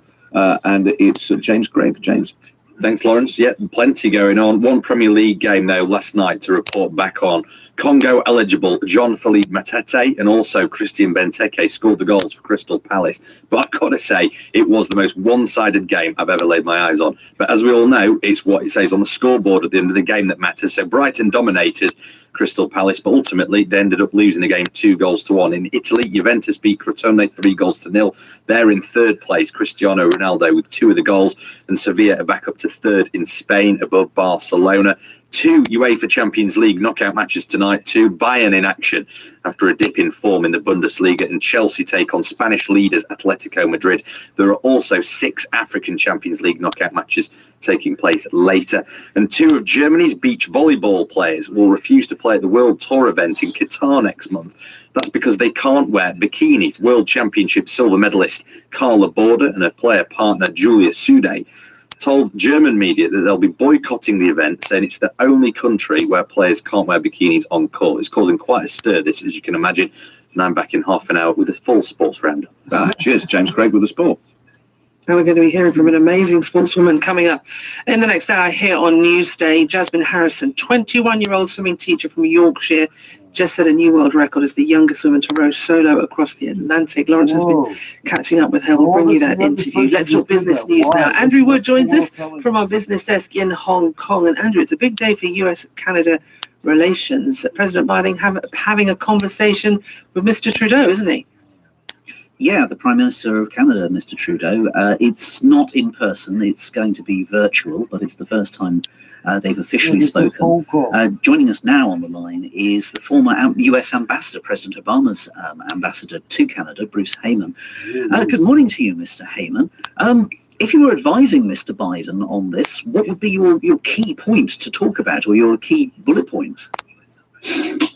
and it's James Gregg. James. Thanks, Lawrence. Yeah, plenty going on. One Premier League game, though, last night to report back on. Congo eligible Jean-Philippe Matete and also Christian Benteke scored the goals for Crystal Palace. But I've got to say, it was the most one-sided game I've ever laid my eyes on. But as we all know, it's what it says on the scoreboard at the end of the game that matters. So Brighton dominated Crystal Palace, but ultimately they ended up losing the game 2-1. In Italy, Juventus beat Crotone 3-0. They're in third place, Cristiano Ronaldo with 2 of the goals, and Sevilla are back up to third in Spain above Barcelona. 2 UEFA Champions League knockout matches tonight, 2 Bayern in action after a dip in form in the Bundesliga, and Chelsea take on Spanish leaders Atletico Madrid. There are also 6 African Champions League knockout matches taking place later. And 2 of Germany's beach volleyball players will refuse to play at the World Tour event in Qatar next month. That's because they can't wear bikinis. World Championship silver medalist Carla Border and her player partner Julia Sude told German media that they'll be boycotting the event, saying it's the only country where players can't wear bikinis on court. It's causing quite a stir, this, as you can imagine. And I'm back in half an hour with a full sports roundup. Cheers, James Gregg with the sport. And we're going to be hearing from an amazing sportswoman coming up in the next hour here on Newsday. Jasmine Harrison, 21-year-old swimming teacher from Yorkshire, just set a new world record as the youngest woman to row solo across the Atlantic. Lawrence has been catching up with her. We'll bring you that interview. Let's talk business news now. Andrew Wood joins us from our business desk in Hong Kong. And Andrew, it's a big day for US-Canada relations. President Biden having a conversation with Mr. Trudeau, isn't he? Yeah, the Prime Minister of Canada, Mr. Trudeau. It's not in person, it's going to be virtual, but it's the first time they've officially spoken. Joining us now on the line is the former US Ambassador, President Obama's ambassador to Canada, Bruce Heyman. Good morning to you, Mr. Heyman. If you were advising Mr. Biden on this, what would be your key point to talk about, or your key bullet points?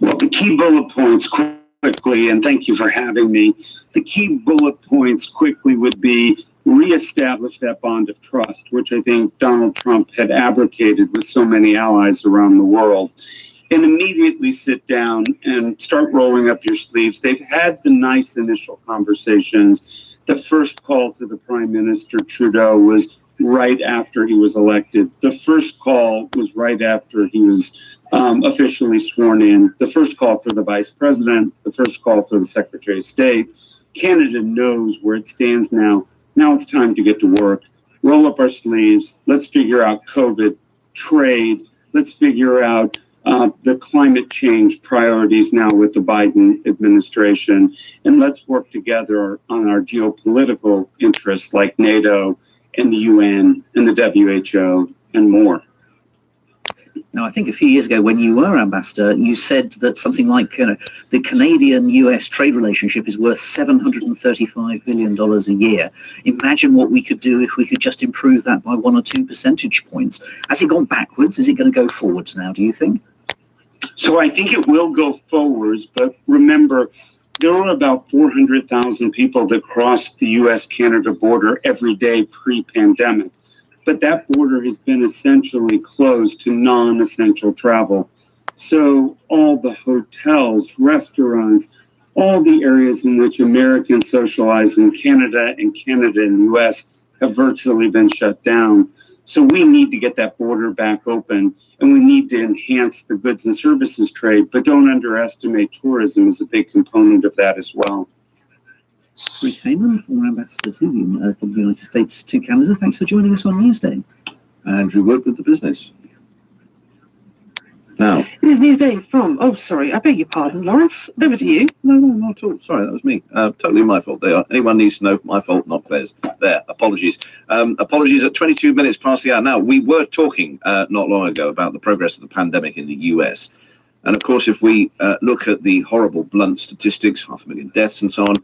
Well, the key bullet points quickly, and thank you for having me. The key bullet points quickly would be reestablish that bond of trust, which I think Donald Trump had abrogated with so many allies around the world, and immediately sit down and start rolling up your sleeves. They've had the nice initial conversations. The first call to the Prime Minister Trudeau was right after he was elected. The first call was right after he was officially sworn in. The first call for the Vice President, the first call for the Secretary of State. Canada knows where it stands now. Now it's time to get to work. Roll up our sleeves. Let's figure out COVID, trade. Let's figure out the climate change priorities now with the Biden administration. And let's work together on our geopolitical interests like NATO and the UN and the WHO and more. Now, I think a few years ago when you were ambassador, you said that something like the Canadian-US trade relationship is worth $735 billion a year. Imagine what we could do if we could just improve that by 1 or 2 percentage points. Has it gone backwards? Is it going to go forwards now, do you think? So I think it will go forwards, but remember, there were about 400,000 people that crossed the U.S.-Canada border every day pre-pandemic. But that border has been essentially closed to non-essential travel. So all the hotels, restaurants, all the areas in which Americans socialize in Canada and Canada and the U.S. have virtually been shut down. So we need to get that border back open, and we need to enhance the goods and services trade, but don't underestimate tourism as a big component of that as well. Bruce Heyman, former ambassador to the United States to Canada. Thanks for joining us on Newsday. Andrew Wood with the business. Now, It is Newsday from, oh, sorry, I beg your pardon, Lawrence. Over to you. No, not at all. Sorry, that was me. Totally my fault. Anyone needs to know, my fault, not Claire's. There, apologies. Apologies at 22 minutes past the hour. Now, we were talking not long ago about the progress of the pandemic in the US. And of course, if we look at the horrible blunt statistics, 500,000 deaths and so on,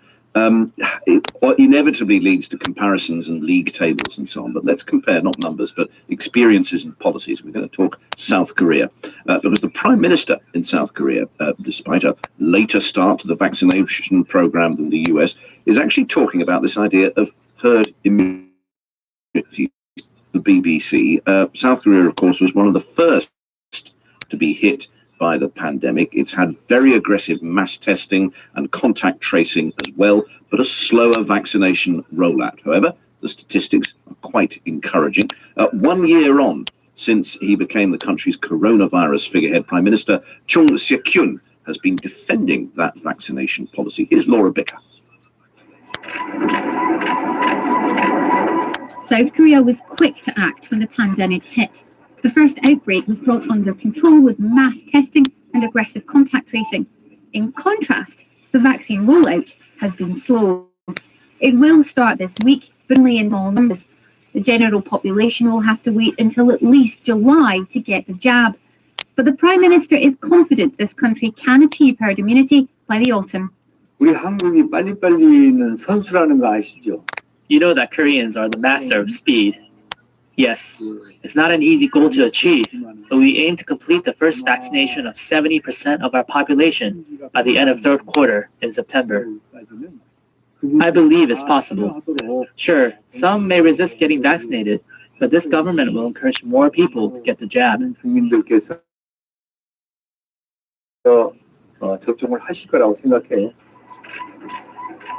it inevitably leads to comparisons and league tables and so on. But let's compare not numbers, but experiences and policies. We're going to talk South Korea, because the Prime Minister in South Korea, despite a later start to the vaccination program than the US, is actually talking about this idea of herd immunity. The BBC, South Korea, of course, was one of the first to be hit by the pandemic. It's had very aggressive mass testing and contact tracing as well, but a slower vaccination rollout. However, the statistics are quite encouraging. 1 year on since he became the country's coronavirus figurehead, Prime Minister Chung Se-kyun has been defending that vaccination policy. Here's Laura Bicker. South Korea was quick to act when the pandemic hit. The first outbreak was brought under control with mass testing and aggressive contact tracing. In contrast, the vaccine rollout has been slow. It will start this week, but only in small numbers. The general population will have to wait until at least July to get the jab. But the Prime Minister is confident this country can achieve herd immunity by the autumn. 우리 한국이 빨리빨리는 선수라는 거 아시죠? You know that Koreans are the master of speed. Yes, it's not an easy goal to achieve, but we aim to complete the first vaccination of 70% of our population by the end of third quarter in September. I believe it's possible. Sure, some may resist getting vaccinated, but this government will encourage more people to get the jab. 접종을 하실 거라고 생각해요.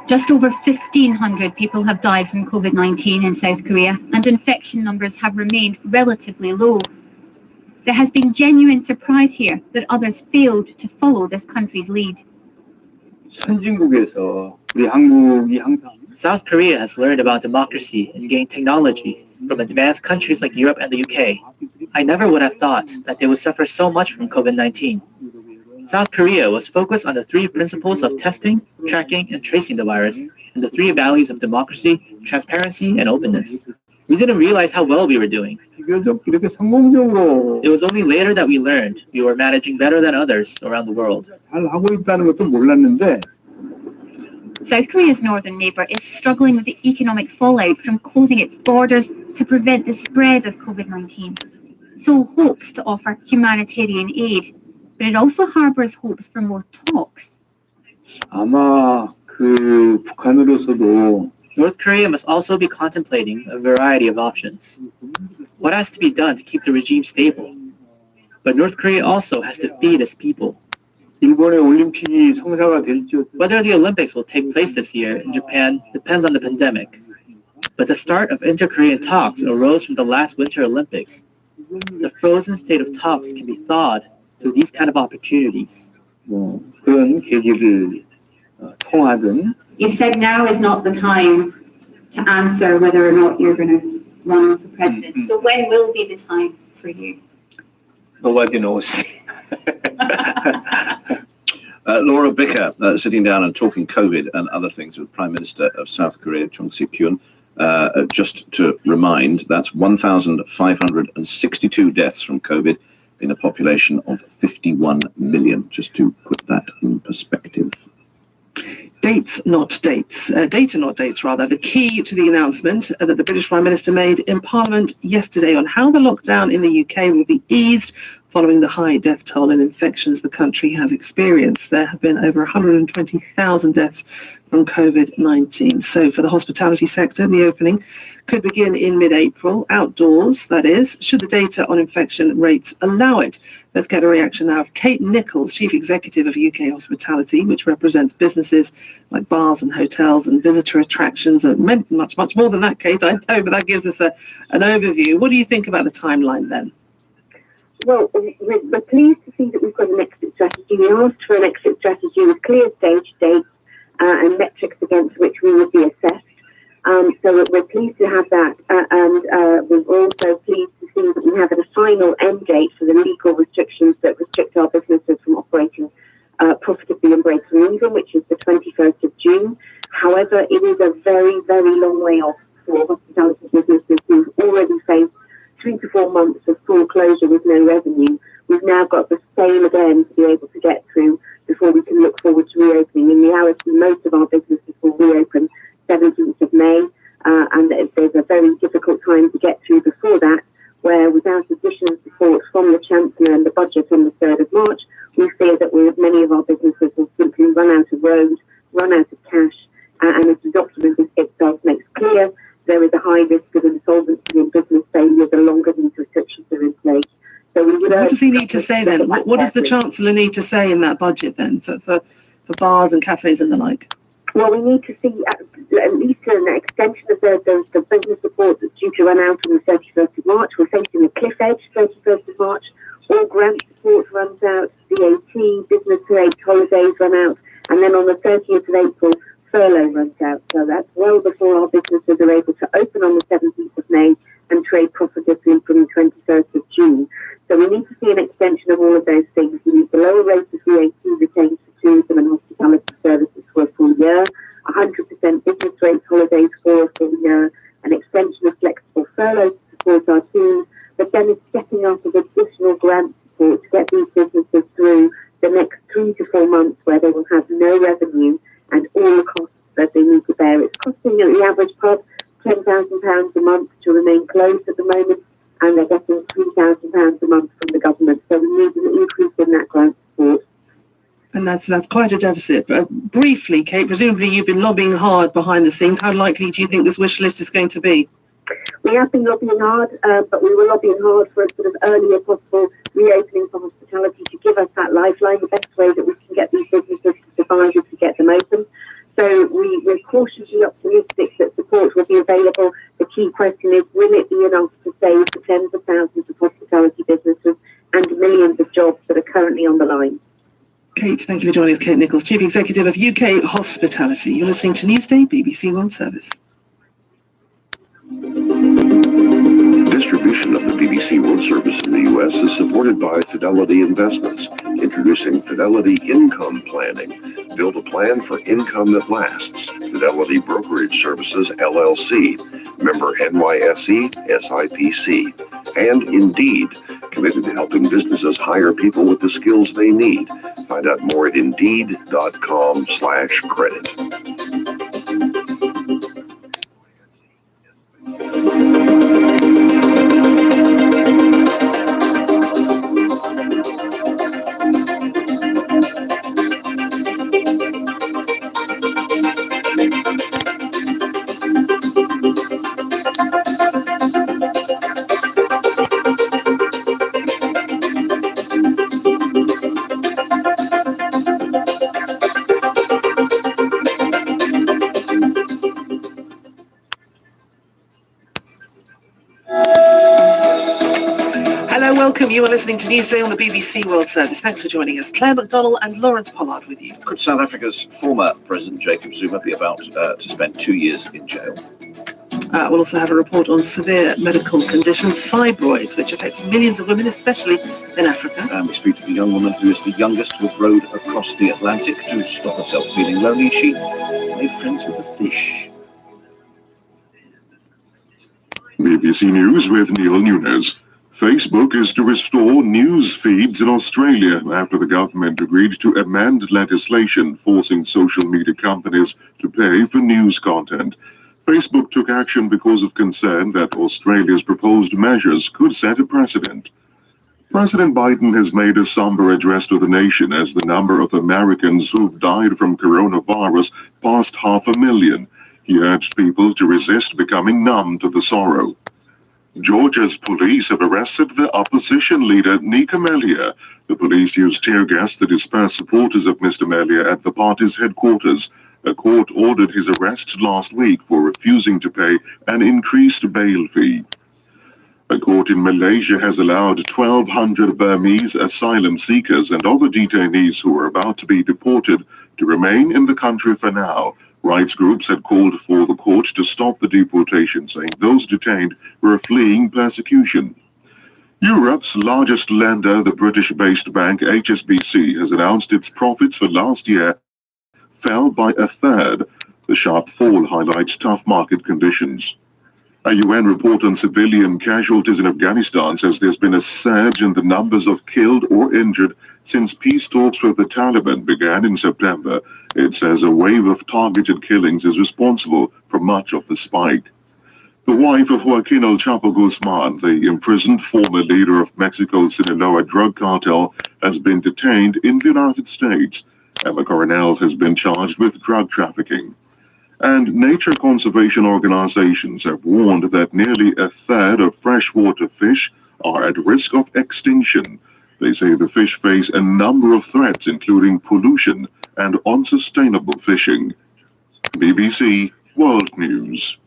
Just over 1,500 people have died from COVID-19 in South Korea, and infection numbers have remained relatively low. There has been genuine surprise here that others failed to follow this country's lead. 선진국에서 우리 한국이 항상 South Korea has learned about democracy and gained technology from advanced countries like Europe and the UK. I never would have thought that they would suffer so much from COVID-19. South Korea was focused on the three principles of testing, tracking, and tracing the virus, and the three values of democracy, transparency, and openness. We didn't realize how well we were doing. It was only later that we learned we were managing better than others around the world. South Korea's northern neighbour is struggling with the economic fallout from closing its borders to prevent the spread of COVID-19. Seoul hopes to offer humanitarian aid, but it also harbours hopes for more talks. 아마 그 북한으로서도 North Korea must also be contemplating a variety of options. What has to be done to keep the regime stable? But North Korea also has to feed its people. 일본의 올림픽이 성사가 될지 Whether the Olympics will take place this year in Japan depends on the pandemic. But the start of inter-Korean talks arose from the last Winter Olympics. The frozen state of talks can be thawed through these kind of opportunities. 그런 계기를 통하든. You've said now is not the time to answer whether or not you're going to run for president. So when will be the time for you? Nobody knows. Laura Bicker sitting down and talking COVID and other things with Prime Minister of South Korea, Chung Se-kyun. Just to remind, that's 1,562 deaths from COVID in a population of 51 million, just to put that in perspective. Dates, not dates. Data, not dates, rather. The key to the announcement that the British Prime Minister made in Parliament yesterday on how the lockdown in the UK will be eased following the high death toll and infections the country has experienced. There have been over 120,000 deaths from COVID-19. So for the hospitality sector, the opening could begin in mid-April, outdoors, that is, should the data on infection rates allow it. Let's get a reaction now of Kate Nichols, Chief Executive of UK Hospitality, which represents businesses like bars and hotels and visitor attractions, and much more than that, Kate, I know, but that gives us an overview. What do you think about the timeline then? Well, we're pleased to see that we've got an exit strategy. We asked for an exit strategy with clear stage dates and metrics against which we would be assessed. So we're pleased to have that, and we're also pleased to see that we have a final end date for the legal restrictions that restrict our businesses from operating profitably and breaking even, which is the 21st of June. However, it is a very, very long way off for hospitality businesses who've already faced 3 to 4 months of full closure with no revenue. We've now got the same again to be able to get through before we can look forward to reopening. In reality, most of our businesses will reopen 17th of May, and there's a very difficult time to get through before that, where without additional support from the Chancellor and the budget on the 3rd of March, we fear that many of our businesses will simply run out of road, run out of cash, and as the document itself makes clear, there is a high risk of insolvency and business failure the longer these restrictions are in place. So we would what does he need to say then? What does the Chancellor need to say in that budget then for bars and cafes and the like? Well, we need to see at least an extension of the business support that's due to run out on the 31st of March. We're facing a cliff edge, 31st of March. All grant support runs out, VAT, business rates, holidays run out, and then on the 30th of April, furlough runs out. So that's well before our businesses are able to open on the 17th of May and trade profitably from the 21st of June. So we need to see an extension of all of those things. We need the lower rates of VAT retained for tourism and hospitality services for a full year, 100% business rates holidays for a full year, an extension of flexible furlough to support our teams, but then it's stepping up of additional grant support to get these businesses through the next 3 to 4 months where they will have no revenue and all the costs that they need to bear. It's costing the average pub £10,000 a month to remain closed at the moment, and they're getting £3,000 a month from the government. So we need an increase in that grant support. And that's quite a deficit. But briefly, Kate, presumably you've been lobbying hard behind the scenes. How likely do you think this wish list is going to be? We have been lobbying hard, but we were lobbying hard for a sort of earlier possible reopening for hospitality to give us that lifeline. The best way that we can get these businesses to survive is to get them open. So we're cautiously optimistic that support will be available. The key question is, will it be enough to save the tens of thousands of hospitality businesses and millions of jobs that are currently on the line? Kate, thank you for joining us. Kate Nichols, Chief Executive of UK Hospitality. You're listening to Newsday, BBC World Service. Distribution of the BBC World Service in the U.S. is supported by Fidelity Investments, introducing Fidelity Income Planning. Build a plan for income that lasts. Fidelity Brokerage Services, LLC, member NYSE, SIPC, and Indeed, committed to helping businesses hire people with the skills they need. Find out more at Indeed.com/credit. Welcome. You are listening to Newsday on the BBC World Service. Thanks for joining us. Claire McDonnell and Lawrence Pollard with you. Could South Africa's former President Jacob Zuma be about to spend 2 years in jail? We'll also have a report on severe medical condition, fibroids, which affects millions of women, especially in Africa. And we speak to the young woman who is the youngest to have rowed across the Atlantic to stop herself feeling lonely. She made friends with the fish. BBC News with Neil Nunes. Facebook is to restore news feeds in Australia after the government agreed to amend legislation forcing social media companies to pay for news content. Facebook took action because of concern that Australia's proposed measures could set a precedent. President Biden has made a somber address to the nation as the number of Americans who've died from coronavirus passed 500,000. He urged people to resist becoming numb to the sorrow. Georgia's police have arrested the opposition leader, Nika Melia. The police used tear gas to disperse supporters of Mr. Melia at the party's headquarters. A court ordered his arrest last week for refusing to pay an increased bail fee. A court in Malaysia has allowed 1,200 Burmese asylum seekers and other detainees who are about to be deported to remain in the country for now. Rights groups had called for the court to stop the deportation, saying those detained were fleeing persecution. Europe's largest lender, the British-based bank HSBC, has announced its profits for last year fell by a third. The sharp fall highlights tough market conditions. A UN report on civilian casualties in Afghanistan says there's been a surge in the numbers of killed or injured since peace talks with the Taliban began in September. It says a wave of targeted killings is responsible for much of the spike. The wife of Joaquin El Chapo Guzman, the imprisoned former leader of Mexico's Sinaloa drug cartel, has been detained in the United States. Emma Coronel has been charged with drug trafficking. And nature conservation organizations have warned that nearly a third of freshwater fish are at risk of extinction. They say the fish face a number of threats, including pollution and unsustainable fishing. BBC World News.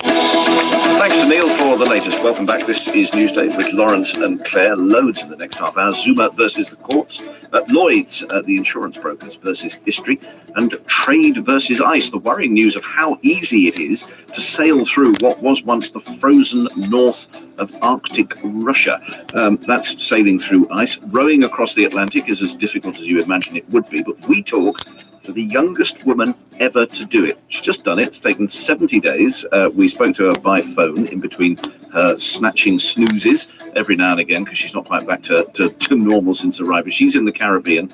Thanks to Neil for the latest. Welcome back. This is Newsday with Lawrence and Claire. Loads in the next half hour. Zuma versus the courts, Lloyd's, the insurance brokers versus history, and trade versus ice. The worrying news of how easy it is to sail through what was once the frozen north of Arctic Russia. That's sailing through ice. Rowing across the Atlantic is as difficult as you imagine it would be, but we talk to the youngest woman ever to do it. She's just done it. It's taken 70 days. We spoke to her by phone in between her snatching snoozes every now and again because she's not quite back to normal since arriving. She's in the Caribbean.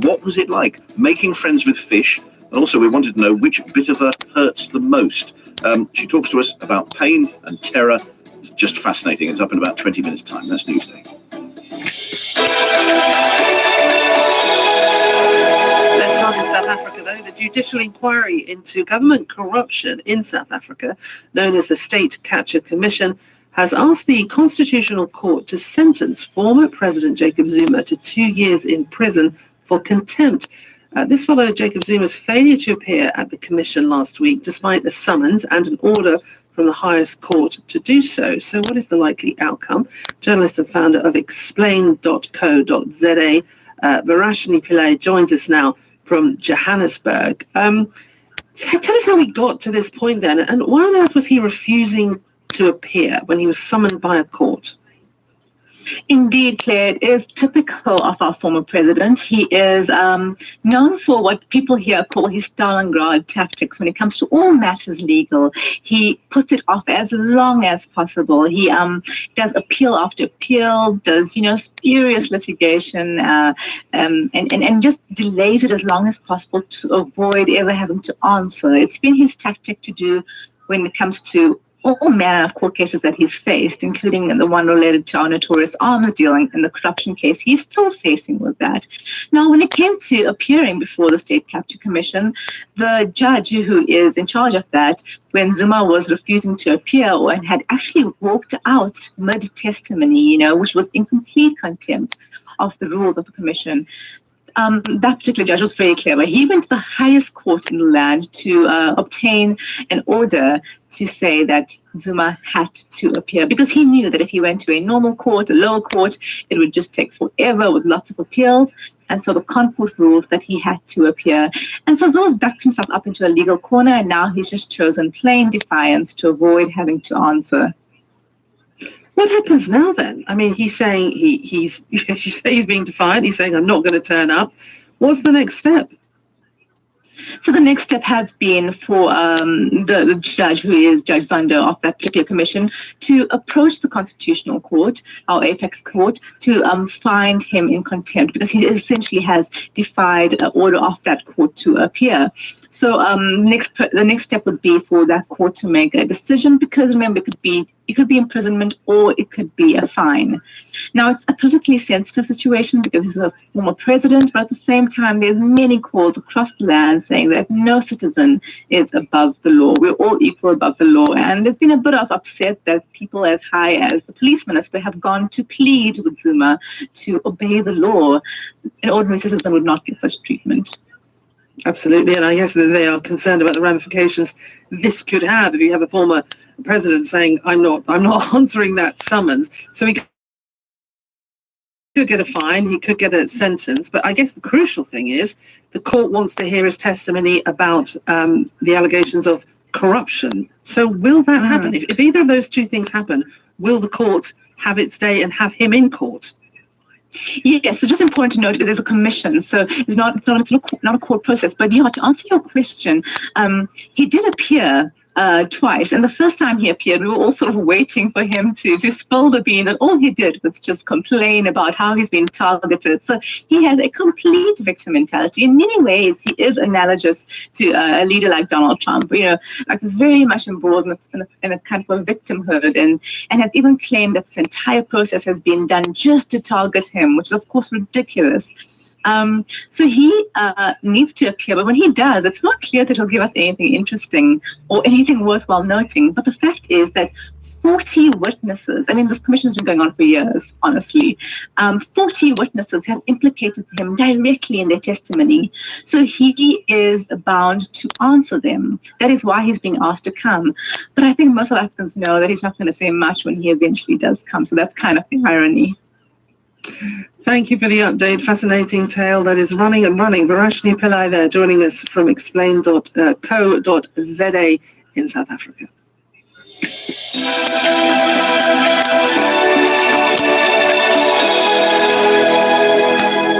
What was it like making friends with fish? And also we wanted to know which bit of her hurts the most. She talks to us about pain and terror. It's just fascinating. It's up in about 20 minutes' time. That's Newsday. Let's start in South Africa, though. The judicial inquiry into government corruption in South Africa, known as the State Capture Commission, has asked the Constitutional Court to sentence former President Jacob Zuma to 2 years in prison for contempt. This followed Jacob Zuma's failure to appear at the commission last week, despite a summons and an order from the highest court to do so. So what is the likely outcome? Journalist and founder of explain.co.za, Varashini Pillay, joins us now from Johannesburg. Tell us how we got to this point then, and why on earth was he refusing to appear when he was summoned by a court? Indeed, Claire, it is typical of our former president. He is known for what people here call his Stalingrad tactics when it comes to all matters legal. He puts it off as long as possible. He does appeal after appeal, does, spurious litigation, and just delays it as long as possible to avoid ever having to answer. It's been his tactic to do when it comes to all manner of court cases that he's faced, including the one related to our notorious arms deal and the corruption case he's still facing with that. Now, when it came to appearing before the State Capture Commission, the judge who is in charge of that, when Zuma was refusing to appear and had actually walked out mid-testimony, which was in complete contempt of the rules of the commission, that particular judge was very clever. He went to the highest court in the land to obtain an order to say that Zuma had to appear, because he knew that if he went to a normal court, a lower court, it would just take forever with lots of appeals. And so the court ruled that he had to appear. And so Zuma's backed himself up into a legal corner, and now he's just chosen plain defiance to avoid having to answer. What happens now then? I mean, he's saying he's being defiant. He's saying, I'm not going to turn up. What's the next step? So the next step has been for the judge, who is Judge Zondo of that particular commission, to approach the Constitutional Court, our apex court, to find him in contempt, because he essentially has defied an order of that court to appear. So the next step would be for that court to make a decision, because remember, it could be imprisonment or it could be a fine. Now, it's a politically sensitive situation because he's a former president, but at the same time, there's many calls across the land saying that no citizen is above the law. We're all equal above the law. And there's been a bit of upset that people as high as the police minister have gone to plead with Zuma to obey the law. An ordinary citizen would not get such treatment. Absolutely, and I guess that they are concerned about the ramifications this could have if you have a former president saying, I'm not answering that summons. So he could get a fine, he could get a sentence, but I guess the crucial thing is the court wants to hear his testimony about the allegations of corruption. So will that happen? If either of those two things happen, will the court have its day and have him in court? Yes, so just important to note that there's a commission, so it's not a court process. But to answer your question, he did appear twice. And the first time he appeared, we were all sort of waiting for him to spill the beans, and all he did was just complain about how he's been targeted. So he has a complete victim mentality. In many ways, he is analogous to a leader like Donald Trump, like very much involved in a kind of a victimhood, and has even claimed that this entire process has been done just to target him, which is, of course, ridiculous. So he needs to appear, but when he does, it's not clear that he'll give us anything interesting or anything worthwhile noting. But the fact is that 40 witnesses, I mean, this commission has been going on for years, honestly. 40 witnesses have implicated him directly in their testimony. So he is bound to answer them. That is why he's being asked to come. But I think most South Africans know that he's not going to say much when he eventually does come. So that's kind of the irony. Thank you for the update. Fascinating tale that is running and running. Varashni Pillai there joining us from explain.co.za in South Africa.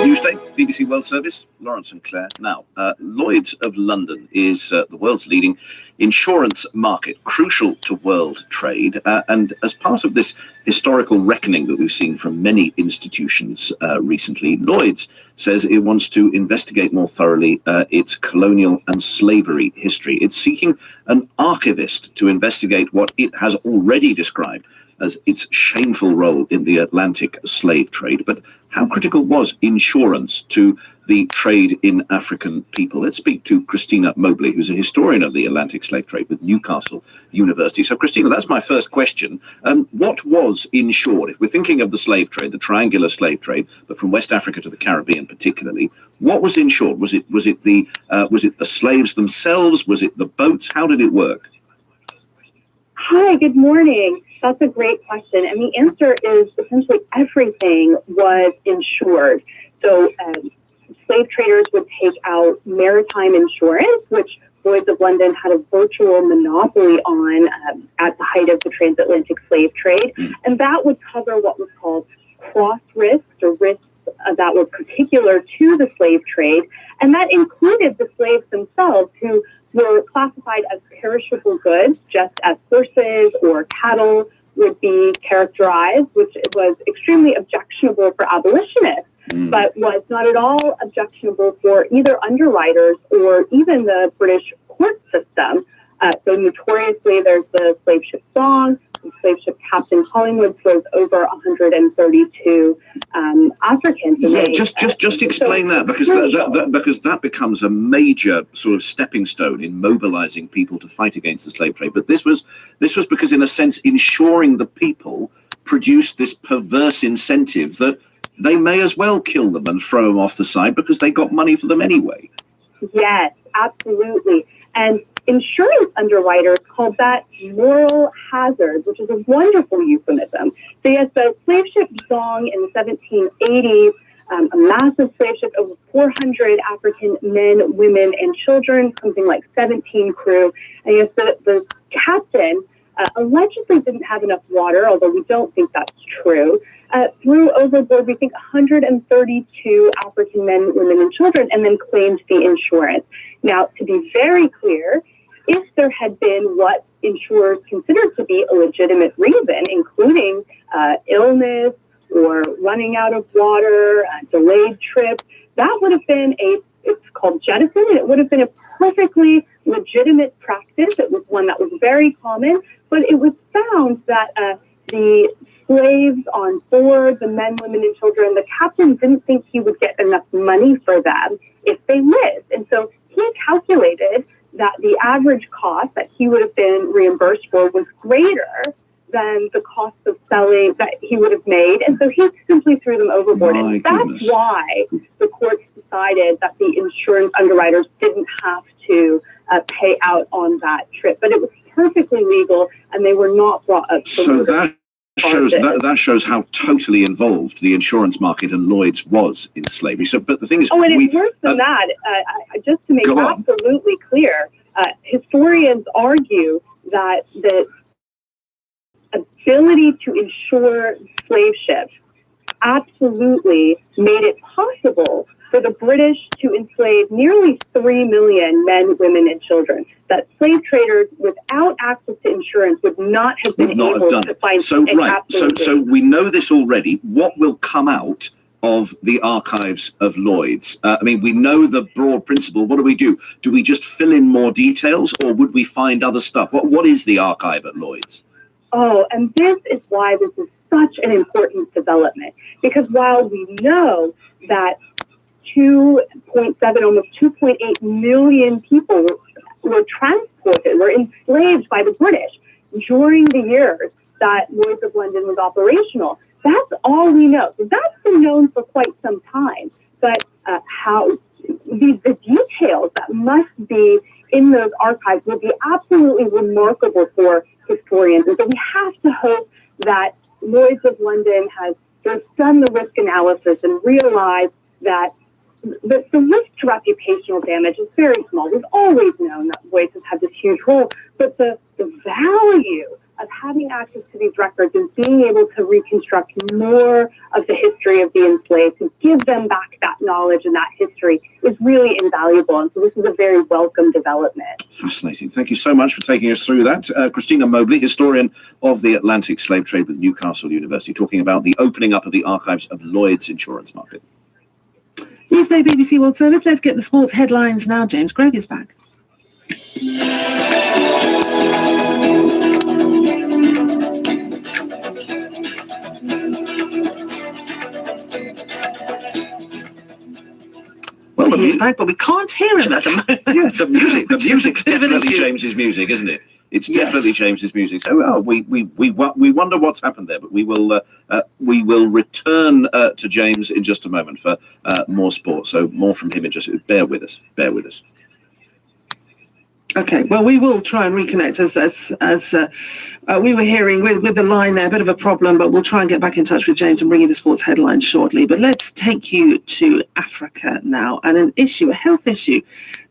Newsday, BBC World Service, Lawrence and Claire. Now, Lloyd's of London is the world's leading insurance market, crucial to world trade. And as part of this historical reckoning that we've seen from many institutions recently, Lloyd's says it wants to investigate more thoroughly its colonial and slavery history. It's seeking an archivist to investigate what it has already described as its shameful role in the Atlantic slave trade. But how critical was insurance to the trade in African people? Let's speak to Christina Mobley, who's a historian of the Atlantic slave trade with Newcastle University. So, Christina, that's my first question. What was insured? If we're thinking of the slave trade, the triangular slave trade, but from West Africa to the Caribbean particularly, what was insured? Was it the slaves themselves? Was it the boats? How did it work? Hi, good morning. That's a great question. And the answer is essentially everything was insured. So slave traders would take out maritime insurance, which Lloyd's of London had a virtual monopoly on at the height of the transatlantic slave trade. And that would cover what was called cross risks, or risks that were particular to the slave trade. And that included the slaves themselves, who were classified as perishable goods, just as horses or cattle would be characterized, which was extremely objectionable for abolitionists, but was not at all objectionable for either underwriters or even the British court system. So notoriously, there's the slave ship song. The slave ship Captain Collingwood throws over 132 Africans. Yeah, just explain that, because that becomes a major sort of stepping stone in mobilizing people to fight against the slave trade. But this was because, in a sense, ensuring the people produced this perverse incentive that they may as well kill them and throw them off the side because they got money for them anyway. Yes, absolutely. And insurance underwriters called that moral hazard, which is a wonderful euphemism. So yes, the slave ship Zong in the 1780s, a massive slave ship, over 400 African men, women, and children, something like 17 crew. And yes, the captain allegedly didn't have enough water, although we don't think that's true, threw overboard, we think, 132 African men, women, and children, and then claimed the insurance. Now, to be very clear, if there had been what insurers considered to be a legitimate reason, including illness or running out of water, delayed trip, that would have been it's called jettison, and it would have been a perfectly legitimate practice. It was one that was very common, but it was found that the slaves on board, the men, women, and children, the captain didn't think he would get enough money for them if they lived. And so he calculated that the average cost that he would have been reimbursed for was greater than the cost of selling that he would have made. And so he simply threw them overboard. And that's why the courts decided that the insurance underwriters didn't have to pay out on that trip. But it was perfectly legal, and they were not brought up. So that shows how totally involved the insurance market and Lloyd's was in slavery. So, but the thing is, and it's worse than that. Just to make absolutely clear, historians argue that the ability to insure slave ships absolutely made it possible for the British to enslave nearly 3 million men, women, and children. That slave traders, without access to insurance, would not have been able to find So we know this already. What will come out of the archives of Lloyd's? I mean, we know the broad principle. What do? Do we just fill in more details, or would we find other stuff? What is the archive at Lloyd's? Oh, and this is why this is such an important development. Because while we know that 2.7, almost 2.8 million people were transported, were enslaved by the British during the years that Lloyd's of London was operational, that's all we know. So that's been known for quite some time. But how the details that must be in those archives will be absolutely remarkable for historians. And so we have to hope that Lloyd's of London has just done the risk analysis and realized that the risk to reputational damage is very small. We've always known that Lloyd's has had this huge role, but the value of having access to these records and being able to reconstruct more of the history of the enslaved, to give them back that knowledge and that history, is really invaluable. And so this is a very welcome development. Fascinating. Thank you so much for taking us through that. Christina Mobley, historian of the Atlantic slave trade with Newcastle University, talking about the opening up of the archives of Lloyd's insurance market. Newsday BBC World Service. Let's get the sports headlines now. James Gregg is back. Well, he's back, but we can't hear him at the moment. Yeah, it's the music. The music's definitely James's music, isn't it? It's definitely James's music. So we wonder what's happened there, but we will return to James in just a moment for more sport. So more from him in just. Bear with us. Bear with us. Okay, well, we will try and reconnect as we were hearing with the line there, a bit of a problem, but we'll try and get back in touch with James and bring you the sports headlines shortly. But let's take you to Africa now, and a health issue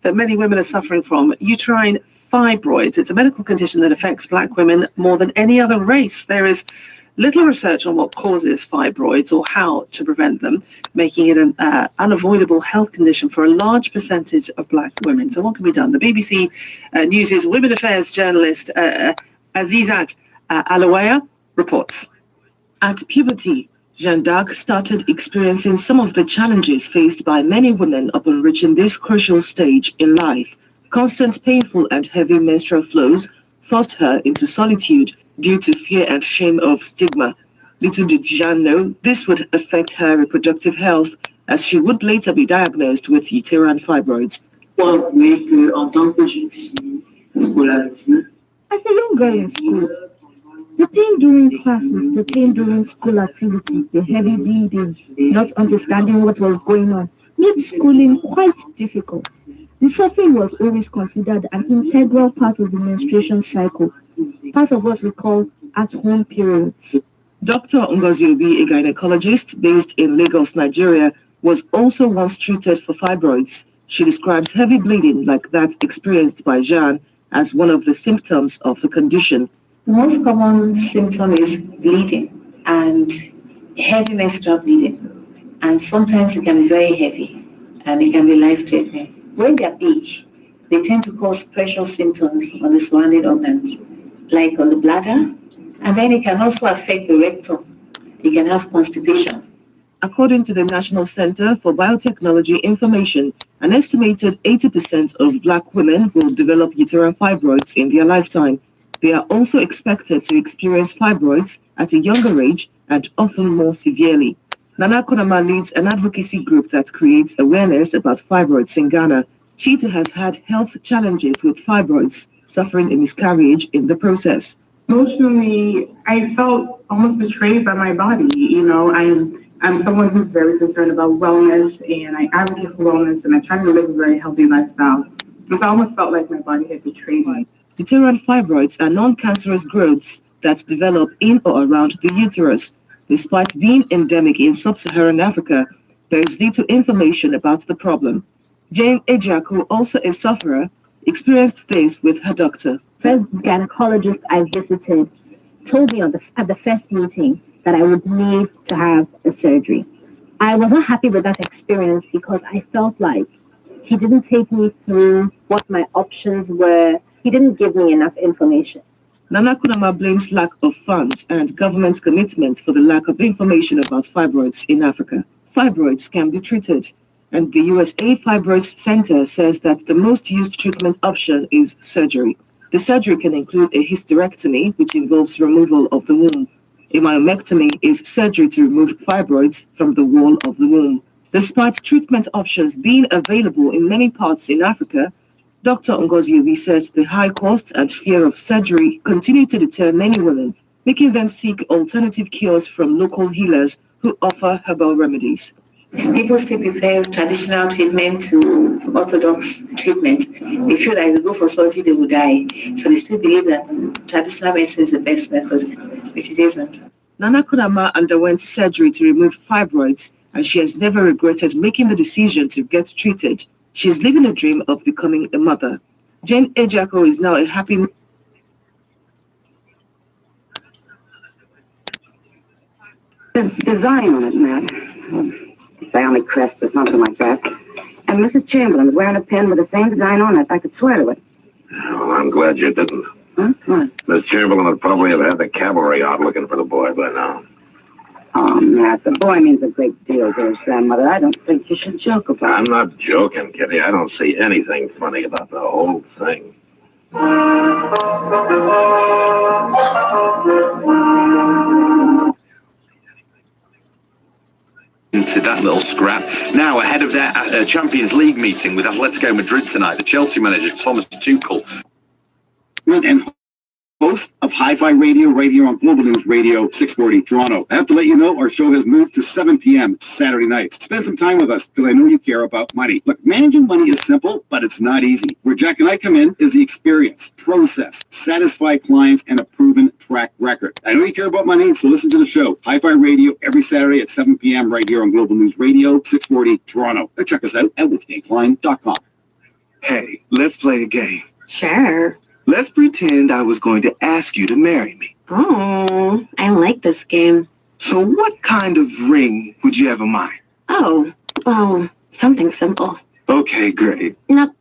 that many women are suffering from, uterine fibroids. It's a medical condition that affects black women more than any other race. There is little research on what causes fibroids or how to prevent them, making it an unavoidable health condition for a large percentage of black women. So what can be done? The BBC News' Women Affairs journalist Azizat Alawaya reports. At puberty, Jeanne d'Arc started experiencing some of the challenges faced by many women upon reaching this crucial stage in life. Constant, painful and heavy menstrual flows forced her into solitude due to fear and shame of stigma. Little did Jeanne know this would affect her reproductive health, as she would later be diagnosed with uterine fibroids. As a young girl in school, the pain during classes, the pain during school activities, the heavy bleeding, not understanding what was going on, made schooling quite difficult. The suffering was always considered an integral part of the menstruation cycle, part of what we call at-home periods. Dr. Ngozi Obi, a gynecologist based in Lagos, Nigeria, was also once treated for fibroids. She describes heavy bleeding like that experienced by Jeanne as one of the symptoms of the condition. The most common symptom is bleeding and heavy menstrual bleeding. And sometimes it can be very heavy and it can be life-threatening. When they're big, they tend to cause pressure symptoms on the surrounding organs, like on the bladder, and then it can also affect the rectum. You can have constipation. According to the National Center for Biotechnology Information, an estimated 80% of black women will develop uterine fibroids in their lifetime. They are also expected to experience fibroids at a younger age and often more severely. Nana Konama leads an advocacy group that creates awareness about fibroids in Ghana. She too has had health challenges with fibroids, suffering a miscarriage in the process. Emotionally, I felt almost betrayed by my body. You know, I'm someone who's very concerned about wellness, and I advocate for wellness, and I try to live a very healthy lifestyle. So I almost felt like my body had betrayed me. Uterine fibroids are non-cancerous growths that develop in or around the uterus. Despite being endemic in sub-Saharan Africa, there is little information about the problem. Jane Ejiaku, also a sufferer, experienced this with her doctor. First gynecologist I visited told me at the first meeting that I would need to have a surgery. I was not happy with that experience because I felt like he didn't take me through what my options were. He didn't give me enough information. Nana Kunama blames lack of funds and government commitments for the lack of information about fibroids in Africa. Fibroids can be treated, and the USA Fibroids Center says that the most used treatment option is surgery. The surgery can include a hysterectomy, which involves removal of the womb. A myomectomy is surgery to remove fibroids from the wall of the womb. Despite treatment options being available in many parts in Africa, Dr. Ngozi says the high cost and fear of surgery continue to deter many women, making them seek alternative cures from local healers who offer herbal remedies. People still prefer traditional treatment to orthodox treatment. They feel that if they go for surgery, they will die. So they still believe that traditional medicine is the best method, which it isn't. Nana Kunama underwent surgery to remove fibroids, and she has never regretted making the decision to get treated. She's living a dream of becoming a mother. Jane Ejako is now a happy... The design on it, Matt. Family crest or something like that. And Mrs. Chamberlain's wearing a pin with the same design on it. I could swear to it. Well, I'm glad you didn't. Huh? What? Miss Chamberlain would probably have had the cavalry out looking for the boy by now. Oh, Matt, the boy means a great deal to his grandmother. I don't think you should joke about it. I'm not joking, Kitty. I don't see anything funny about the whole thing. Into that little scrap. Now, ahead of their Champions League meeting with Atletico Madrid tonight, the Chelsea manager, Thomas Tuchel. And host of Hi-Fi Radio right here on Global News Radio 640 Toronto. I have to let you know our show has moved to 7 p.m. Saturday night. Spend some time with us because I know you care about money. Look, managing money is simple, but it's not easy. Where Jack and I come in is the experience, process, satisfied clients, and a proven track record. I know you care about money, so listen to the show. Hi-Fi Radio every Saturday at 7 p.m. right here on Global News Radio 640 Toronto. Or check us out at withgameline.com. Hey, let's play a game. Sure. Let's pretend I was going to ask you to marry me. Oh, I like this game. So what kind of ring would you have in mind? Oh, well, something simple. Okay, great. No.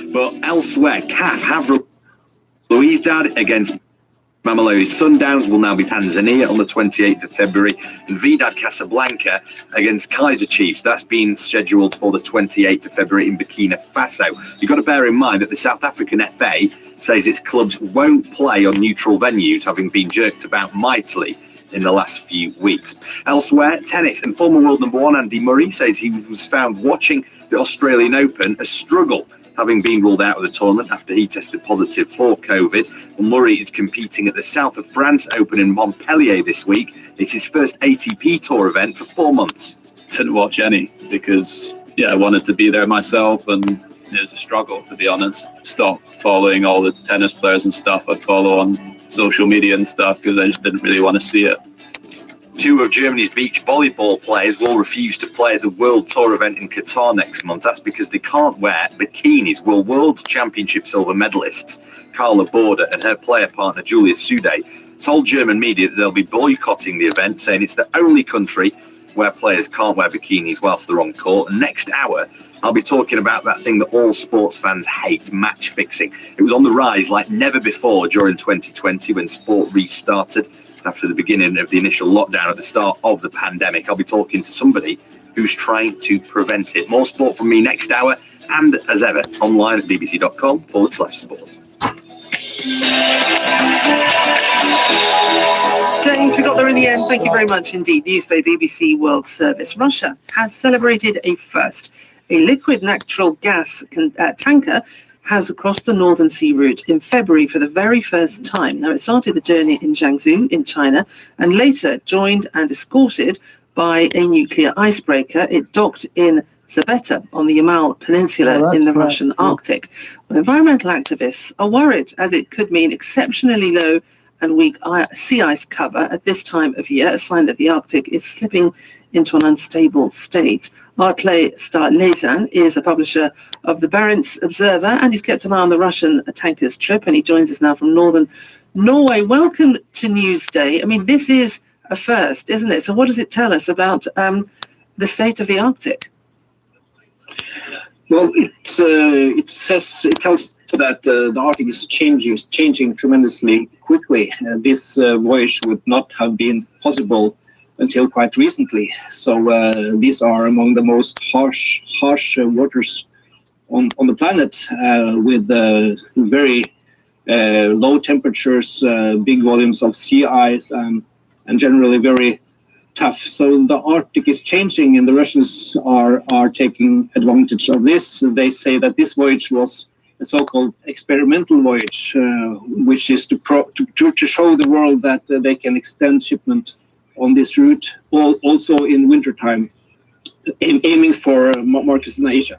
Well, elsewhere, CAF have Louisdad against Mamelodi Sundowns will now be Tanzania on the 28th of February, and Wydad Casablanca against Kaiser Chiefs. That's been scheduled for the 28th of February in Burkina Faso. You've got to bear in mind that the South African FA says its clubs won't play on neutral venues, having been jerked about mightily in the last few weeks. Elsewhere, tennis, and former world number one Andy Murray says he was found watching the Australian Open a struggle, having been ruled out of the tournament after he tested positive for COVID. Well, Murray is competing at the South of France Open in Montpellier this week. It's his first ATP Tour event for 4 months. Didn't watch any because, I wanted to be there myself, and it was a struggle, to be honest. Stopped following all the tennis players and stuff I follow on social media and stuff because I just didn't really want to see it. Two of Germany's beach volleyball players will refuse to play at the World Tour event in Qatar next month. That's because they can't wear bikinis. Well, World Championship silver medalists Carla Border and her player partner Julia Sude told German media that they'll be boycotting the event, saying it's the only country where players can't wear bikinis whilst they're on court. And next hour, I'll be talking about that thing that all sports fans hate, match fixing. It was on the rise like never before during 2020 when sport restarted after the beginning of the initial lockdown at the start of the pandemic. I'll be talking to somebody who's trying to prevent it. More sport from me next hour, and as ever, online at bbc.com/sport. James, we got there in the end. Thank you very much indeed. Newsday BBC World Service. Russia has celebrated a first. A liquid natural gas tanker has crossed the Northern Sea route in February for the very first time. Now, it started the journey in Jiangsu in China and later joined and escorted by a nuclear icebreaker. It docked in Zabeta on the Yamal Peninsula in the Russian Arctic. Well, environmental activists are worried as it could mean exceptionally low and weak sea ice cover at this time of year, a sign that the Arctic is slipping into an unstable state. Artley Starlezan is a publisher of the Barents Observer, and he's kept an eye on the Russian tanker's trip, and he joins us now from northern Norway. Welcome to Newsday. I mean, this is a first, isn't it? So what does it tell us about the state of the Arctic? Well, it tells that the Arctic is changing tremendously quickly. This voyage would not have been possible until quite recently. So these are among the most harsh waters on the planet, with very low temperatures, big volumes of sea ice, and generally very tough. So the Arctic is changing, and the Russians are taking advantage of this. They say that this voyage was a so-called experimental voyage, which is to show the world that they can extend shipment on this route, also in wintertime, aiming for markets in Asia.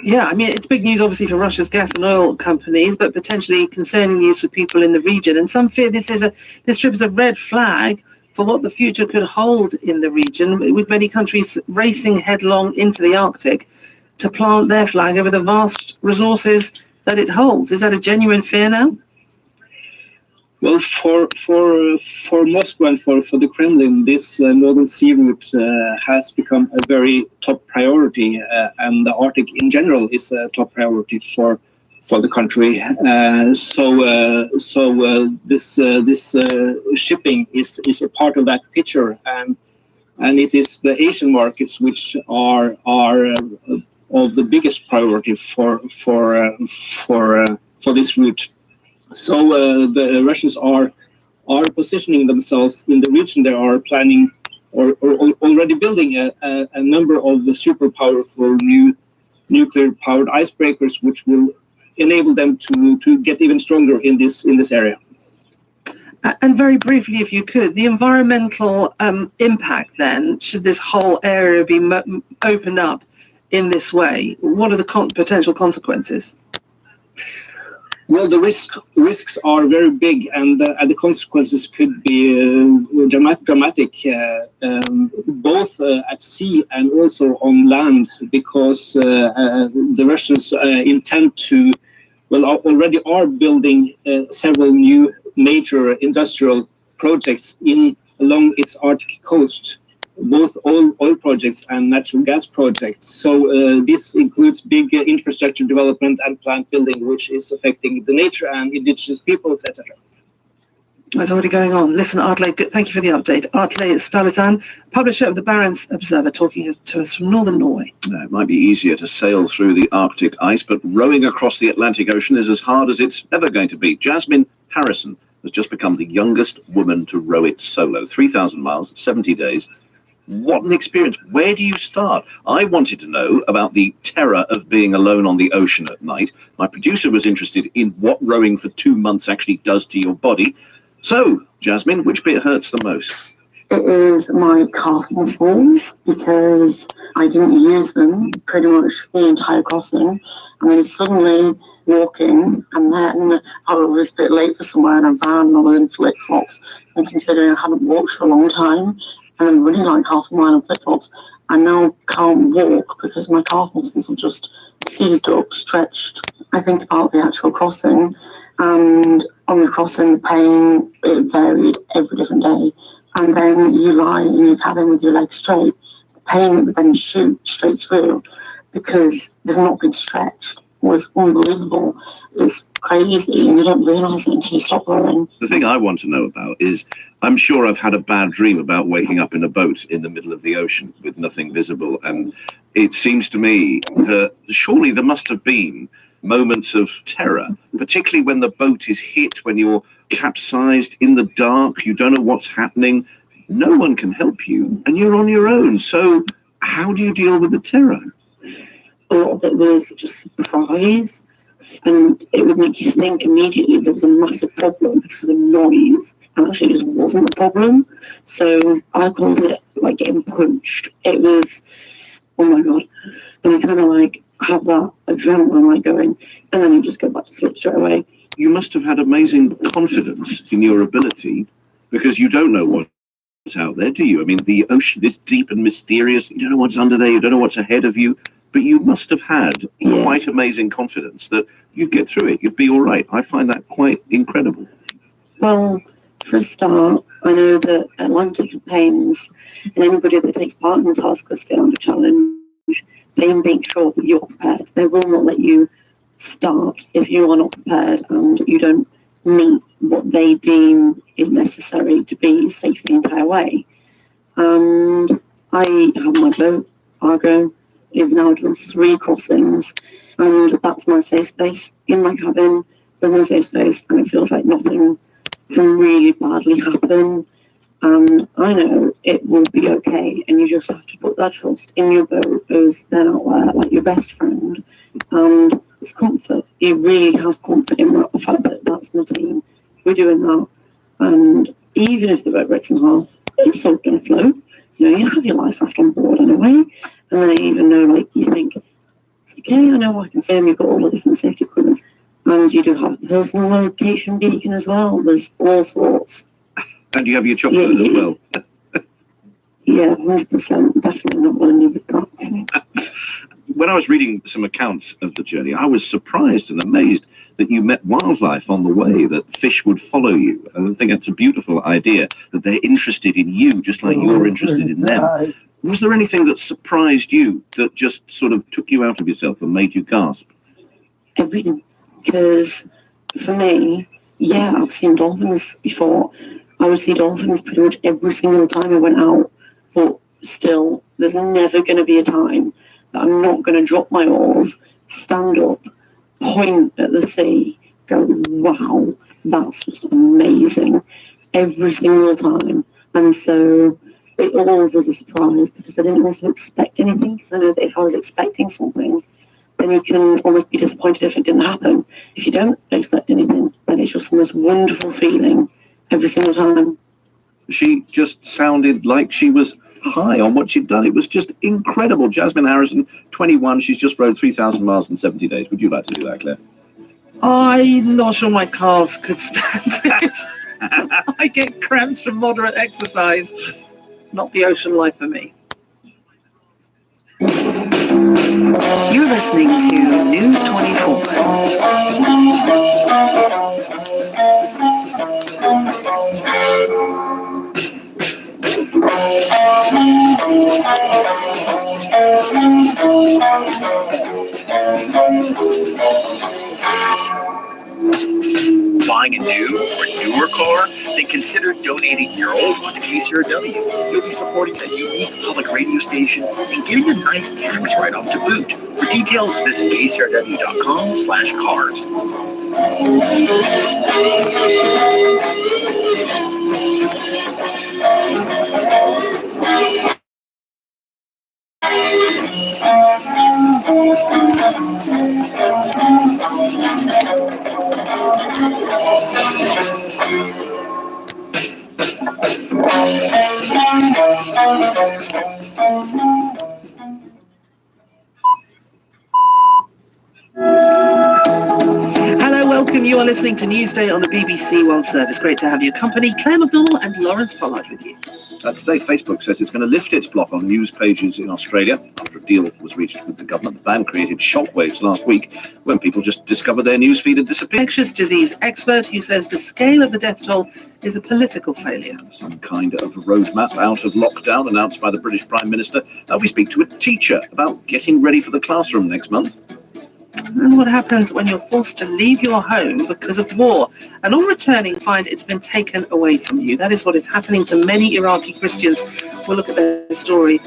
Yeah, I mean, it's big news, obviously, for Russia's gas and oil companies, but potentially concerning news for people in the region. And some fear this trip is a red flag for what the future could hold in the region, with many countries racing headlong into the Arctic to plant their flag over the vast resources that it holds. Is that a genuine fear now? Well, for Moscow and for the Kremlin, this Northern Sea route has become a very top priority, and the Arctic in general is a top priority for the country. This shipping is a part of that picture, and it is the Asian markets which are of the biggest priority for this route. So the Russians are positioning themselves in the region. They are planning or already building a number of the super powerful new nuclear-powered icebreakers, which will enable them to get even stronger in this area. And very briefly, if you could, the environmental impact then, should this whole area be opened up in this way, what are the potential consequences? Well, the risks are very big, and the consequences could be dramatic, both at sea and also on land, because the Russians intend to, well, already are building several new major industrial projects along its Arctic coast, both oil projects and natural gas projects. So this includes big infrastructure development and plant building, which is affecting the nature and indigenous peoples, etc. That's already going on. Listen, Atle, thank you for the update. Atle Stalisan, publisher of the Barents Observer, talking to us from northern Norway. It might be easier to sail through the Arctic ice, but rowing across the Atlantic Ocean is as hard as it's ever going to be. Jasmine Harrison has just become the youngest woman to row it solo. 3,000 miles, 70 days. What an experience. Where do you start? I wanted to know about the terror of being alone on the ocean at night. My producer was interested in what rowing for 2 months actually does to your body. So, Jasmine, which bit hurts the most? It is my calf muscles, because I didn't use them pretty much the entire crossing. And then suddenly walking, and then I was a bit late for somewhere in a van, and I was in flip-flops. And considering I haven't walked for a long time, and I'm running like half a mile in flip-flops, I now can't walk because my calf muscles are just seized up, stretched. I think about the actual crossing, and on the crossing, the pain, it varied every different day. And then you lie in your cabin with your legs straight. The pain would then shoot straight through because they've not been stretched. It was unbelievable. It's crazy, and you don't realise it until you stop rowing. The thing I want to know about is, I'm sure I've had a bad dream about waking up in a boat in the middle of the ocean with nothing visible, and it seems to me that surely there must have been moments of terror, particularly when the boat is hit, when you're capsized in the dark, you don't know what's happening, no one can help you, and you're on your own. So how do you deal with the terror? A lot of it was just surprise, and it would make you think immediately there was a massive problem because of the noise, and actually it just wasn't a problem. So I called it like getting punched. It was, oh my god, and you kind of like have that adrenaline like going, and then you just go back to sleep straight away. You must have had amazing confidence in your ability, because you don't know what's out there, do you? I mean, the ocean is deep and mysterious. You don't know what's under there. You don't know what's ahead of you. But you must have had quite amazing confidence that you'd get through it. You'd be all right. I find that quite incredible. Well, For a start, I know that Atlantic campaigns and anybody that takes part in the Taskmaster Under Challenge, they make sure that you're prepared. They will not let you start if you are not prepared and you don't meet what they deem is necessary to be safe the entire way. And I have my boat, Argo, is now doing 3 crossings, and that's my safe space. In my cabin, there's no safe space, and it feels like nothing can really badly happen. And I know it will be okay, and you just have to put that trust in your boat as they're out there, like your best friend. And it's comfort. You really have comfort in that, the fact that that's my team. We're doing that. And even if the boat breaks in half, it's still going to float. You know, you have your life raft on board anyway. And then even though, like, you think, it's okay, I know I can swim, you've got all the different safety equipment. And you do have a personal location beacon as well. There's all sorts. And you have your chocolate as well. Yeah, 100%. Definitely not going to leave with that. When I was reading some accounts of the journey, I was surprised and amazed that you met wildlife on the way, that fish would follow you. And I think it's a beautiful idea that they're interested in you, just like you're interested in them. Was there anything that surprised you, that just sort of took you out of yourself and made you gasp? Everything. Because for me, yeah, I've seen dolphins before. I would see dolphins pretty much every single time I went out. But still, there's never going to be a time that I'm not going to drop my oars, stand up, point at the sea, go, wow, that's just amazing, every single time. And so it always was a surprise, because I didn't also expect anything. Because I know that if I was expecting something, then you can almost be disappointed if it didn't happen. If you don't expect anything, then it's just the most wonderful feeling every single time. She just sounded like she was high on what she'd done. It was just incredible. Jasmine Harrison, 21, she's just rode 3,000 miles in 70 days. Would you like to do that, Claire? I'm not sure my calves could stand it. I get cramps from moderate exercise. Not the ocean life for me. You're listening to News 24. Buying a new or newer car? Then consider donating your old one to KCRW. You'll be supporting a unique public radio station and getting a nice tax write-off to boot. For details, visit kcrw.com/cars. Hello, welcome. You are listening to Newsday on the BBC World Service. Great to have your company. Claire McDonnell and Lawrence Pollard with you. Today, Facebook says it's going to lift its block on news pages in Australia after a deal was reached with the government. The ban created shockwaves last week when people just discovered their newsfeed had disappeared. Infectious disease expert who says the scale of the death toll is a political failure. Some kind of roadmap out of lockdown announced by the British Prime Minister. Now we speak to a teacher about getting ready for the classroom next month. And what happens when you're forced to leave your home because of war, and on returning find it's been taken away from you? That is what is happening to many Iraqi Christians. We'll look at their story